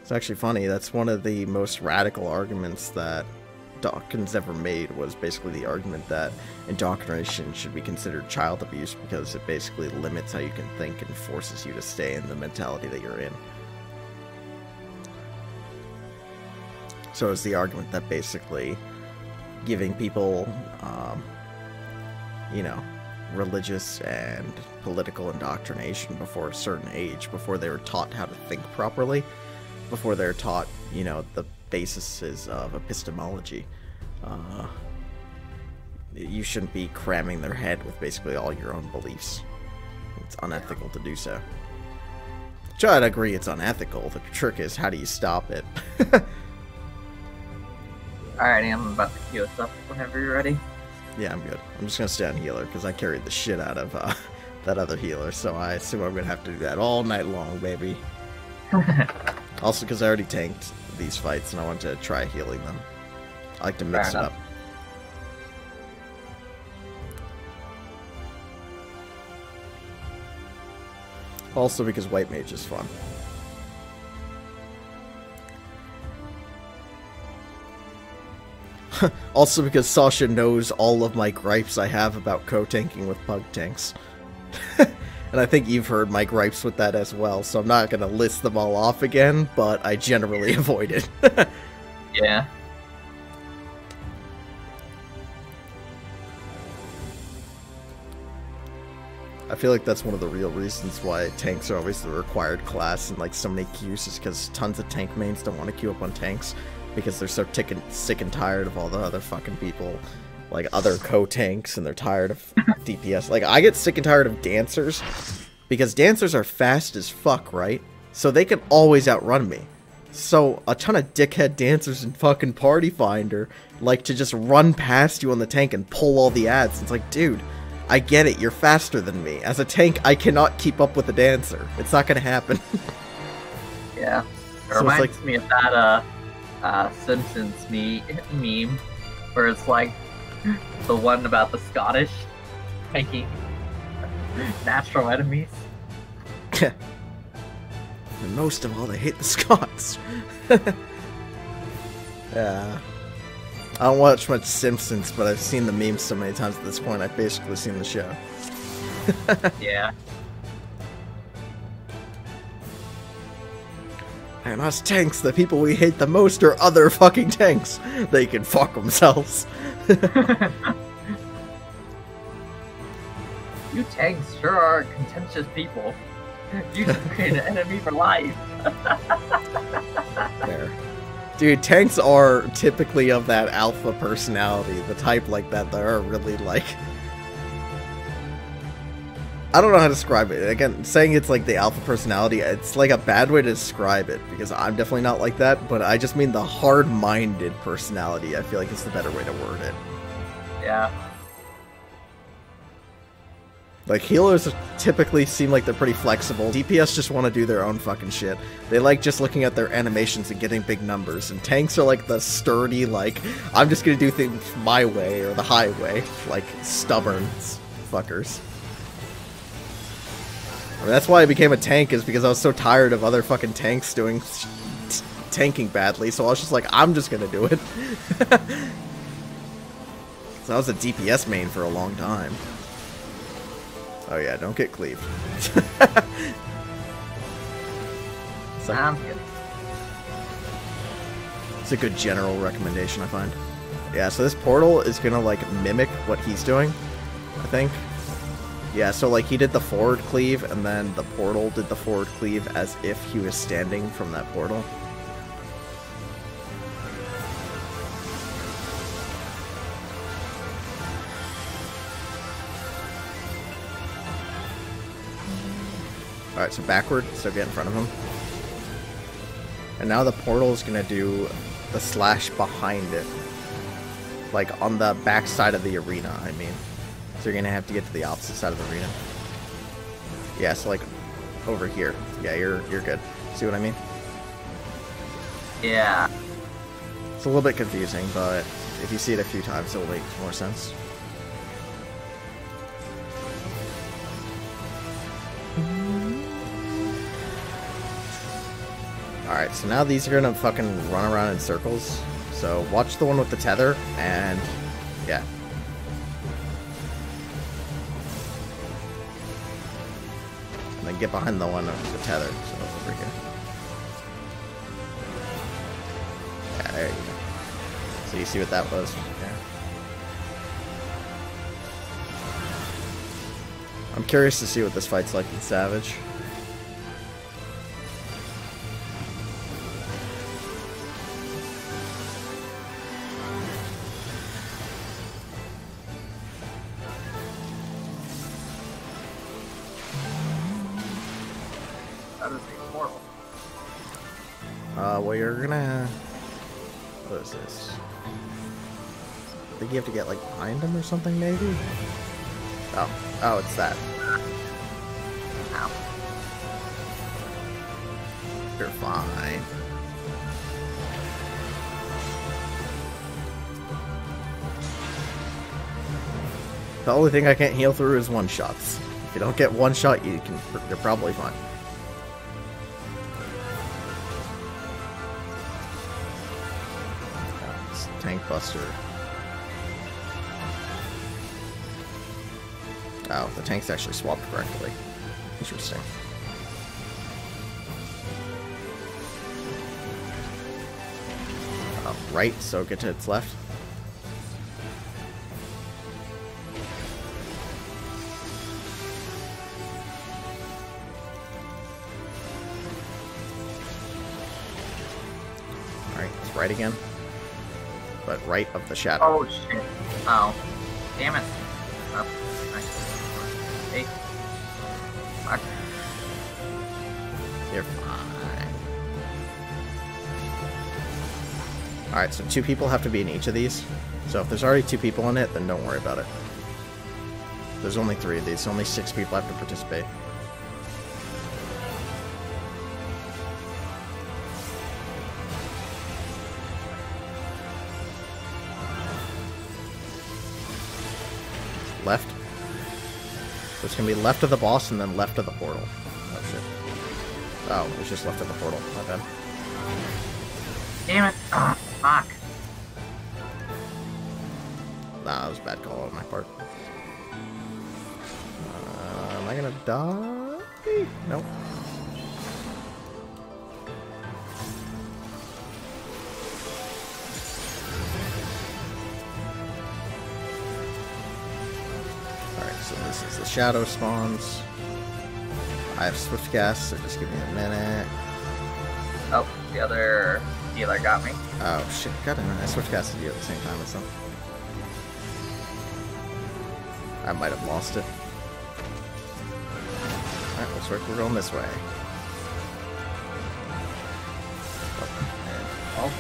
It's actually funny, that's one of the most radical arguments that Dawkins ever made was basically the argument that indoctrination should be considered child abuse because it basically limits how you can think and forces you to stay in the mentality that you're in. So it's the argument that basically giving people, you know, religious and political indoctrination before a certain age, before they were taught how to think properly, before they're taught, you know, the bases of epistemology, you shouldn't be cramming their head with basically all your own beliefs. It's unethical to do so. Which I'd agree it's unethical. The trick is, how do you stop it? Alrighty, I'm about to queue us up whenever you're ready. Yeah, I'm good. I'm just gonna stay on healer, because I carried the shit out of that other healer, so I assume I'm gonna have to do that all night long, baby. Also, because I already tanked these fights, and I want to try healing them. I like to mix it up. Also, because white mage is fun. Also because Sasha knows all of my gripes I have about co-tanking with pug tanks. And I think you've heard my gripes with that as well, so I'm not going to list them all off again, but I generally avoid it. Yeah. I feel like that's one of the real reasons why tanks are always the required class in like so many queues, is because tons of tank mains don't want to queue up on tanks because they're so sick and tired of all the other fucking people, like other co-tanks, and they're tired of DPS. Like, I get sick and tired of dancers because dancers are fast as fuck, right? So they can always outrun me. So a ton of dickhead dancers in fucking Party Finder like to just run past you on the tank and pull all the ads. It's like, dude, I get it, you're faster than me. As a tank, I cannot keep up with a dancer. It's not gonna happen. Yeah. It So reminds me of that Simpsons meme where it's like the one about the Scottish making natural enemies. And most of all, they hate the Scots. Yeah. I don't watch much Simpsons, but I've seen the memes so many times at this point, I've basically seen the show. Yeah. And us tanks, the people we hate the most are other fucking tanks. They can fuck themselves. You tanks sure are contentious people. You should create an enemy for life. There. Dude, tanks are typically of that alpha personality, the type like that are really like... I don't know how to describe it. Again, saying it's like the alpha personality, it's like a bad way to describe it, because I'm definitely not like that, but I just mean the hard-minded personality, I feel like is the better way to word it. Yeah. Like, healers typically seem like they're pretty flexible. DPS just want to do their own fucking shit. They like just looking at their animations and getting big numbers. And tanks are like the sturdy, like, I'm just gonna do things my way or the highway. Like, stubborn fuckers. I mean, that's why I became a tank, is because I was so tired of other fucking tanks doing tanking badly. So I was just like, I'm just gonna do it. So I was a DPS main for a long time. Oh yeah, don't get cleaved. I'm good. It's a good general recommendation, I find. Yeah, so this portal is gonna, like, mimic what he's doing, I think. Yeah, so, like, he did the forward cleave, and then the portal did the forward cleave as if he was standing from that portal. Alright, so backward, so get in front of him. And now the portal is going to do the slash behind it. Like, on the back side of the arena, I mean. So you're going to have to get to the opposite side of the arena. Yeah, so, like, over here. Yeah, you're good. See what I mean? Yeah. It's a little bit confusing, but if you see it a few times, it'll make more sense. Alright, so now these are gonna fucking run around in circles. So watch the one with the tether, and yeah. And then get behind the one with the tether. So over here. Yeah, there you go. So you see what that was? Yeah. I'm curious to see what this fight's like in Savage. That is a portal. Well, you're gonna... What is this? I think you have to get, like, behind him or something, maybe? Oh, it's that. Ow. You're fine. The only thing I can't heal through is one-shots. If you don't get one shot, you're probably fine. It's Tank Buster. Oh, the tanks actually swapped correctly. Interesting. Right, so get to its left. Alright, it's right again. But right of the shadow. Oh shit. Oh. Damn it. Oh, nice. Hey. Fuck. You're fine. Alright, so 2 people have to be in each of these. So if there's already 2 people in it, then don't worry about it. There's only 3 of these, so only 6 people have to participate. Left. So it's gonna be left of the boss and then left of the portal. Oh shit. Oh, it's just left of the portal. My bad. Damn it. Oh, fuck. Nah, that was a bad call on my part. Am I gonna die? Nope. Alright, so this is the shadow spawns. I have Swift Gas, so just give me a minute. Oh, the other healer got me. Oh shit, god damn it, I Swift Casted you at the same time as them. I might have lost it. Alright, looks like we're going this way. Oh.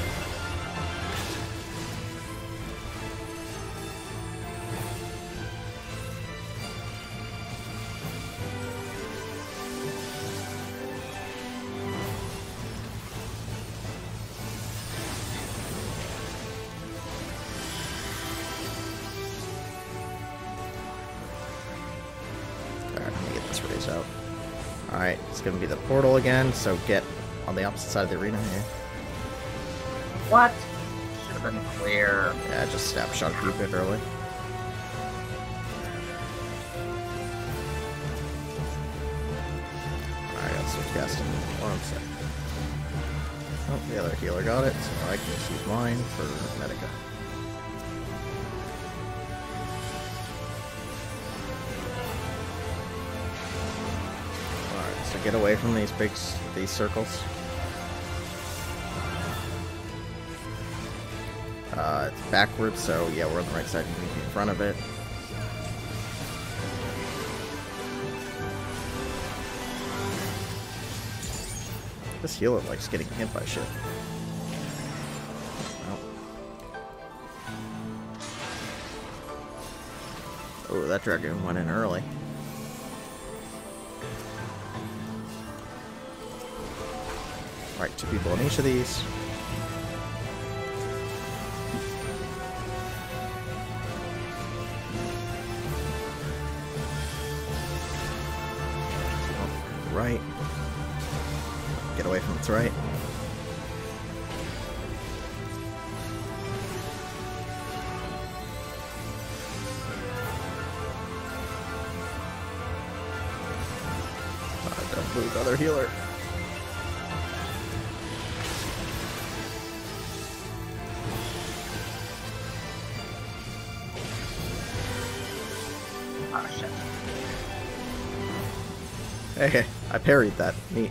Alright, let me get this raise out. Alright, it's gonna be the portal again, so get on the opposite side of the arena here. What? Should have been clear. Yeah, just snapshot you a bit early. Alright, I'll switch cast in 1 sec. Oh, the other healer got it, so I can just use mine for Medica. Alright, so get away from these these circles. It's backwards, so yeah, we're on the right side. You can be in front of it. This healer likes getting hit by shit. Oh, that dragoon went in early. Alright, 2 people on each of these. Right. Get away from its right. Another healer. Oh shit. Hey, I parried that. Neat.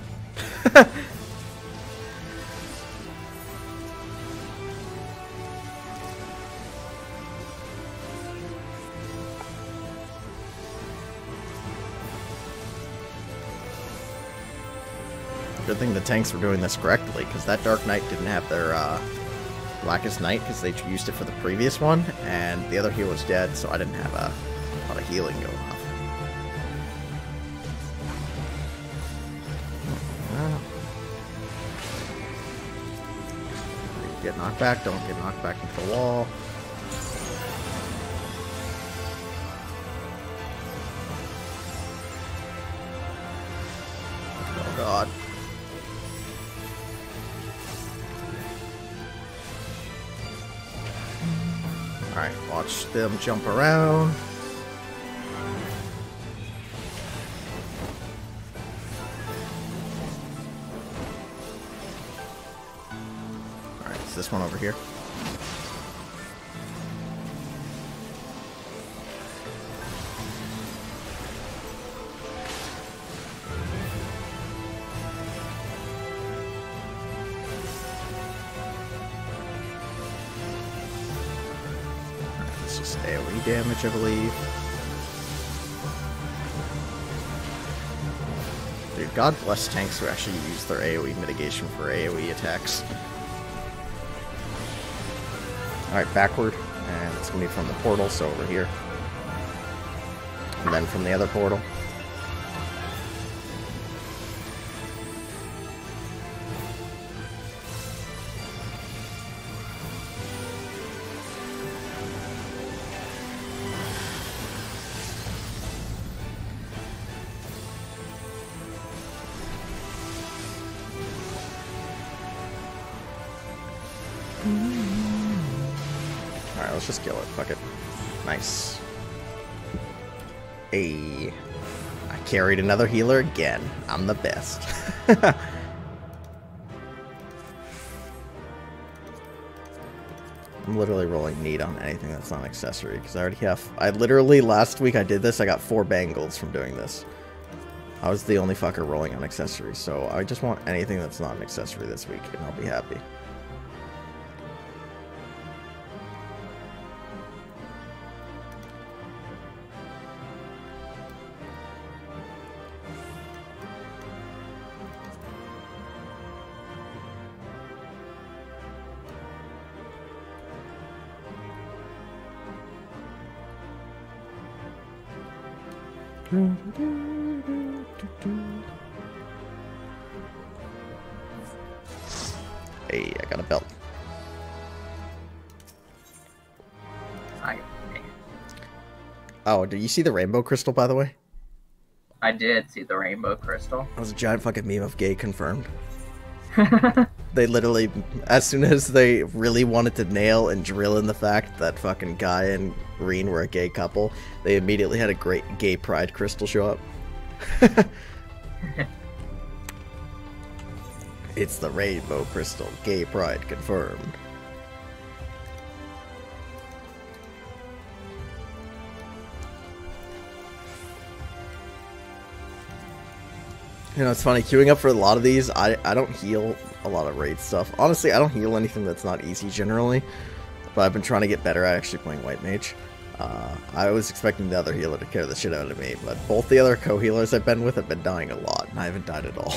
Good thing the tanks were doing this correctly, because that Dark Knight didn't have their Blackest Night, because they used it for the previous one, and the other hero was dead, so I didn't have a lot of healing going off. Get knocked back, don't get knocked back into the wall. Oh god. Alright, watch them jump around. Alright, it's this one over here. It's just AoE damage, I believe. Dude, God bless tanks who actually use their AoE mitigation for AoE attacks. Alright, backward. And it's going to be from the portal, so over here. And then from the other portal. Alright, let's just kill it. Fuck it. Nice. Hey. I carried another healer again. I'm the best. I'm literally rolling need on anything that's not an accessory, because I already have... last week I did this, I got 4 bangles from doing this. I was the only fucker rolling on accessories, so I just want anything that's not an accessory this week, and I'll be happy. Hey, I got a belt. Oh, did you see the rainbow crystal, by the way? I did see the rainbow crystal. That was a giant fucking meme of gay confirmed. They literally, as soon as they really wanted to nail and drill in the fact that fucking Guy and Reen were a gay couple, they immediately had a great gay pride crystal show up. It's the rainbow crystal. Gay pride confirmed. You know, it's funny, queuing up for a lot of these, I don't heal a lot of raid stuff. Honestly, I don't heal anything that's not easy generally, but I've been trying to get better at actually playing White Mage. I was expecting the other healer to carry the shit out of me, but both the other co-healers I've been with have been dying a lot, and I haven't died at all.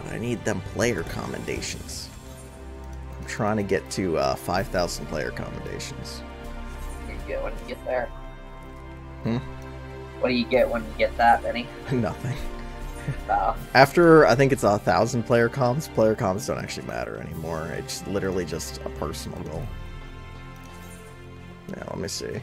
But I need them player commendations. I'm trying to get to 5,000 player commendations. What do you get when you get there? Hmm? What do you get when you get that, Benny? Nothing. Oh. After, I think it's 1,000 player comms don't actually matter anymore. It's literally just a personal goal. Yeah, let me see.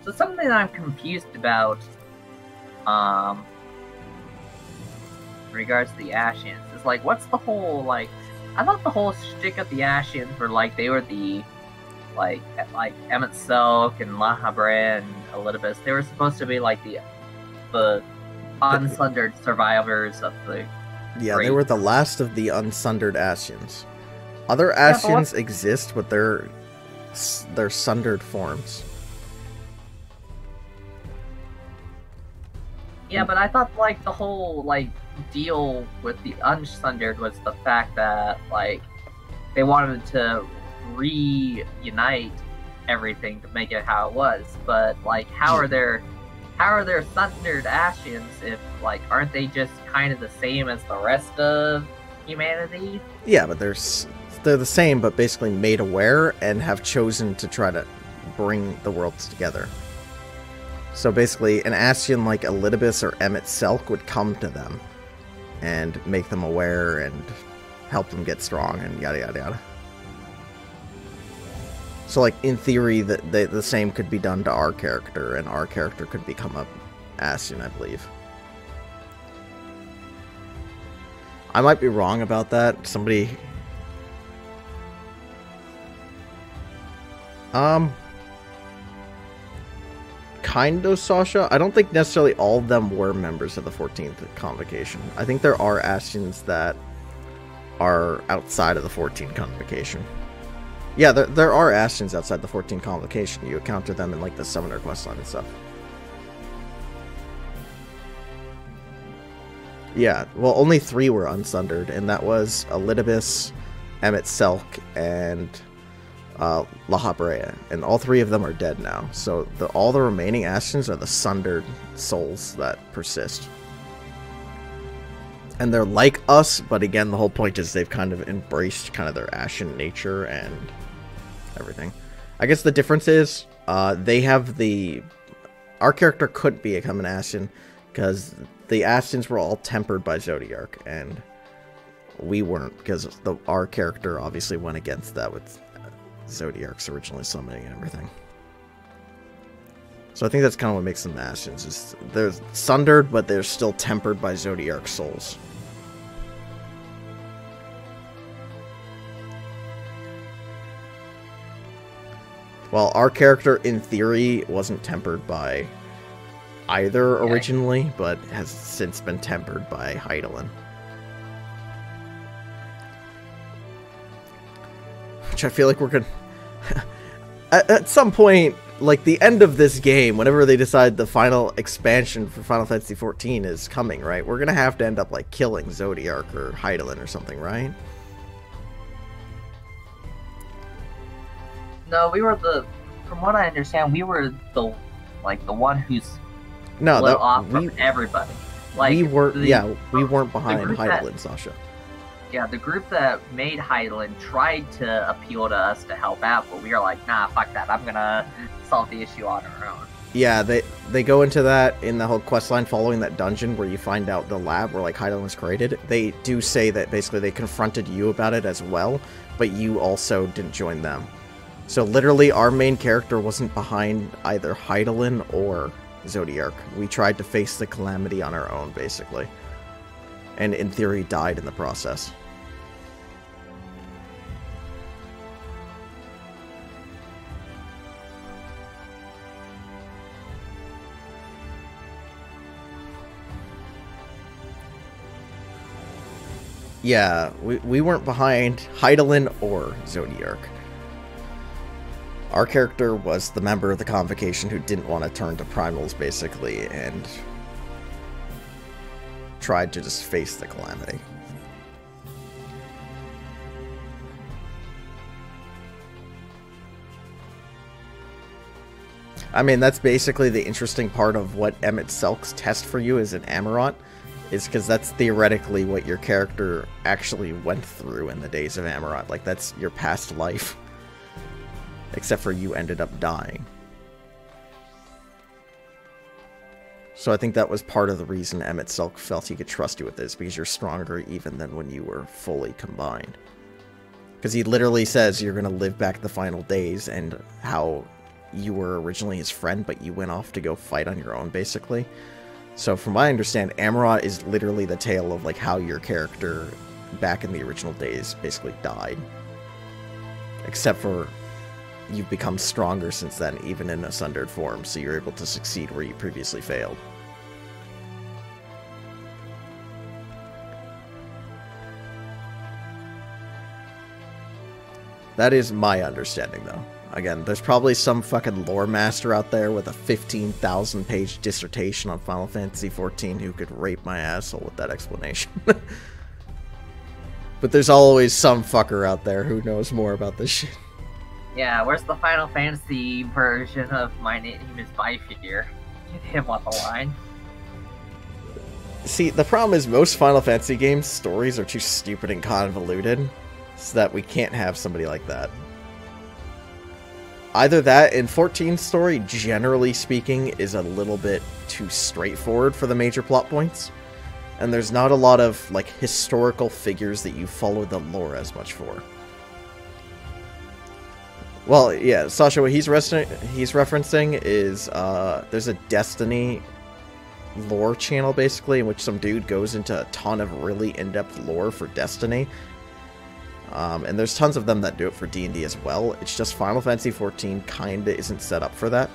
So something that I'm confused about, in regards to the Ashians, is like, what's the whole like? I thought the whole shtick of the Ashians were like they were the like Emet-Selch and Lahabrea and Elidibus. They were supposed to be like the unsundered survivors of the. Yeah, they were the last of the unsundered Ascians. Other Ascians exist, but they're sundered forms. Yeah, but I thought like the whole like deal with the unsundered was the fact that like they wanted to reunite everything to make it how it was. But like, how are there sundered Ascians if like aren't they just kind of the same as the rest of humanity? Yeah, but they're the same, but basically made aware and have chosen to try to bring the worlds together. So basically, an Ascian like Elidibus or Emet-Selch would come to them and make them aware and help them get strong and yada yada yada. So like, in theory, the same could be done to our character, and our character could become a Ascian, I believe. I might be wrong about that. Somebody... Kind of, Sasha. I don't think necessarily all of them were members of the 14th Convocation. I think there are Ascians that are outside of the 14th Convocation. Yeah, there are Ascians outside the 14th Convocation. You encounter them in like the Summoner questline and stuff. Yeah, well, only 3 were unsundered, and that was Elidibus, Emet-Selch, and Lahabrea, and all 3 of them are dead now. So all the remaining Ascians are the sundered souls that persist. And they're like us, but again, the whole point is they've kind of embraced kind of their Ascian nature and everything. I guess the difference is, they have our character couldn't become an Ascian, because the Ascians were all tempered by Zodiark, and we weren't, because our character obviously went against that with Zodiark's originally summoning and everything. So I think that's kind of what makes them Ascians, is they're sundered, but they're still tempered by Zodiark souls. Well, our character, in theory, wasn't tempered by either originally, but has since been tempered by Hydaelyn. Which I feel like we're gonna... at some point, like the end of this game, whenever they decide the final expansion for Final Fantasy XIV is coming, right? We're gonna have to end up like killing Zodiark or Hydaelyn or something, right? No, we were from what I understand, we were the one who's off from everybody. Like, we weren't behind Hydaelyn, Sasha. Yeah, the group that made Hydaelyn tried to appeal to us to help out, but we were like, nah, fuck that. I'm gonna solve the issue on our own. Yeah, they go into that in the whole questline following that dungeon where you find out the lab where like Hydaelyn was created. They do say that basically they confronted you about it as well, but you also didn't join them. So literally our main character wasn't behind either Hydaelyn or Zodiark. We tried to face the calamity on our own, basically. And in theory died in the process. Yeah, we weren't behind Hydaelyn or Zodiark. Our character was the member of the Convocation who didn't want to turn to primals, basically, and tried to just face the calamity. I mean, that's basically the interesting part of what Emet-Selch's test for you as an Amarant, is because that's theoretically what your character actually went through in the days of Amarant. Like, that's your past life. Except for you ended up dying. So I think that was part of the reason Emet-Selch felt he could trust you with this, because you're stronger even than when you were fully combined. Because he literally says you're going to live back the final days, and how you were originally his friend, but you went off to go fight on your own, basically. So from what I understand, Amarot is literally the tale of like how your character back in the original days basically died. Except for you've become stronger since then, even in a sundered form, so you're able to succeed where you previously failed. That is my understanding, though. Again, there's probably some fucking lore master out there with a 15,000 page dissertation on Final Fantasy XIV who could rape my asshole with that explanation. But there's always some fucker out there who knows more about this shit. Yeah, where's the Final Fantasy version of My Name is Byfear? Get him on the line. See, the problem is most Final Fantasy games' stories are too stupid and convoluted, so that we can't have somebody like that. Either that, and 14's story, generally speaking, is a little bit too straightforward for the major plot points, and there's not a lot of, like, historical figures that you follow the lore as much for. Well, yeah, Sasha, what he's referencing is, there's a Destiny lore channel, basically, in which some dude goes into a ton of really in-depth lore for Destiny. And there's tons of them that do it for D&D as well. It's just Final Fantasy XIV kinda isn't set up for that.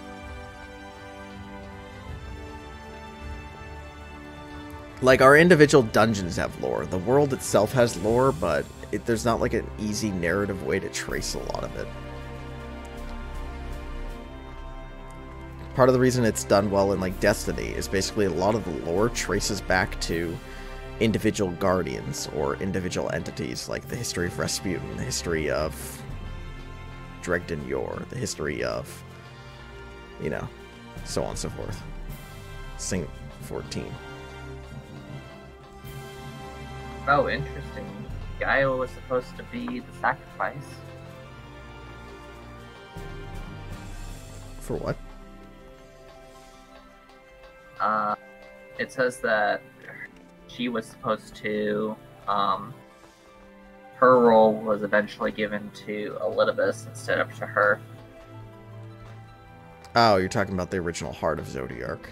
Like, our individual dungeons have lore. The world itself has lore, but there's not like an easy narrative way to trace a lot of it. Part of the reason it's done well in, like, Destiny is basically a lot of the lore traces back to individual guardians or individual entities, like the history of Rasputin, the history of Dregden Yor, the history of, you know, so on and so forth. Saint 14. Oh, interesting. Gaia was supposed to be the sacrifice. For what? It says that she was supposed to, her role was eventually given to Elidibus instead of to her. Oh, you're talking about the original Heart of Zodiark.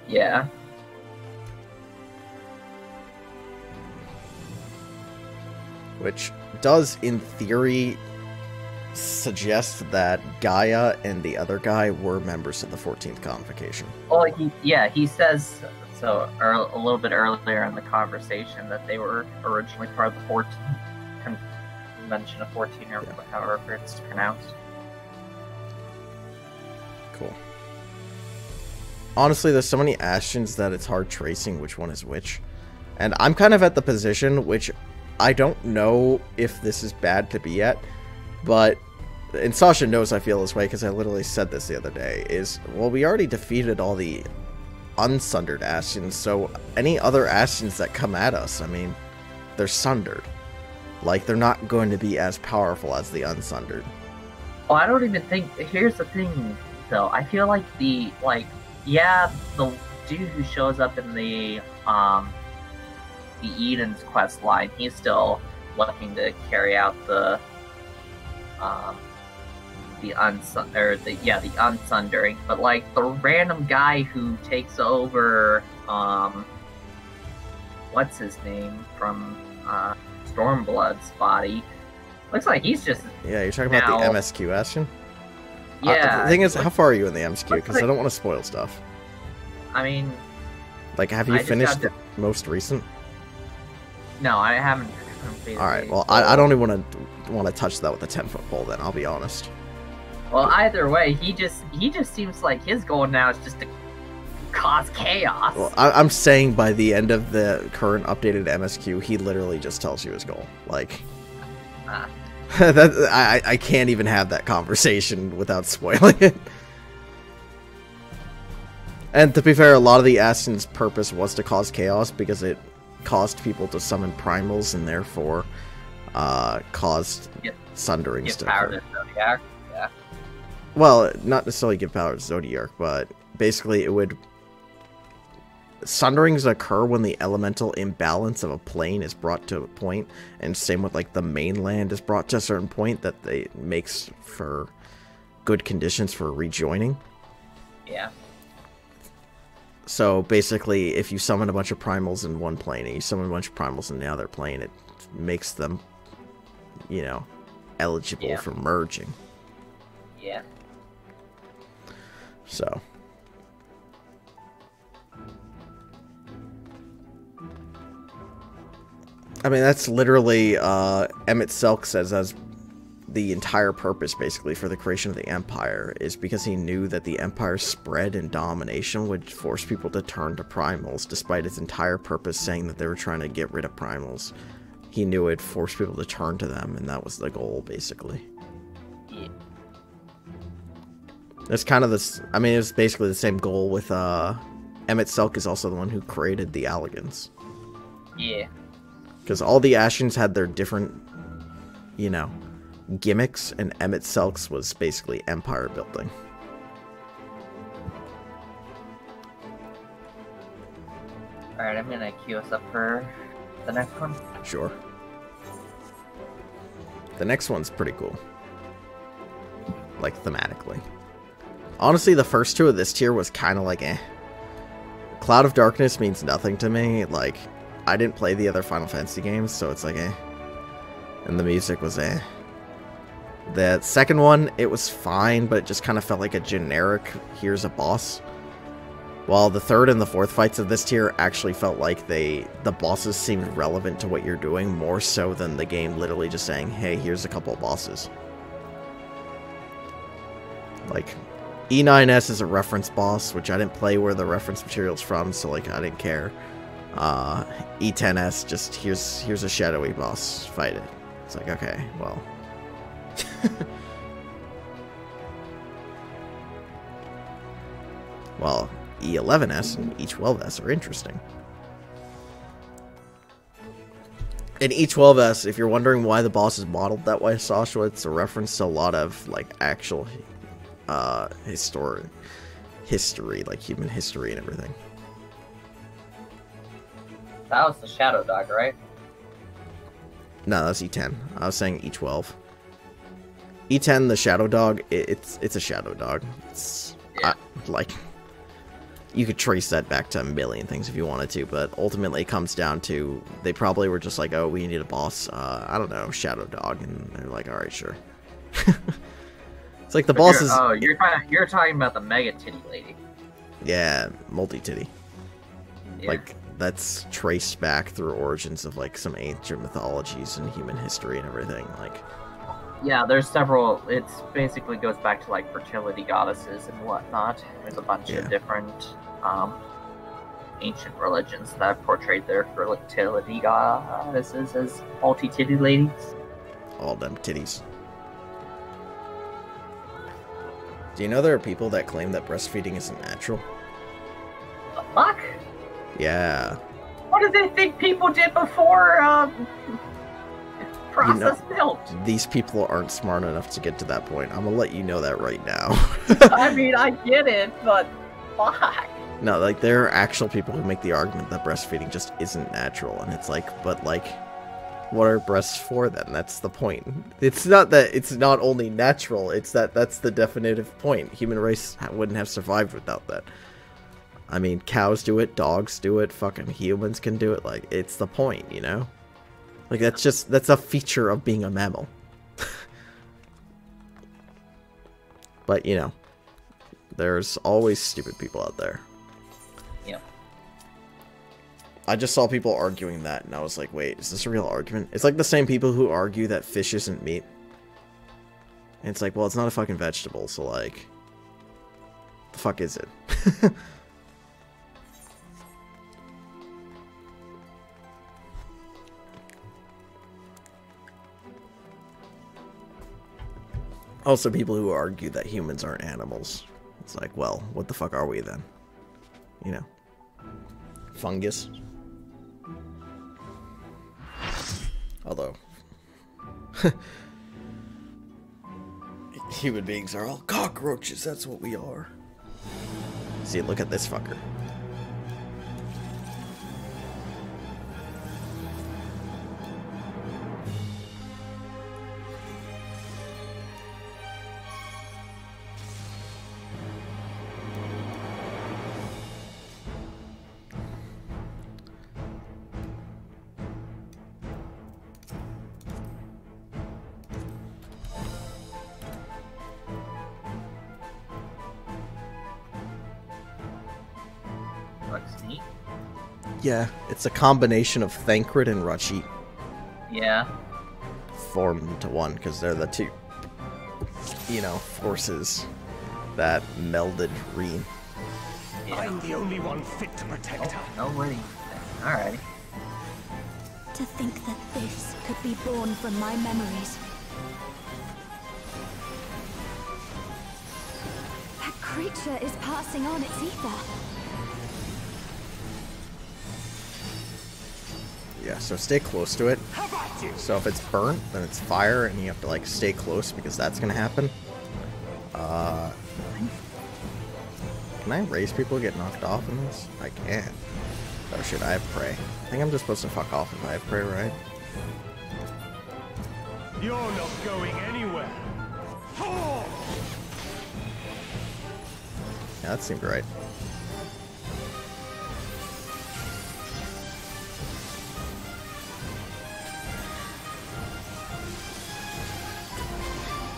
Yeah. Which does, in theory, suggest that Gaia and the other guy were members of the 14th Convocation. Well, he says so a little bit earlier in the conversation that they were originally part of the 14th Convention of 14, or however it's pronounced. Cool. Honestly, there's so many Astions that it's hard tracing which one is which. And I'm kind of at the position, which I don't know if this is bad to be at, but, and Sasha knows I feel this way because I literally said this the other day, is, well, we already defeated all the unsundered Astions, so any other Astions that come at us, I mean, they're sundered. Like, they're not going to be as powerful as the unsundered. Well, I don't even think, here's the thing, though, I feel like the dude who shows up in the Eden's quest line, he's still looking to carry out the unsundering, but like the random guy who takes over what's his name from Stormblood's body, looks like he's just you're talking about the MSQ Ashen? Yeah. The thing is, how far are you in the MSQ? Because I don't want to spoil stuff. I mean, like, have you finished the most recent? No, I haven't. Alright, well, I don't even want to touch that with a 10-foot pole, then, I'll be honest. Well, either way, he just seems like his goal now is just to cause chaos. Well, I'm saying by the end of the current updated MSQ, he literally just tells you his goal. Like, I can't even have that conversation without spoiling it. And to be fair, a lot of the Ascen's purpose was to cause chaos because it caused people to summon primals and therefore caused sunderings to occur. Zodiark. Yeah. Well, not necessarily give power to Zodiark, but basically it would... Sunderings occur when the elemental imbalance of a plane is brought to a point, and same with like the mainland is brought to a certain point that makes for good conditions for rejoining. Yeah. So basically, if you summon a bunch of primals in one plane and you summon a bunch of primals in the other plane, it makes them, you know, eligible for merging. Yeah. So. I mean, that's literally, Emmett Selk says as the entire purpose, basically, for the creation of the Empire is because he knew that the Empire's spread and domination would force people to turn to primals, despite its entire purpose saying that they were trying to get rid of primals. He knew it'd force people to turn to them, and that was the goal, basically. Yeah. It's kind of this, I mean, it was basically the same goal with, Emmett Selk is also the one who created the Allagans. Yeah. Because all the Ashians had their different, you know, gimmicks, and Emmett Selk's was basically empire building. Alright, I'm gonna queue us up for the next one. Sure. The next one's pretty cool. Like, thematically. Honestly, the first two of this tier was kind of like, eh. Cloud of Darkness means nothing to me. Like, I didn't play the other Final Fantasy games, so it's like, eh. And the music was, eh. The second one, it was fine, but it just kind of felt like a generic, here's a boss. While the third and the fourth fights of this tier actually felt like the bosses seemed relevant to what you're doing, more so than the game literally just saying, hey, here's a couple of bosses. Like, E9S is a reference boss, which I didn't play where the reference material's from, so like, I didn't care. E10S, just here's a shadowy boss, fight it. It's like, okay, well. Well, E11S and E12S are interesting. In E12S, if you're wondering why the boss is modeled that way, Sasha, it's a reference to a lot of, like, actual history, like human history and everything. That was the Shadow Dog, right? No, that's E10. I was saying E12. E10, the Shadow Dog, it's a Shadow Dog. It's, Yeah. like, you could trace that back to a million things if you wanted to, but ultimately it comes down to, they probably were just like, oh, we need a boss, I don't know, Shadow Dog, and they're like, alright, sure. It's like the boss is... Oh, you're talking about the Mega Titty Lady. Yeah, multi-titty. Yeah. Like, that's traced back through origins of, like, some ancient mythologies and human history and everything, like... Yeah, there's several. It basically goes back to like fertility goddesses and whatnot. There's a bunch of different ancient religions that have portrayed their fertility goddesses as multi-titty ladies. All them titties. Do you know there are people that claim that breastfeeding isn't natural? The fuck? Yeah. What did they think people did before processed milk? These people aren't smart enough to get to that point. I'm gonna let you know that right now. I mean, I get it, but fuck. No, like, there are actual people who make the argument that breastfeeding just isn't natural, and it's like, but like, what are breasts for then? That's the point. It's not that it's not only natural, it's that that's the definitive point. Human race wouldn't have survived without that. I mean, cows do it, dogs do it, fucking humans can do it, like, it's the point, you know? Like, that's a feature of being a mammal. But, you know, there's always stupid people out there. Yep. I just saw people arguing that, and I was like, wait, is this a real argument? It's like the same people who argue that fish isn't meat. And it's like, well, it's not a fucking vegetable, so, like, the fuck is it? Also, people who argue that humans aren't animals. It's like, well, what the fuck are we then? You know? Fungus. Although... human beings are all cockroaches, that's what we are. See, look at this fucker. looks neat. Yeah, it's a combination of Thancred and Rashid Yeah. formed into one, because they're the two, you know, forces that melded Reen. Yeah. I'm the only one fit to protect her. No worries. Alrighty. To think that this could be born from my memories. That creature is passing on its ether. Yeah, so stay close to it. How about you? So if it's burnt, then it's fire, and you have to, like, stay close, because that's gonna happen. Can I raise people to get knocked off in this? I can. Oh shit, I have prey. I think I'm just supposed to fuck off if I have prey, right? You're not going anywhere. Oh! Yeah, that seemed right.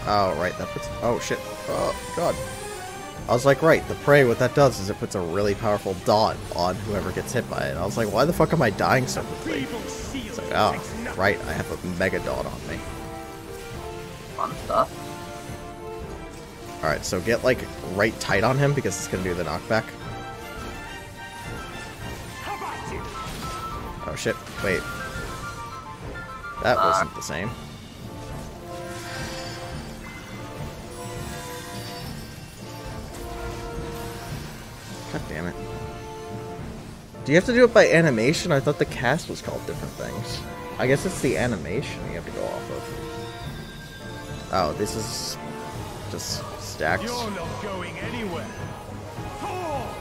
Oh, right, that puts... Oh, shit. Oh, God. I was like, right, the prey, what that does is it puts a really powerful dot on whoever gets hit by it. I was like, why the fuck am I dying so quickly? It's like, oh, right, I have a mega dot on me. Fun stuff. Alright, so get, like, right tight on him, because it's gonna do the knockback. How about you? Oh, shit, wait. That wasn't the same. God damn it. Do you have to do it by animation? I thought the cast was called different things. I guess it's the animation you have to go off of. Oh, this is just stacks. You're not going anywhere. Oh!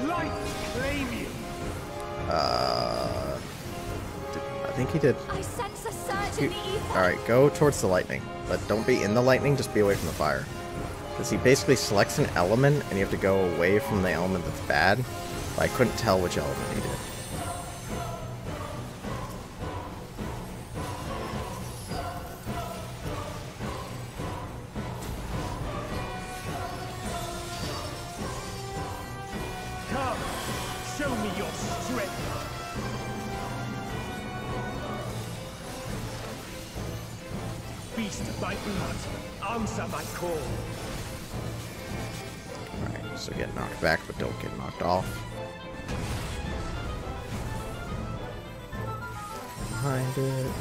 Light claim you. I think he did. I sense a surge in the ether. Alright, go towards the lightning. But don't be in the lightning, just be away from the fire. Because he basically selects an element, and you have to go away from the element that's bad. But I couldn't tell which element he did. Come, show me your strength. Beast of my blood, answer my call. Alright, so get knocked back, but don't get knocked off. Behind it.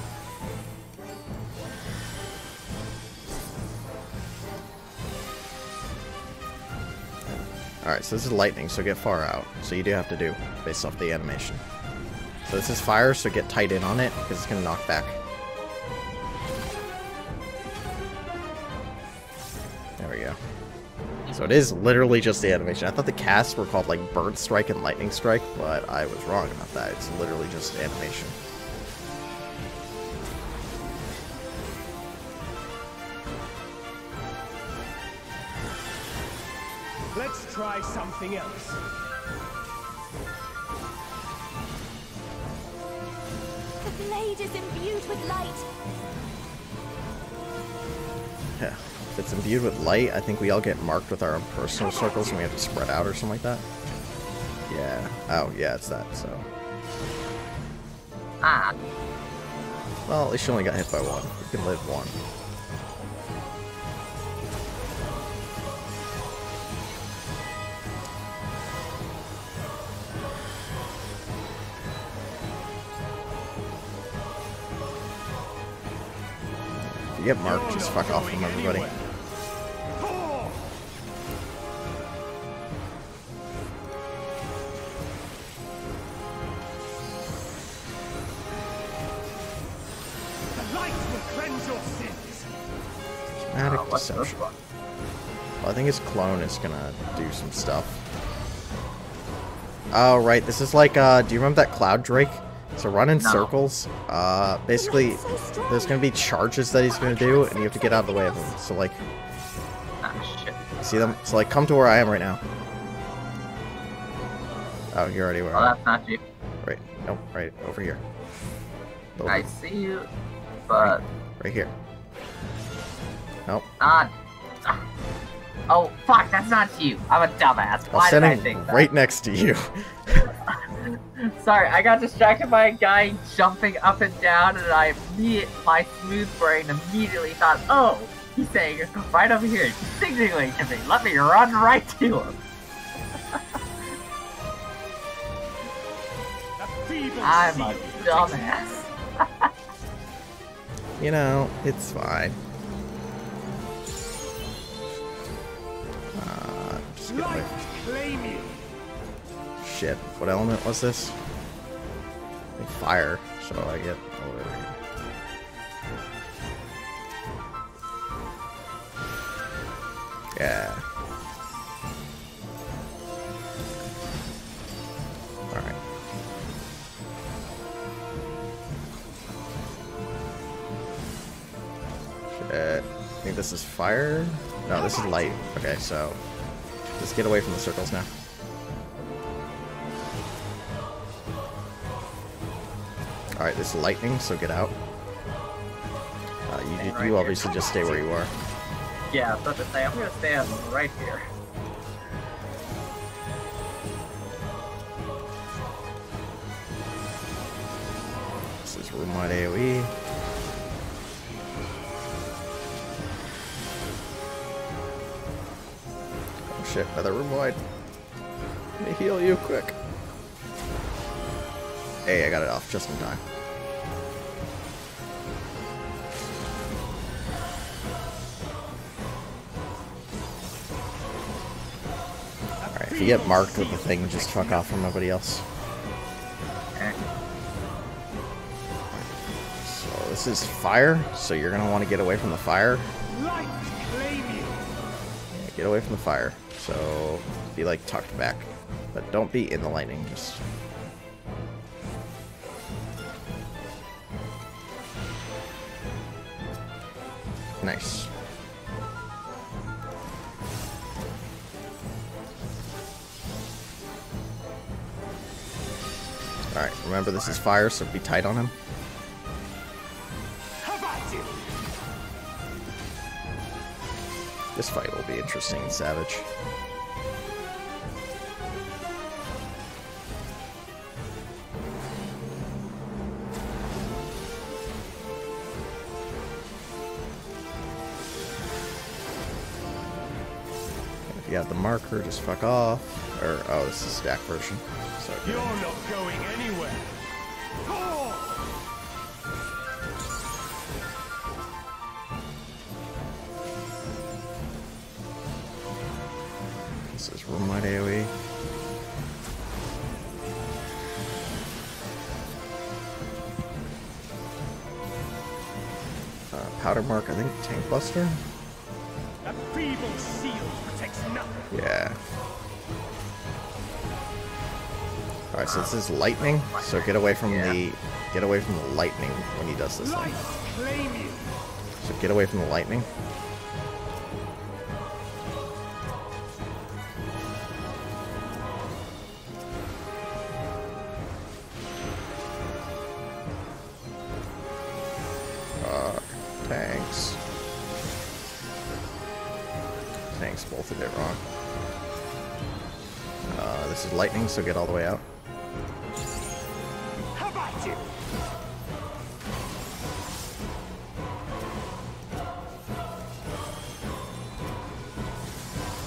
Alright, so this is lightning, so get far out. So you do have to do, based off the animation. So this is fire, so get tight in on it, because it's going to knock back. There we go. So it is literally just the animation. I thought the casts were called, like, Burnt Strike and Lightning Strike, but I was wrong about that. It's literally just animation. Let's try something else. The blade is imbued with light. Yeah. If it's imbued with light, I think we all get marked with our own personal circles and we have to spread out or something like that. Yeah. Oh, yeah, it's that, so. Ah, Well, at least you only got hit by one. You can live one. If you get marked, just fuck off from everybody. Oh! The light will cleanse your sins. Dramatic what's this deception. one? Well, I think his clone is gonna do some stuff. Oh, right. This is like, do you remember that Cloud Drake? So run in No. circles. Basically, there's gonna be charges that he's gonna do, and you have to get out of the way of them. So, like, Ah, shit. see them? So, like, come to where I am right now. Oh, you already were. Oh, that's not you. Right. Nope. Right over here. I see you, but Right here. Nope. not. Oh, fuck, that's not you. I'm a dumbass. I'm Why did I standing think that? right next to you. Sorry, I got distracted by a guy jumping up and down, and my smooth brain immediately thought, oh, he's saying right over here, he's signaling to me. Let me run right to him. I'm a dumbass. You know, it's fine. Just get away. Claim you. Shit. What element was this? I think fire. So I get over here. Yeah. Alright. Shit. I think this is fire? No, this is light. Okay, so just get away from the circles now. Alright, this is lightning, so get out. You obviously just stay where you are. Yeah, I was about to say, I'm gonna stand right here. This is room wide AoE. Oh shit, another room wide. Let me heal you quick. Hey, I got it off just in time. Alright, if you get marked with the thing, just fuck off from nobody else. Okay. So this is fire, so you're gonna want to get away from the fire. Light claim you. Yeah, get away from the fire. So be like tucked back. But don't be in the lightning, just nice. Alright, remember this is fire, so be tight on him. How about you? This fight will be interesting and savage. If you have the marker, just fuck off. Or, oh, this is stack version. So You're not going anywhere. Oh! this is room wide AoE. Powder mark, I think tank buster. A feeble shield protects nothing. Yeah. Alright, so this is lightning, so get away from the lightning when he does this Light thing. claim you. So get away from the lightning. Tanks. Tanks bolted it wrong. This is lightning, so get all the way out. How about you?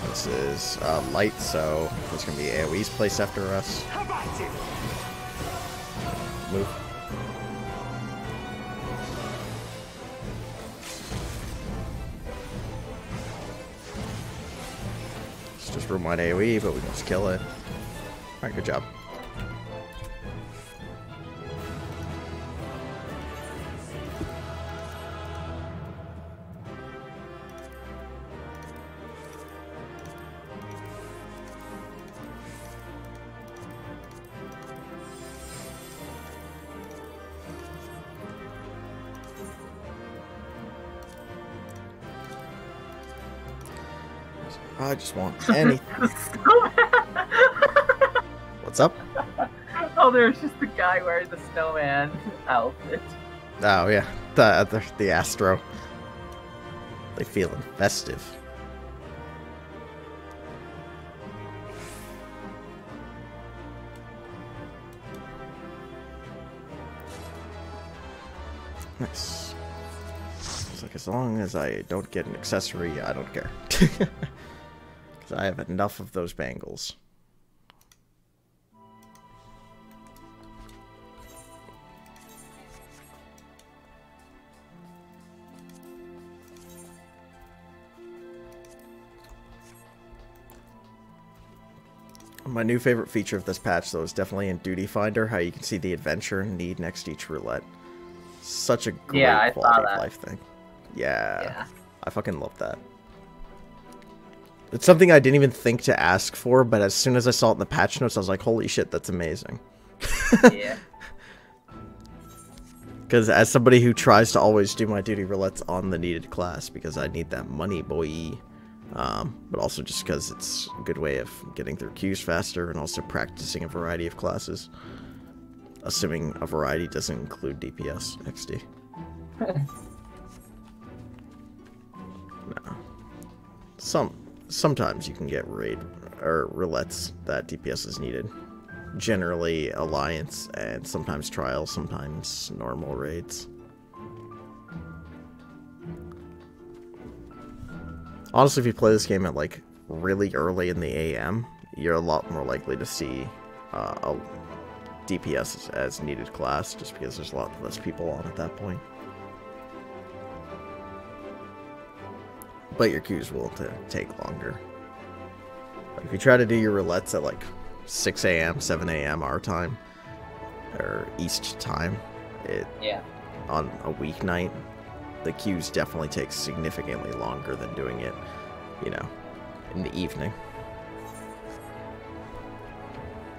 This is light, so there's going to be AoEs placed after us. How about you? Move. It's just room wide AoE, but we can just kill it. Alright, good job. I just want anything. What's What's up? Oh, there's just the guy wearing the snowman outfit. Oh yeah, the Astro. They feeling festive. Nice. It's like as long as I don't get an accessory, I don't care. Because I have enough of those bangles. My new favorite feature of this patch, though, is definitely in Duty Finder, how you can see the adventure and need next to each roulette. Such a great quality of life thing. Yeah. I fucking love that. It's something I didn't even think to ask for, but as soon as I saw it in the patch notes, I was like, holy shit, that's amazing. Yeah. Because as somebody who tries to always do my duty roulettes on the needed class, because I need that money, boy. But also just because it's a good way of getting through queues faster and also practicing a variety of classes. Assuming a variety doesn't include DPS XD. No. Sometimes you can get raid or roulettes that DPS is needed. Generally Alliance and sometimes Trials, sometimes normal raids. Honestly, if you play this game at like really early in the AM, you're a lot more likely to see a DPS as needed class, just because there's a lot less people on at that point. But your queues will take longer. Like if you try to do your roulettes at like 6 AM, 7 AM our time, or East time, on a weeknight, the queues definitely take significantly longer than doing it, you know, in the evening.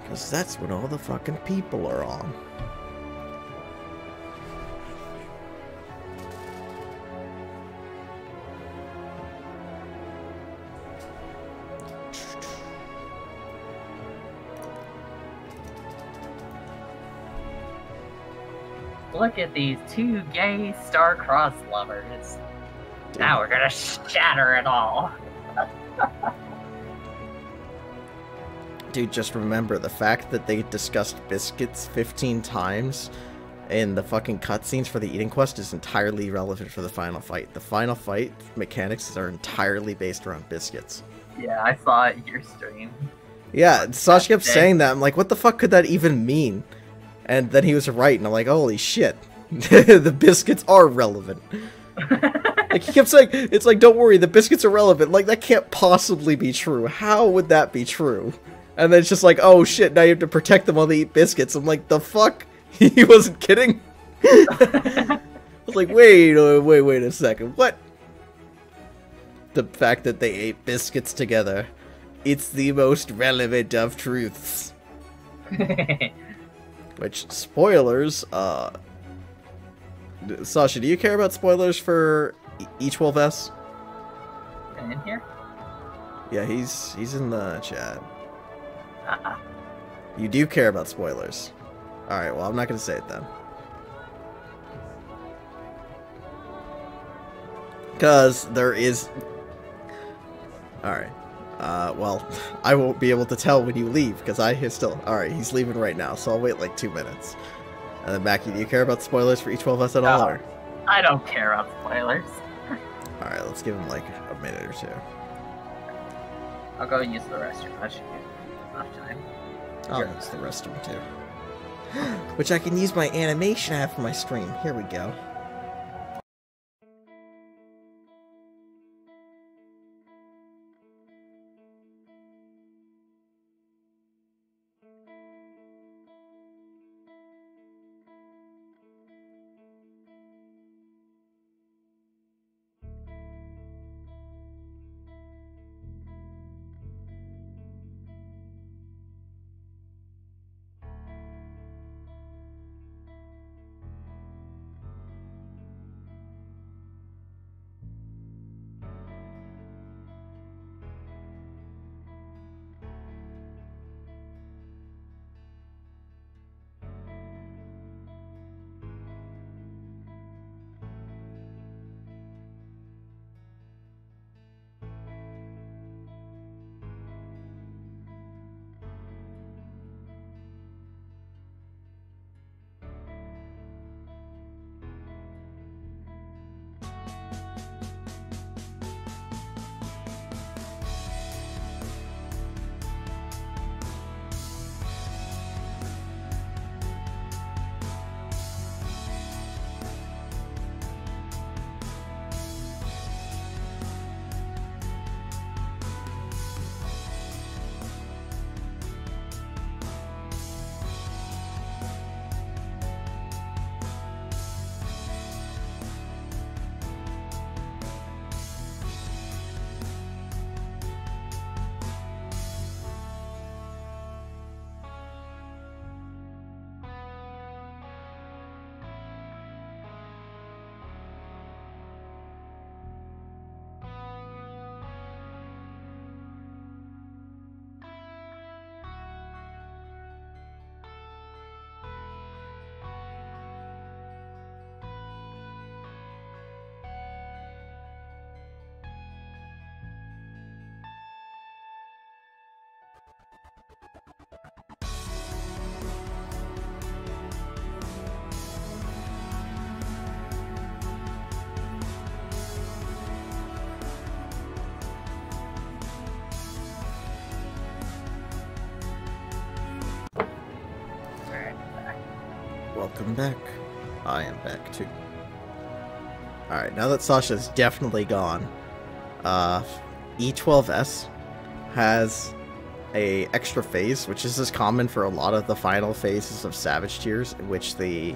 Because that's when all the fucking people are on. Look at these two gay star-crossed lovers. Dude. Now we're gonna shatter it all. Dude, just remember, the fact that they discussed biscuits 15 times in the fucking cutscenes for the eating quest is entirely relevant for the final fight. The final fight mechanics are entirely based around biscuits. Yeah, I saw it in your stream. Yeah, Sasha kept saying that. I'm like, what the fuck could that even mean? And then he was right, and I'm like, holy shit. The biscuits are relevant. Like, he kept saying, it's like, don't worry, the biscuits are relevant. Like, that can't possibly be true. How would that be true? And then it's just like, oh shit, now you have to protect them while they eat biscuits. I'm like, the fuck? He wasn't kidding? I was like, wait a second, what? The fact that they ate biscuits together. It's the most relevant of truths. Which, spoilers, Sasha, do you care about spoilers for E12S? In here? Yeah, he's in the chat. You do care about spoilers. Alright, well, I'm not gonna say it then. Because there is... Alright. Well, I won't be able to tell when you leave, because I still... Alright, he's leaving right now, so I'll wait like 2 minutes. And then, Mackie, do you care about spoilers for E12S at all, or...? I don't care about spoilers. Alright, let's give him like a minute or two. I'll go use the restroom. That should be enough time. I'll use the restroom too. Which I can use my animation I have for my stream. Here we go. Welcome back. I am back too. Alright, now that Sasha's definitely gone, E12S has a extra phase, which is as common for a lot of the final phases of Savage tiers, in which the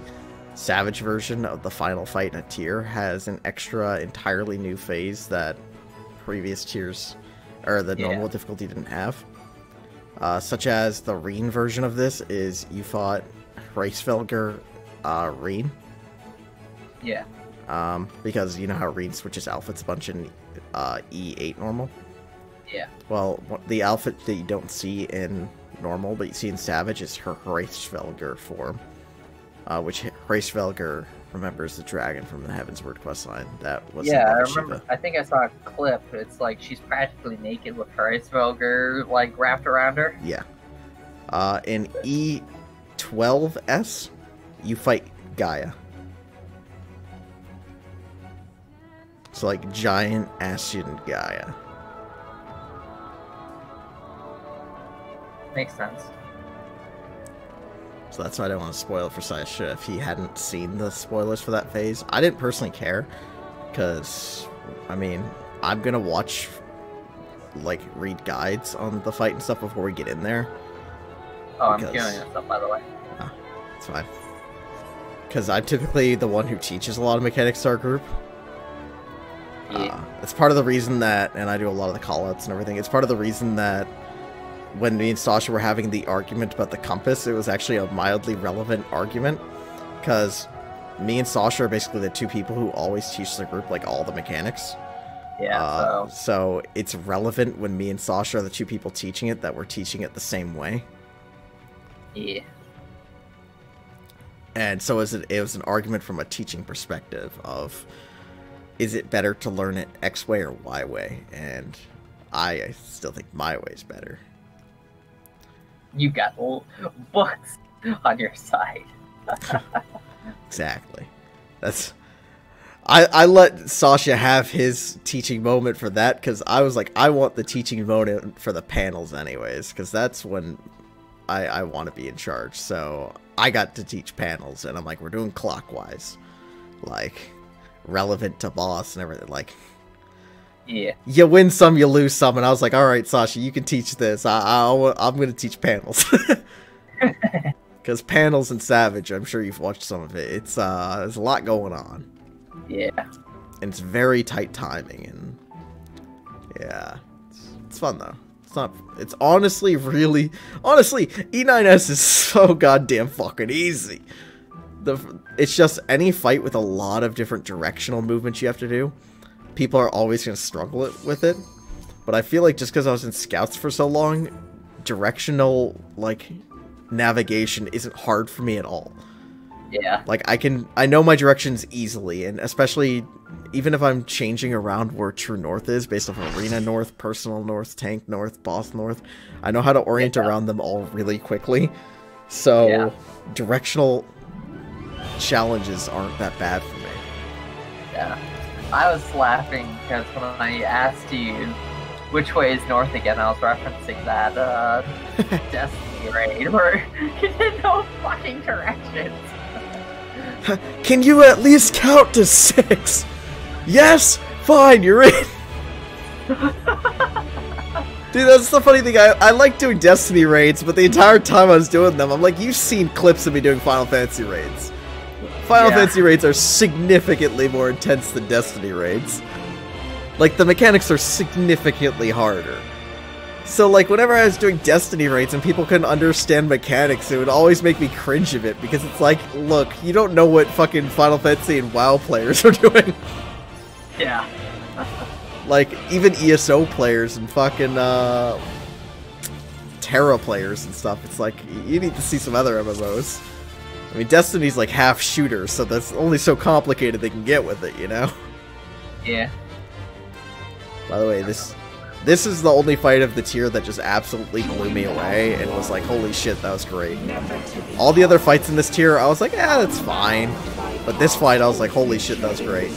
Savage version of the final fight in a tier has an extra entirely new phase that previous tiers, or the normal difficulty didn't have. Such as the Reen version of this is you fought Hraesvelgr Reen. Yeah. Because you know how Reen switches outfits a bunch in E8 normal? Yeah. Well, the outfit that you don't see in normal, but you see in Savage, is her Hraesvelgr form. Which Hraesvelgr remembers the dragon from the Heavensward questline. That was I remember. I think I saw a clip. It's like she's practically naked with Hraesvelgr like wrapped around her. Yeah. In E12S, you fight Gaia. So like giant Ashen Gaia. Makes sense. So that's why I don't want to spoil it for Sasha if he hadn't seen the spoilers for that phase. I didn't personally care, because, I mean, I'm going to watch, like, read guides on the fight and stuff before we get in there. Oh, I'm killing this stuff, by the way. Oh, it's fine. Because I'm typically the one who teaches a lot of mechanics to our group. Yeah. It's part of the reason that, and I do a lot of the callouts and everything, it's part of the reason that when me and Sasha were having the argument about the compass, it was actually a mildly relevant argument, because me and Sasha are basically the two people who always teach the group, like, all the mechanics. Yeah, so it's relevant when me and Sasha are the two people teaching it that we're teaching it the same way. Yeah. And so it was an argument from a teaching perspective of, is it better to learn it X way or Y way? And I still think my way is better. You got books on your side. Exactly. That's... I let Sasha have his teaching moment for that, because I was like, I want the teaching moment for the panels anyways, because that's when I want to be in charge. So I got to teach panels, and I'm like, we're doing clockwise. Like, relevant to boss and everything. Like, yeah. You win some, you lose some, and I was like, alright, Sasha, you can teach this. I'm going to teach panels. Because panels and Savage, I'm sure you've watched some of it. It's there's a lot going on. Yeah. And it's very tight timing, and yeah, it's fun though. It's honestly E9S is so goddamn fucking easy. It's just any fight with a lot of different directional movements you have to do. People are always going to struggle with it. But I feel like just because I was in Scouts for so long, directional, like, navigation isn't hard for me at all. Yeah. Like, I know my directions easily, and especially, even if I'm changing around where True North is, based off Arena North, Personal North, Tank North, Boss North, I know how to orient around them all really quickly. So, directional challenges aren't that bad for me. Yeah. I was laughing because when I asked you which way is north again, I was referencing that Destiny raid where you did no fucking directions. Can you at least count to 6? Yes? Fine, you're in. Dude, that's the funny thing. I like doing Destiny raids, but the entire time I was doing them, I'm like, you've seen clips of me doing Final Fantasy raids. Final Fantasy raids are significantly more intense than Destiny raids. Like, the mechanics are significantly harder. So, like, whenever I was doing Destiny raids and people couldn't understand mechanics, it would always make me cringe a bit, because it's like, look, you don't know what fucking Final Fantasy and WoW players are doing. Yeah. Like, even ESO players and fucking, Terra players and stuff, it's like, you need to see some other MMOs. I mean, Destiny's like half shooter, so that's only so complicated they can get with it, you know? Yeah. By the way, this is the only fight of the tier that just absolutely blew me away and was like, holy shit, that was great. All the other fights in this tier, I was like, yeah, that's fine. But this fight, I was like, holy shit, that was great.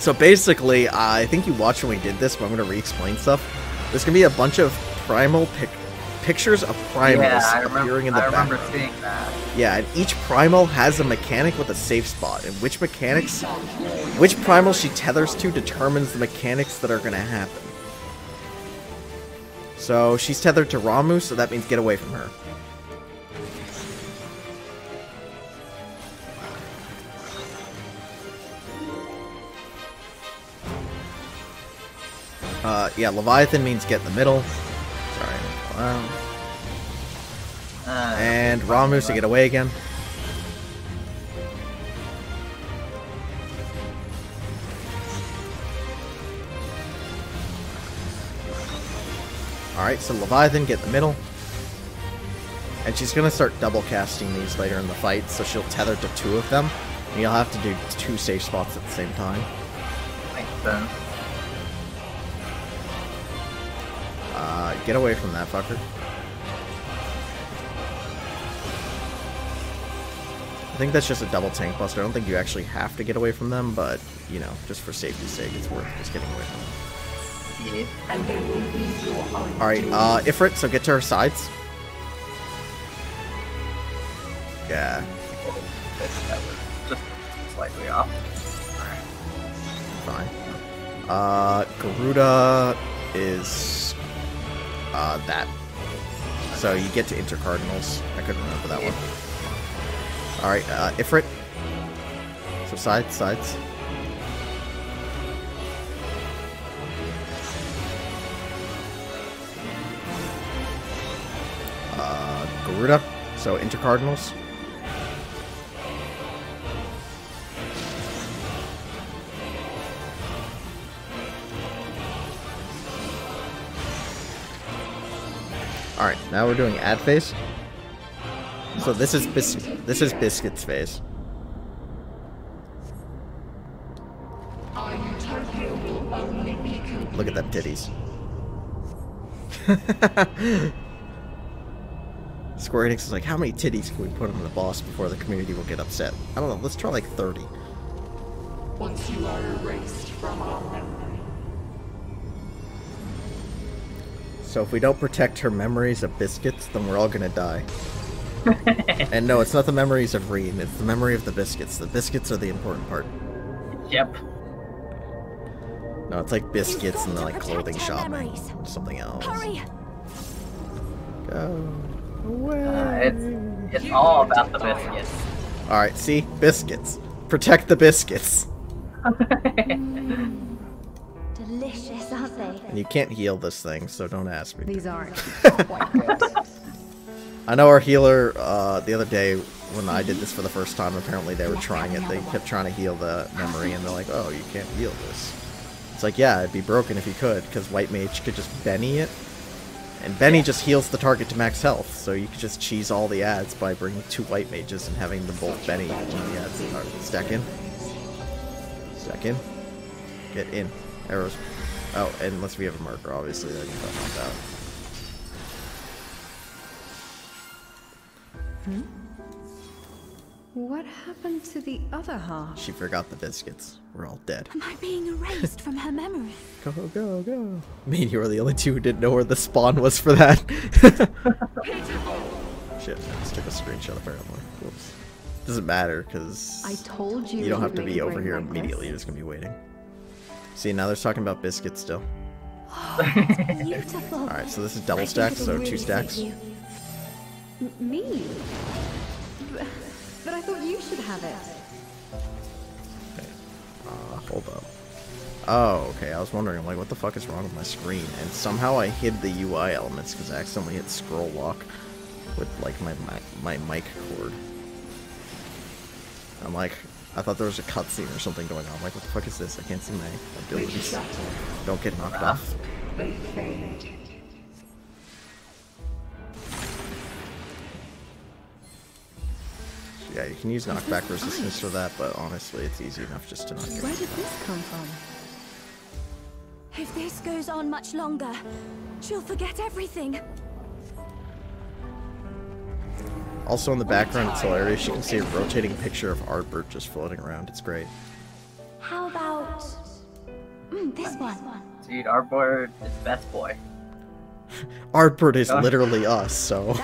So basically, I think you watched when we did this, but I'm going to re-explain stuff. There's going to be a bunch of primal pictures of primals Yeah, appearing in the I remember background. seeing that. Yeah, and each primal has a mechanic with a safe spot, and which primal she tethers to determines the mechanics that are going to happen. So she's tethered to Ramu, so that means get away from her. Yeah, Leviathan means get in the middle. Sorry. And Ramu to get away again. Alright, so Leviathan, get in the middle. And she's going to start double casting these later in the fight, so she'll tether to 2 of them. And you'll have to do 2 safe spots at the same time. Makes sense. Get away from that fucker. I think that's just a double tank buster. I don't think you actually have to get away from them, but, you know, just for safety's sake, it's worth just getting away from them. Yeah. Alright, Ifrit, so get to her sides. Yeah. That was just slightly off. Fine. Garuda is that. So you get to intercardinals. I couldn't remember that one. Alright, Ifrit. So sides. Garuda. So intercardinals. Alright, now we're doing ad phase. So this is Biscuit's phase. Look at them titties. Square Enix is like, how many titties can we put on the boss before the community will get upset? I don't know, let's try like 30. Once you are erased from our memory. So if we don't protect her memories of biscuits, then we're all gonna die. And no, it's not the memories of Reen, it's the memory of the biscuits. The biscuits are the important part. Yep. No, it's like biscuits in the like Protect clothing her shop memories. and something else. Hurry! Go away. It's all about the biscuits. Alright, see? Biscuits. Protect the biscuits. Delicious, aren't they? And you can't heal this thing, so don't ask me. These aren't quite good. I know our healer, the other day, when I did this for the first time, apparently they were trying it. They kept trying to heal the memory, and they're like, oh, you can't heal this. It's like, yeah, it'd be broken if you could, because White Mage could just Benny it. And Benny just heals the target to max health, so you could just cheese all the ads by bringing 2 White Mages and having them both Benny one of the ads. Right, stack in. Stack in. Get in. Arrows. Oh, and unless we have a marker, obviously, then you got knocked out. What happened to the other half? She forgot the biscuits. We're all dead. Am I being erased from her memory? Go, go, go. Me and you were the only 2 who didn't know where the spawn was for that. Shit, I just took a screenshot apparently. Whoops. Doesn't matter, because I told you. you don't have to make be a over brain here like immediately. You're this. just going to be waiting. See, now they're talking about biscuits still. Beautiful. Alright, so this is double I think stacks, it'll so really 2 suit stacks. you. Me? But I thought you should have it. Hold up. Oh, okay, I was wondering, like, what the fuck is wrong with my screen? And somehow I hid the UI elements because I accidentally hit scroll lock with, like, my mic cord. I'm like, I thought there was a cutscene or something going on. I'm like, what the fuck is this? I can't see my abilities. Don't get knocked off. Yeah, you can use knockback resistance for that, but honestly, it's easy enough just to knock it. Where did this come from? If this goes on much longer, she'll forget everything. Also in the background, it's hilarious. You can see a rotating picture of Artbert just floating around. It's great. How about this one? Dude, our boy is best boy. Ardbird is Gosh. literally us, so...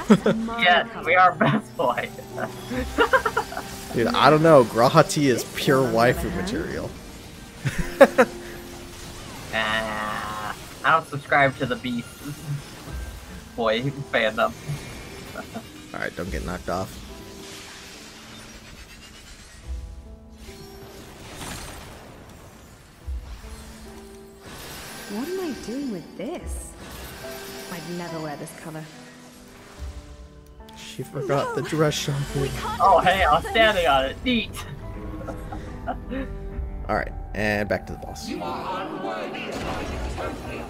Yes, we are best boys. Dude, I don't know. Grahati is pure waifu material. I don't subscribe to the Beast boy fandom. Alright, don't get knocked off. What am I doing with this? I'd never wear this color. She forgot the dress shampoo. Oh, hey, I was standing on it. Neat. Alright, and back to the boss. You are unworthy of my utopia.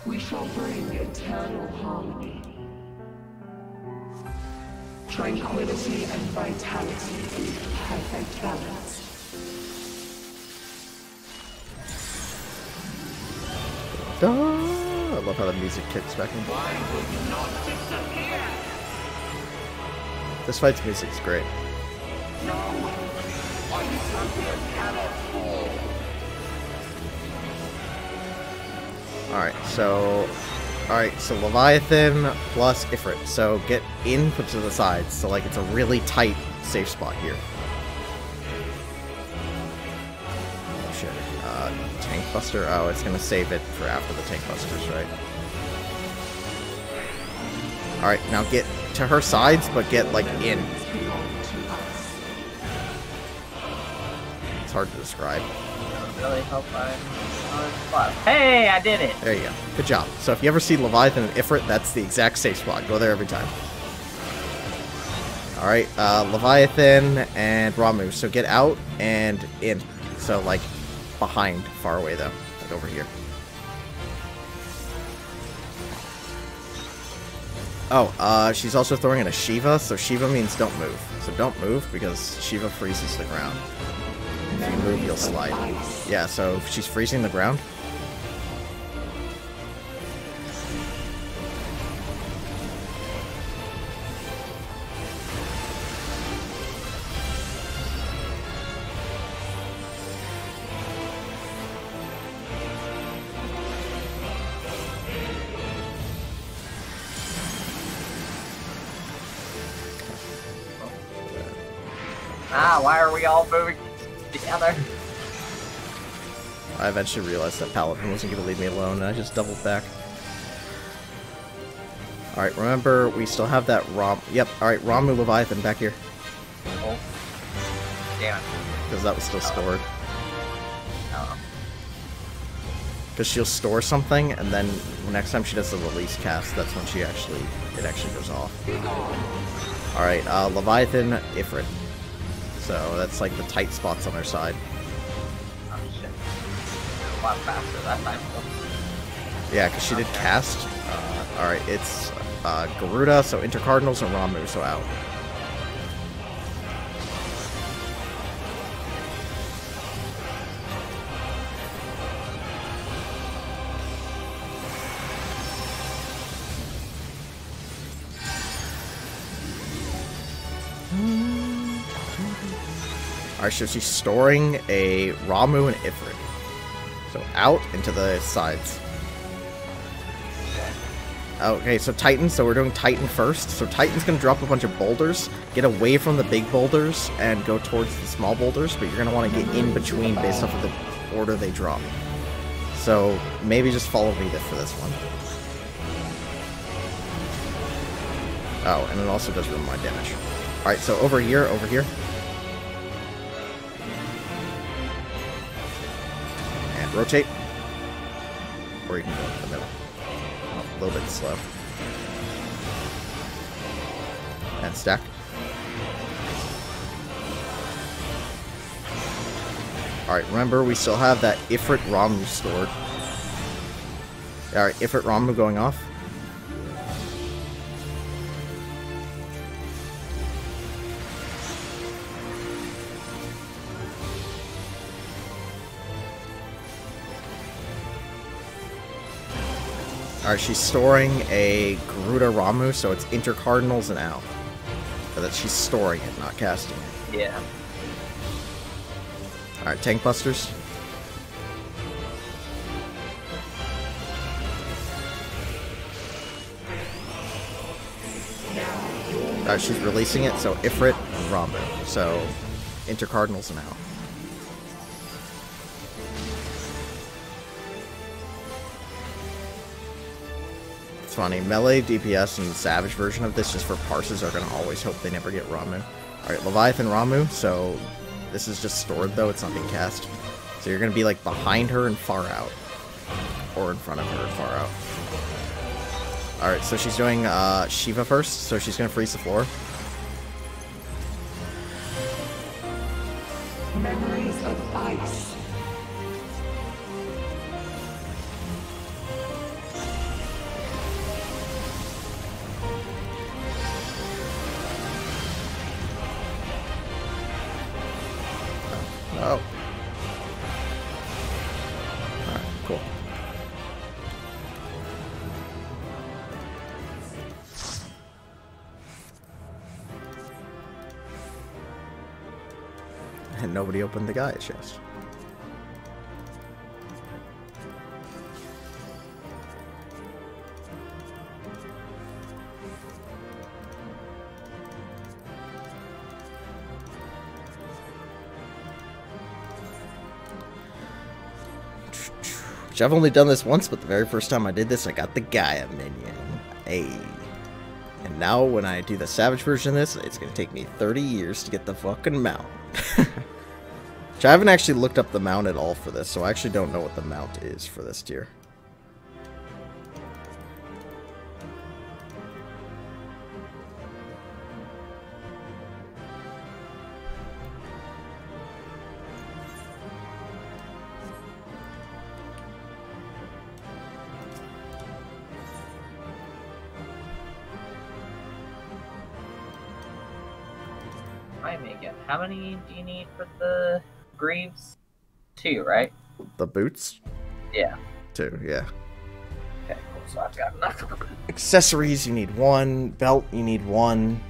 We shall bring eternal harmony. Tranquility and vitality in perfect balance. I love how the music kicks back in. This fight's music is great. Alright, so Leviathan plus Ifrit. So get in, put to the sides. So like it's a really tight safe spot here. Oh shit. Tank Buster. Oh, it's gonna save it for after the Tank Busters, right? Alright, now get to her sides, but get like in. It's hard to describe. Really hope I'm spot. Hey, I did it! There you go. Good job. So if you ever see Leviathan and Ifrit, that's the exact safe spot. Go there every time. Alright, Leviathan and Ramu. So get out and in. So, like, behind. Far away, though. Like, over here. Oh, she's also throwing in a Shiva. So Shiva means don't move. So don't move, because Shiva freezes the ground. If you move, you'll slide. Yeah, so she's freezing the ground. Ah, why are we all moving together? I eventually realized that Paladin wasn't going to leave me alone, and I just doubled back. Alright, remember, we still have that Yep, alright, Ramu Leviathan back here. Oh. Damn it. Because that was still stored. Oh. Because she'll store something, and then next time she does the release cast, that's when it actually goes off. Alright, Leviathan, Ifrit. So that's like the tight spots on her side. Oh shit. A lot faster that time. Yeah, because she did cast. Alright, it's Garuda, so Intercardinals, and Ramu, so out. Alright, so she's storing a Ramu and Ifrit. So out into the sides. Okay, so Titan, so we're doing Titan first. So Titan's gonna drop a bunch of boulders, get away from the big boulders, and go towards the small boulders, but you're gonna want to get in between based off of the order they drop. So maybe just follow Rita for this one. Oh, and it also does room my damage. Alright, so over here. And rotate. Or you can go in the middle. A little bit slow. And stack. Alright, remember we still have that Ifrit Ramu stored. Alright, Ifrit Ramu going off. Alright, she's storing a Garuda Ramu, so it's Intercardinals and out. So that she's storing it, not casting it. Yeah. Alright, tank busters. Alright, she's releasing it, so Ifrit and Ramu. So, Intercardinals now. It's funny, melee, DPS, and Savage version of this, just for parses, are going to always hope they never get Ramu. Alright, Leviathan Ramu, so this is just stored though, it's not being cast. So you're going to be like behind her and far out. Or in front of her and far out. Alright, so she's doing Shiva first, so she's going to freeze the floor. Memories of ice. Oh. Alright, cool. And nobody opened the Gaia chest. Which I've only done this once, but the very first time I did this, I got the Gaia minion. Hey. And now when I do the Savage version of this, it's going to take me 30 years to get the fucking mount. Which I haven't actually looked up the mount at all for this, so I actually don't know what the mount is for this tier. Remind me again. How many do you need for the Greaves? 2, right? The boots? Yeah. 2, yeah. Okay, cool. So I've got enough. Accessories, you need 1. Belt, you need 1.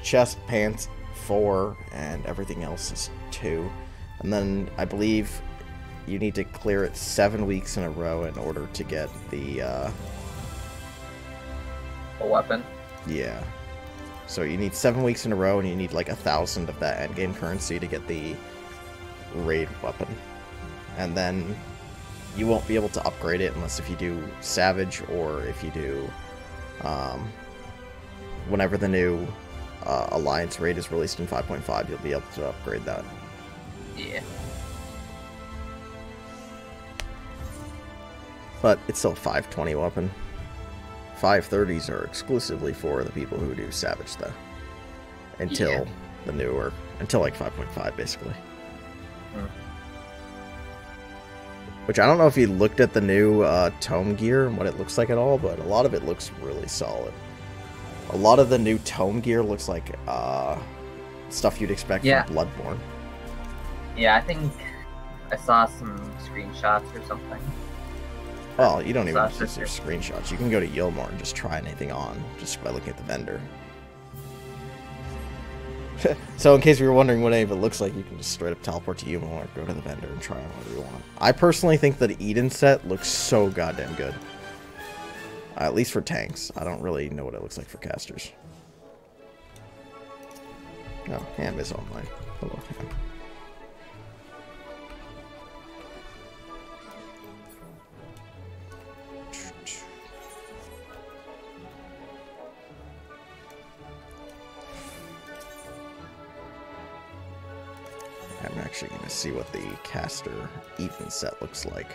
Chest, pants, 4. And everything else is 2. And then I believe you need to clear it 7 weeks in a row in order to get the, A weapon. yeah. So you need 7 weeks in a row, and you need like 1,000 of that endgame currency to get the raid weapon. And then you won't be able to upgrade it unless if you do Savage, or if you do, whenever the new Alliance raid is released in 5.5, you'll be able to upgrade that. Yeah. But it's still a 520 weapon. 530s are exclusively for the people who do Savage, though. Until the newer, until like 5.5, basically. Which I don't know if you looked at the new Tome gear and what it looks like at all, but a lot of it looks really solid. A lot of the new Tome gear looks like stuff you'd expect from Bloodborne. Yeah, I think I saw some screenshots or something. Well, you don't even have to use your screenshots. You can go to Yilmor and just try anything on, just by looking at the vendor. So in case you were wondering what any of it looks like, you can just straight up teleport to Yilmor, go to the vendor, and try on whatever you want. I personally think that Eden set looks so goddamn good. At least for tanks. I don't really know what it looks like for casters. Oh, Ham is online. Hello, Ham. I'm actually going to see what the caster Eden set looks like.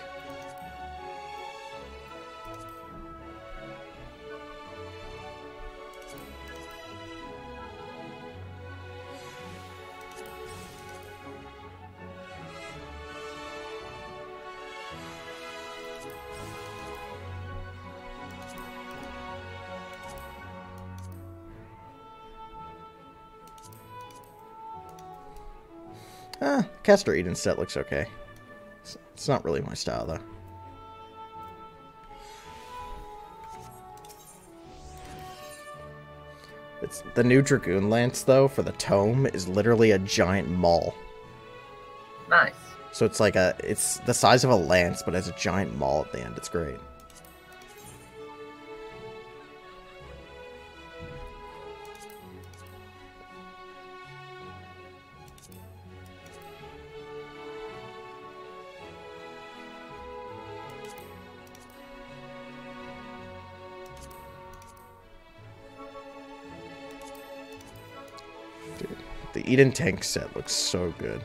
Caster Eden set looks okay. It's not really my style, though. It's the new Dragoon Lance, though, for the Tome, is literally a giant maul. Nice. So it's like it's the size of a lance, but has a giant maul at the end. It's great. Dude, the Eden tank set looks so good.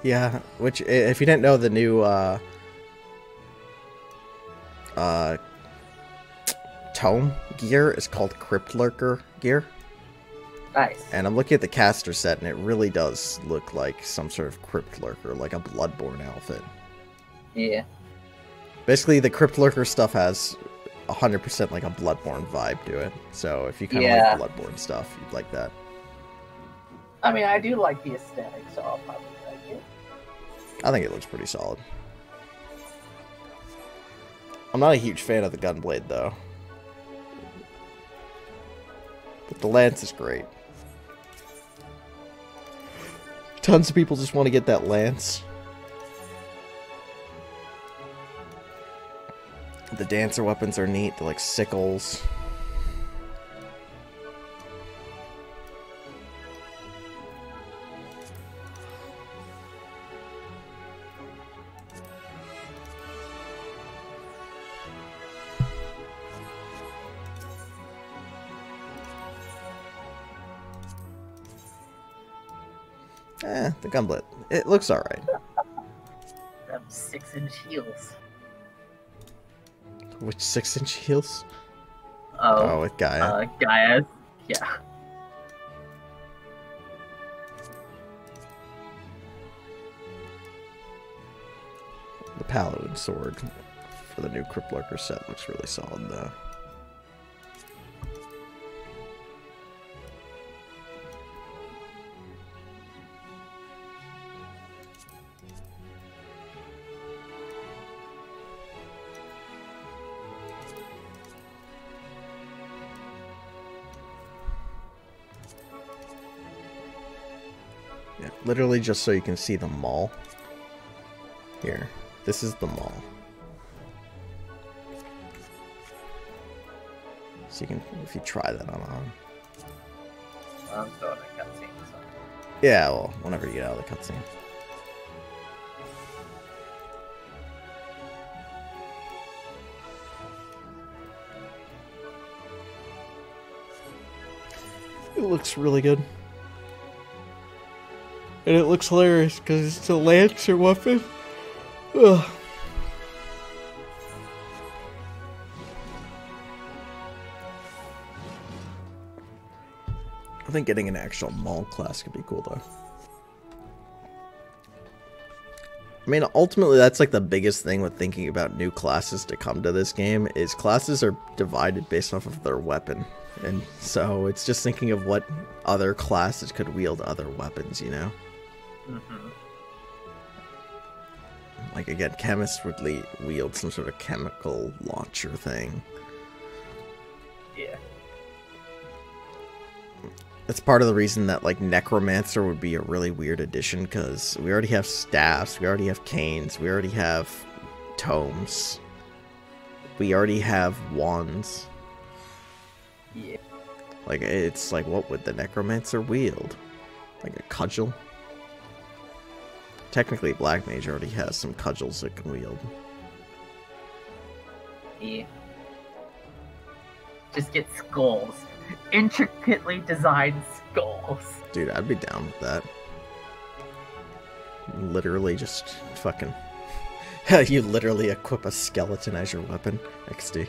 Yeah, which, if you didn't know, the new, tome gear is called Crypt Lurker gear. Nice. And I'm looking at the caster set, and it really does look like some sort of Crypt Lurker, like a Bloodborne outfit. Yeah. Basically, the Crypt Lurker stuff has 100% like a Bloodborne vibe to it. So if you kind of Yeah. like Bloodborne stuff, you'd like that. I mean, I do like the aesthetic, so I'll probably like it. I think it looks pretty solid. I'm not a huge fan of the Gunblade, though. But the Lance is great. Tons of people just want to get that Lance. The dancer weapons are neat. They're like sickles. The Gunblade. It looks alright. Them 6-inch heels. Which 6-inch heels? Oh, with Gaia. Gaia. Yeah. The Paladin sword for the new Crypt Lurker set looks really solid, though. Yeah, literally just so you can see the mall. Here, this is the mall. So you can, if you try that on. I'm still in a cutscene, so. Yeah, well, whenever you get out of the cutscene. It looks really good. And it looks hilarious because it's a Lancer weapon. Ugh. I think getting an actual Maul class could be cool, though. I mean, ultimately, that's like the biggest thing with thinking about new classes to come to this game, is classes are divided based off of their weapon. And so it's just thinking of what other classes could wield other weapons, you know? Mm-hmm. Like, again, chemists would wield some sort of chemical launcher thing. Yeah. That's part of the reason that, like, Necromancer would be a really weird addition, because we already have staffs, we already have canes, we already have tomes, we already have wands. Yeah. Like, it's like, what would the Necromancer wield? Like a cudgel? Technically, Black Mage already has some cudgels it can wield. Yeah. Just get skulls. Intricately designed skulls. Dude, I'd be down with that. Literally just fucking... You literally equip a skeleton as your weapon. XD.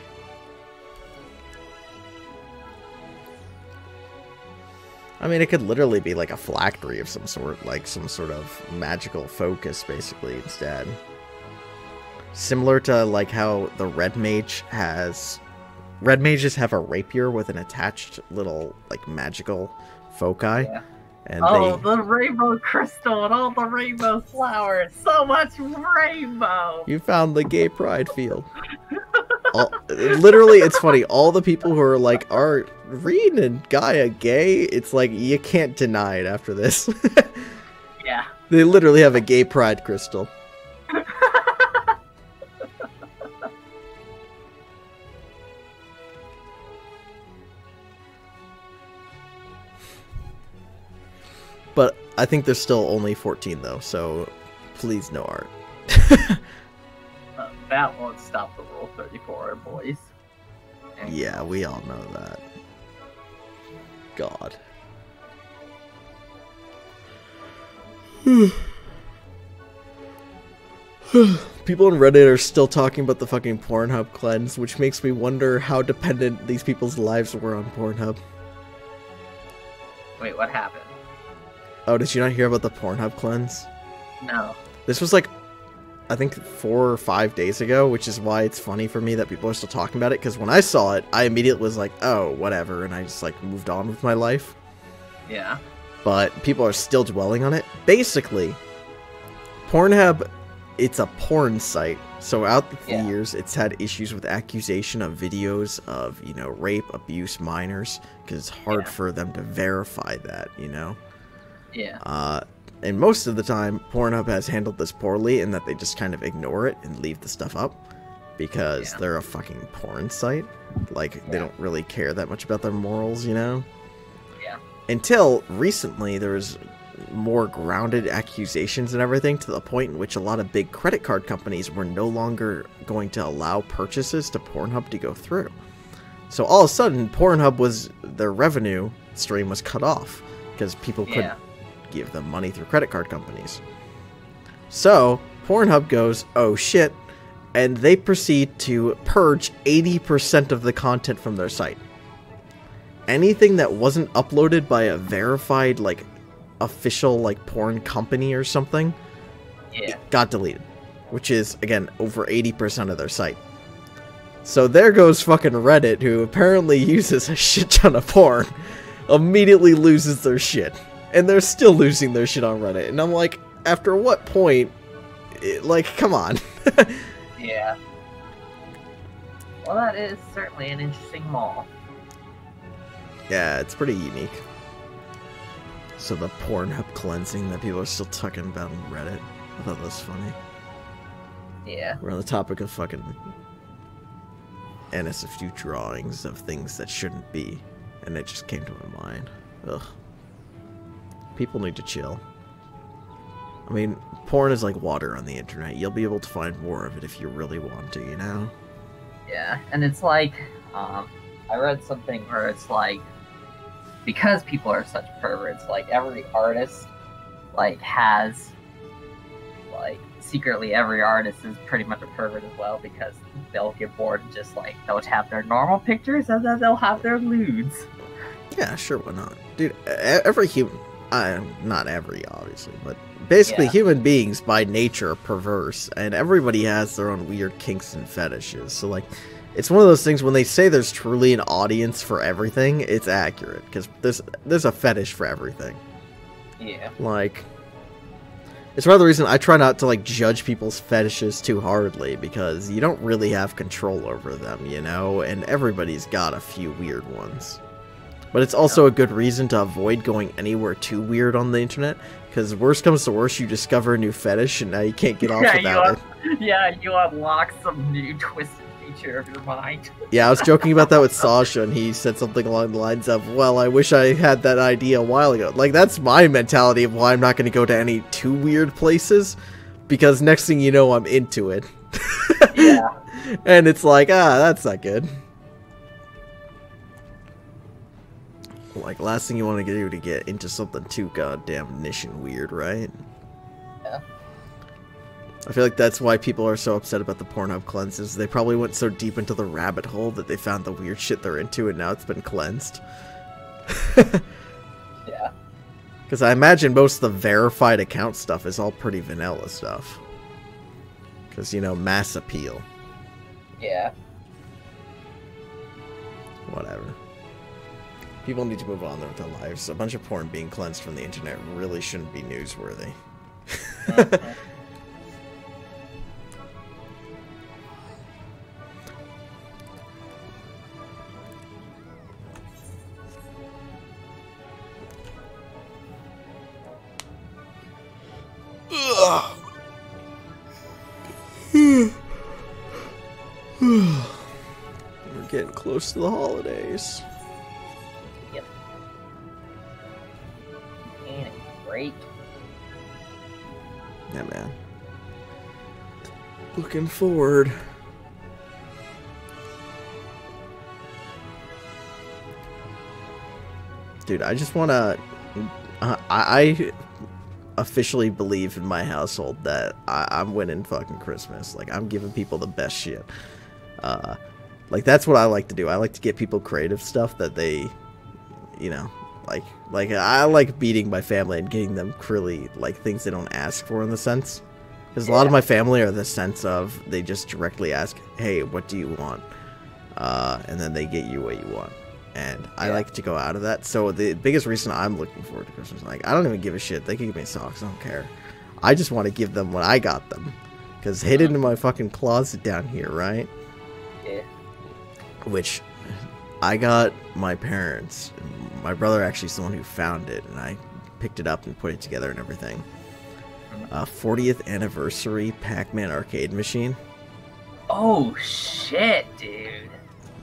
I mean, it could literally be like a phylactery of some sort, like some sort of magical focus, basically, instead. Similar to, like, how the red mage has... Red mages have a rapier with an attached little, like, magical foci. Yeah. And the rainbow crystal and all the rainbow flowers. So much rainbow. You found the gay pride field. Literally, it's funny. All the people who are like, are Reed and Gaia gay? It's like, you can't deny it after this. Yeah. They literally have a gay pride crystal. But I think there's still only 14 though, so please no art. That won't stop the Rule 34, boys. Yeah, we all know that. God. People on Reddit are still talking about the fucking Pornhub cleanse, which makes me wonder how dependent these people's lives were on Pornhub. Wait, what happened? Oh, did you not hear about the Pornhub cleanse? No. This was like, I think 4 or 5 days ago, which is why it's funny for me that people are still talking about it, because when I saw it, I immediately was like, oh, whatever, and I just like moved on with my life. Yeah. But people are still dwelling on it. Basically, Pornhub, it's a porn site, so out the years, it's had issues with accusation of videos of, you know, rape, abuse, minors, because it's hard for them to verify that, you know? Yeah. And most of the time, Pornhub has handled this poorly in that they just kind of ignore it and leave the stuff up because they're a fucking porn site. Like, they don't really care that much about their morals, you know? Yeah. Until recently, there was more grounded accusations and everything to the point in which a lot of big credit card companies were no longer going to allow purchases to Pornhub to go through. So all of a sudden, Pornhub was, their revenue stream was cut off because people couldn't give them money through credit card companies. So Pornhub goes, oh shit, and they proceed to purge 80% of the content from their site. Anything that wasn't uploaded by a verified, like, official, like, porn company or something, it got deleted. Which is, again, over 80% of their site. So there goes fucking Reddit, who apparently uses a shit ton of porn, immediately loses their shit. And they're still losing their shit on Reddit. And I'm like, after what point? Like, come on. Yeah. Well, that is certainly an interesting mall. Yeah, it's pretty unique. So the Pornhub cleansing that people are still talking about on Reddit. I thought that was funny. Yeah. We're on the topic of fucking NSFW drawings of things that shouldn't be. And it just came to my mind. Ugh. People need to chill. I mean, porn is like water on the internet. You'll be able to find more of it if you really want to, you know? Yeah, and it's like, I read something where it's like, because people are such perverts, like, every artist, like, has, like, secretly every artist is pretty much a pervert as well, because they'll get bored and just, like, they'll have their normal pictures, and then they'll have their lewds. Yeah, sure, why not? Dude, every human... not every, obviously, but basically human beings by nature are perverse, and everybody has their own weird kinks and fetishes, so like, it's one of those things when they say there's truly an audience for everything, it's accurate, because there's a fetish for everything. Yeah. Like, it's one of the reasons I try not to, like, judge people's fetishes too hardly, because you don't really have control over them, you know, and everybody's got a few weird ones. But it's also a good reason to avoid going anywhere too weird on the internet, because worst comes to worst, you discover a new fetish, and now you can't get off without it. Yeah, you unlock some new twisted feature of your mind. Yeah, I was joking about that with Sasha, and he said something along the lines of, well, I wish I had that idea a while ago. Like, that's my mentality of why I'm not going to go to any too weird places, because next thing you know, I'm into it. Yeah. And it's like, that's not good. Like, last thing you want to do to get into something too goddamn niche and weird, right? Yeah. I feel like that's why people are so upset about the Pornhub cleanses. They probably went so deep into the rabbit hole that they found the weird shit they're into, and now it's been cleansed. Yeah. Because I imagine most of the verified account stuff is all pretty vanilla stuff. Because, you know, mass appeal. Yeah. Whatever. People need to move on with their lives. A bunch of porn being cleansed from the internet really shouldn't be newsworthy. We're getting close to the holidays. Yep. And break. Yeah, man. Looking forward. Dude, I just want to... I officially believe in my household that I'm winning fucking Christmas. Like, I'm giving people the best shit. Like, that's what I like to do. I like to get people creative stuff that they, you know, like I like beating my family and getting them really, like, things they don't ask for in the sense. Because a lot of my family are the sense of, they just directly ask, hey, what do you want? And then they get you what you want. And I like to go out of that. So the biggest reason I'm looking forward to Christmas, like, I don't even give a shit. They can give me socks. I don't care. I just want to give them what I got them. Because hidden in my fucking closet down here, right? Yeah. Which I got my parents. My brother actually is the one who found it. And I picked it up and put it together and everything. 40th anniversary Pac-Man arcade machine. Oh, shit, dude.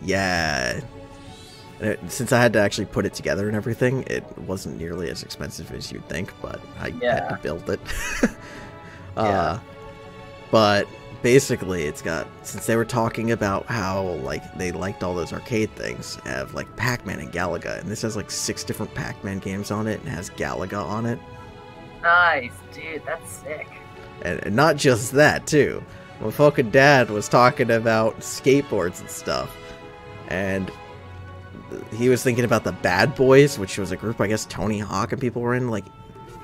Yeah. Since I had to actually put it together and everything, it wasn't nearly as expensive as you'd think, but I had to build it. But basically, it's got, since they were talking about how, like, they liked all those arcade things, have, like, Pac-Man and Galaga, and this has, like, 6 different Pac-Man games on it, and has Galaga on it. Nice, dude, that's sick. And not just that, too. My fucking dad was talking about skateboards and stuff, and he was thinking about the Bad Boys, which was a group I guess Tony Hawk and people were in like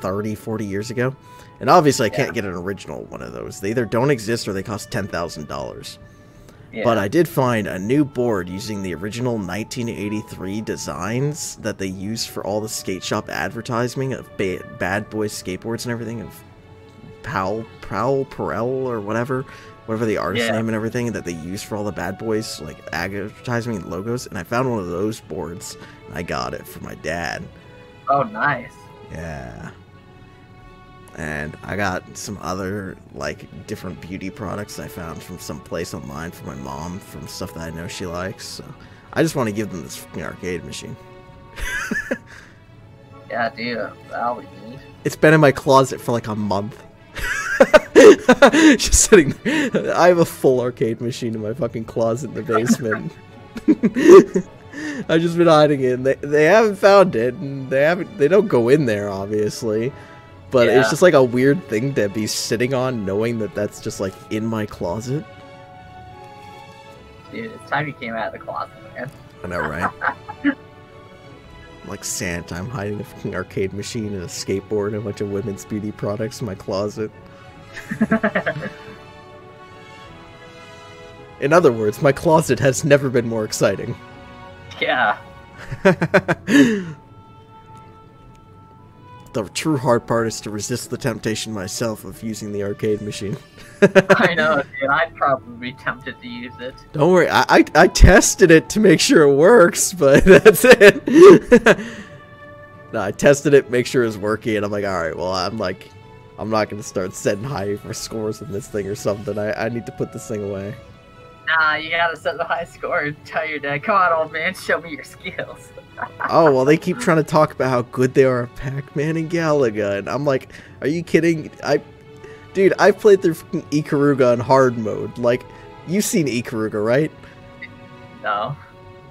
30, 40 years ago. And obviously I can't get an original one of those. They either don't exist or they cost $10,000. Yeah. But I did find a new board using the original 1983 designs that they used for all the skate shop advertising of Bad Boys skateboards and everything, of Powell, or whatever the artist name and everything that they use for all the Bad Boys, like, advertising and logos. And I found one of those boards, and I got it for my dad. Oh, nice. Yeah. And I got some other, like, different beauty products I found from some place online for my mom, from stuff that I know she likes. So I just want to give them this fucking arcade machine. Yeah, dude, that'll be neat. It's been in my closet for like a month. Just sitting there. I have a full arcade machine in my fucking closet in the basement. I've just been hiding it. And they haven't found it, and they don't go in there, obviously. But it's just like a weird thing to be sitting on, knowing that that's just like in my closet. Dude, it's time you came out of the closet, man. I know, right? Like Santa, I'm hiding a fucking arcade machine and a skateboard and a bunch of women's beauty products in my closet. In other words, my closet has never been more exciting. Yeah. The true hard part is to resist the temptation myself of using the arcade machine. I know, dude. I'd probably be tempted to use it. Don't worry, I tested it to make sure it works, but that's it. No, I tested it, make sure it was working, and I'm like, alright, well, I'm not going to start setting high for scores in this thing or something. I need to put this thing away. Nah, you gotta set the high score and tell your dad, come on, old man, show me your skills. Oh, well, they keep trying to talk about how good they are at Pac-Man and Galaga, and I'm like, are you kidding? Dude, I played through Ikaruga on hard mode. Like, you've seen Ikaruga, right? No.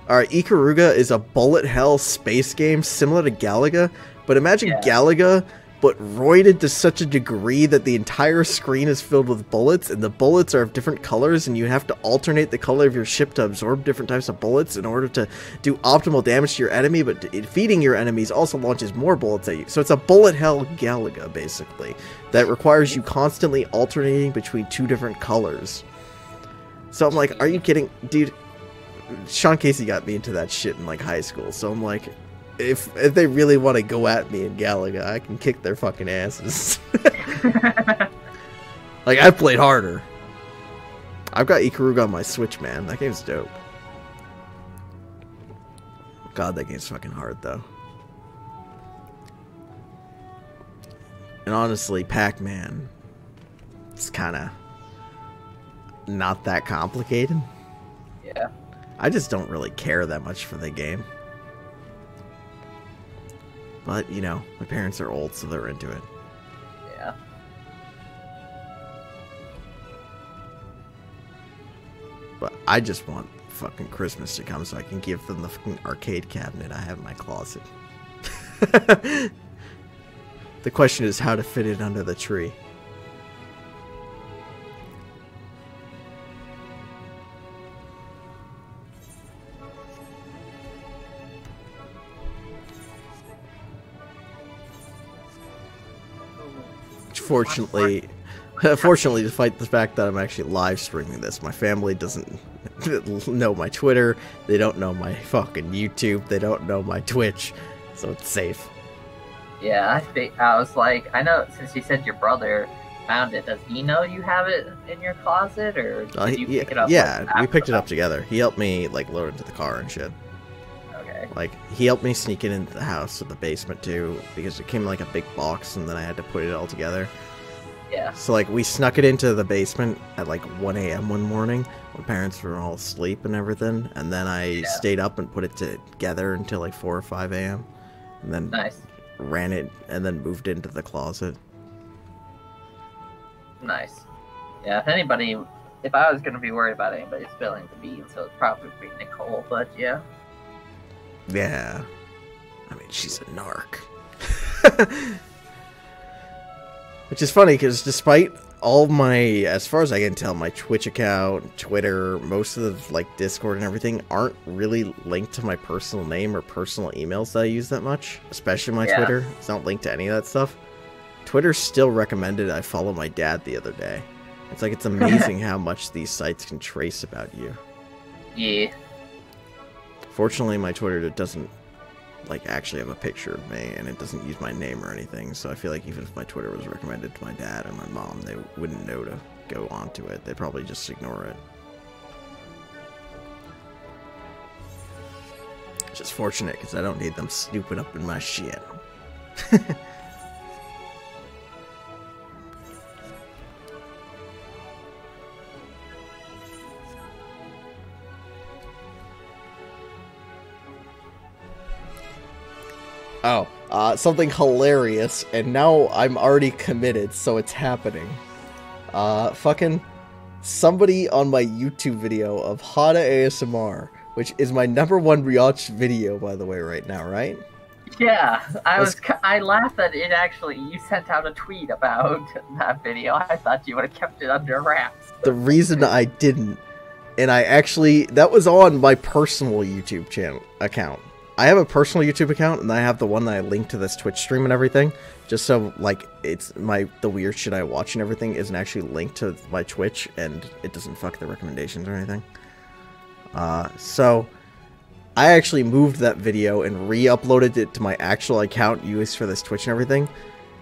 Alright, Ikaruga is a bullet hell space game similar to Galaga, but imagine Galaga, but roided to such a degree that the entire screen is filled with bullets, and the bullets are of different colors, and you have to alternate the color of your ship to absorb different types of bullets in order to do optimal damage to your enemy, but defeating your enemies also launches more bullets at you. So it's a bullet hell Galaga, basically, that requires you constantly alternating between two different colors. So I'm like, are you kidding? Dude, Sean Casey got me into that shit in, like, high school, so I'm like, if they really want to go at me in Galaga, I can kick their fucking asses. Like, I've played harder. I've got Ikaruga on my Switch, man. That game's dope. God, that game's fucking hard, though. And honestly, Pac-Man, it's kind of not that complicated. Yeah. I just don't really care that much for the game. But, you know, my parents are old, so they're into it. Yeah. But I just want fucking Christmas to come so I can give them the fucking arcade cabinet I have in my closet. The question is how to fit it under the tree. Fortunately, despite the fact that I'm actually live streaming this, my family doesn't know my Twitter, they don't know my fucking YouTube, they don't know my Twitch, so it's safe. Yeah, I was like, I know since you said your brother found it, does he know you have it in your closet, or did you pick it up? Yeah, we picked it up together. He helped me, like, load it into the car and shit. Okay. Like, he helped me sneak it into the house, or the basement too, because it came in like a big box, and then I had to put it all together. Yeah. So, like, we snuck it into the basement at, like, 1 a.m. one morning. My parents were all asleep and everything. And then I stayed up and put it together until, like, 4 or 5 a.m. And then ran it and then moved it into the closet. Nice. Yeah, if I was going to be worried about anybody spilling the beans, so it'd probably be Nicole, but yeah. Yeah. I mean, she's a narc. Which is funny, because despite all my, as far as I can tell, my Twitch account, Twitter, most of the, like, Discord and everything aren't really linked to my personal name or personal emails that I use that much. Especially my Twitter. It's not linked to any of that stuff. Twitter still recommended I follow my dad the other day. It's like, it's amazing how much these sites can trace about you. Yeah. Fortunately, my Twitter doesn't, like, actually have a picture of me, and it doesn't use my name or anything, so I feel like even if my Twitter was recommended to my dad or my mom, they wouldn't know to go onto it. They'd probably just ignore it. Which is fortunate, because I don't need them snooping up in my shit. Something hilarious, and now I'm already committed, so it's happening. Fucking somebody on my YouTube video of Hada ASMR, which is my #1 rewatched video, by the way, right now, right? Yeah, I laughed that you sent out a tweet about that video. I thought you would have kept it under wraps. The reason I didn't, and that was on my personal YouTube account. I have a personal YouTube account, and I have the one that I link to this Twitch stream and everything, just so, like, the weird shit I watch and everything isn't actually linked to my Twitch, and it doesn't fuck the recommendations or anything. So, I actually moved that video and re-uploaded it to my actual account used for this Twitch and everything,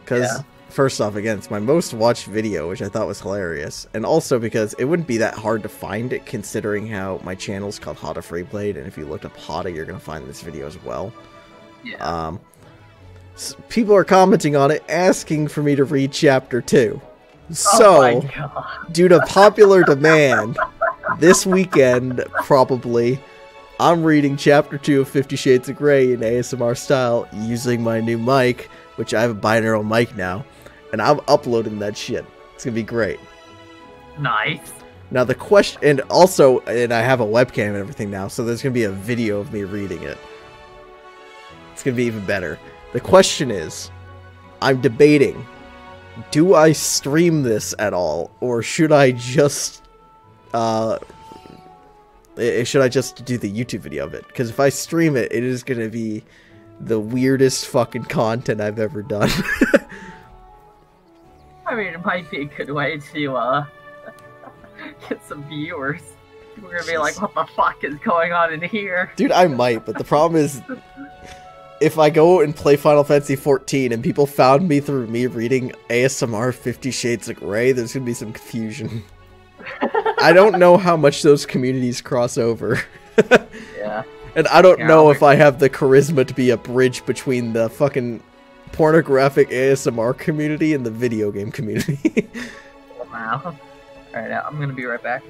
because, first off, again, it's my most watched video, which I thought was hilarious, and also because it wouldn't be that hard to find it, considering how my channel's called Hada Freeblade, and if you looked up Hada, you're going to find this video as well. Yeah. People are commenting on it, asking for me to read Chapter 2. So, due to popular demand, this weekend, probably, I'm reading Chapter 2 of 50 Shades of Grey in ASMR style, using my new mic, which I have a binaural mic now, and I'm uploading that shit. It's gonna be great. Nice. Now the question, and also, and I have a webcam and everything now, so there's gonna be a video of me reading it. It's gonna be even better. The question is, I'm debating, do I stream this at all, or should I just, do the YouTube video of it? Because if I stream it, it is gonna be the weirdest fucking content I've ever done. I mean, it might be a good way to, get some viewers. We're gonna be like, what the fuck is going on in here? Dude, I might, but the problem is, if I go and play Final Fantasy XIV and people found me through me reading ASMR 50 Shades of Grey, there's gonna be some confusion. I don't know how much those communities cross over. Yeah. And I don't know if I have the charisma to be a bridge between the fucking pornographic ASMR community and the video game community. Wow. Alright, I'm gonna be right back.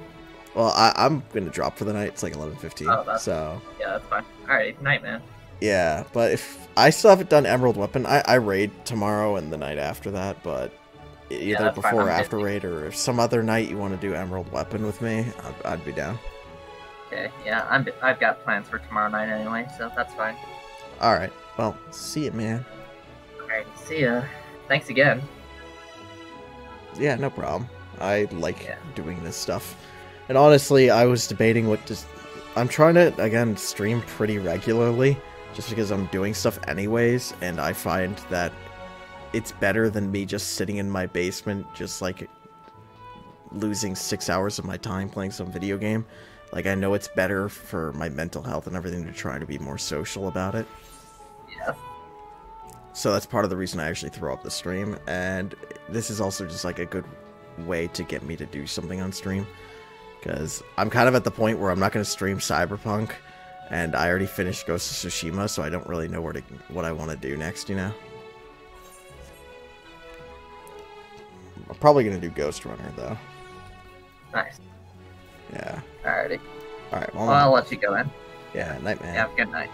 Well, I'm gonna drop for the night. It's like 11:15. Oh, so yeah, that's fine. Alright, night, man. yeah, but if I still haven't done Emerald Weapon, I raid tomorrow and the night after that, but either that's fine, before or I'm after busy. raid, or if some other night you want to do Emerald Weapon with me, I'd be down. Okay, yeah, I've got plans for tomorrow night anyway, so that's fine. Alright, well, see you, man. Alright, see ya. Thanks again. Yeah, no problem. I like Yeah. doing this stuff. And honestly, I was debating what to... I'm trying to, again, stream pretty regularly, just because I'm doing stuff anyways, and I find that it's better than me just sitting in my basement, just, like, losing 6 hours of my time playing some video game. Like, I know it's better for my mental health and everything to try to be more social about it. Yeah. So that's part of the reason I actually throw up the stream, and this is also just, like, a good way to get me to do something on stream. Because I'm kind of at the point where I'm not going to stream Cyberpunk, and I already finished Ghost of Tsushima, so I don't really know what I want to do next, you know? I'm probably going to do Ghost Runner, though. Nice. Yeah. Alrighty. Alright, Well, I'll let you go then. yeah, night, man. Yeah, have a good night.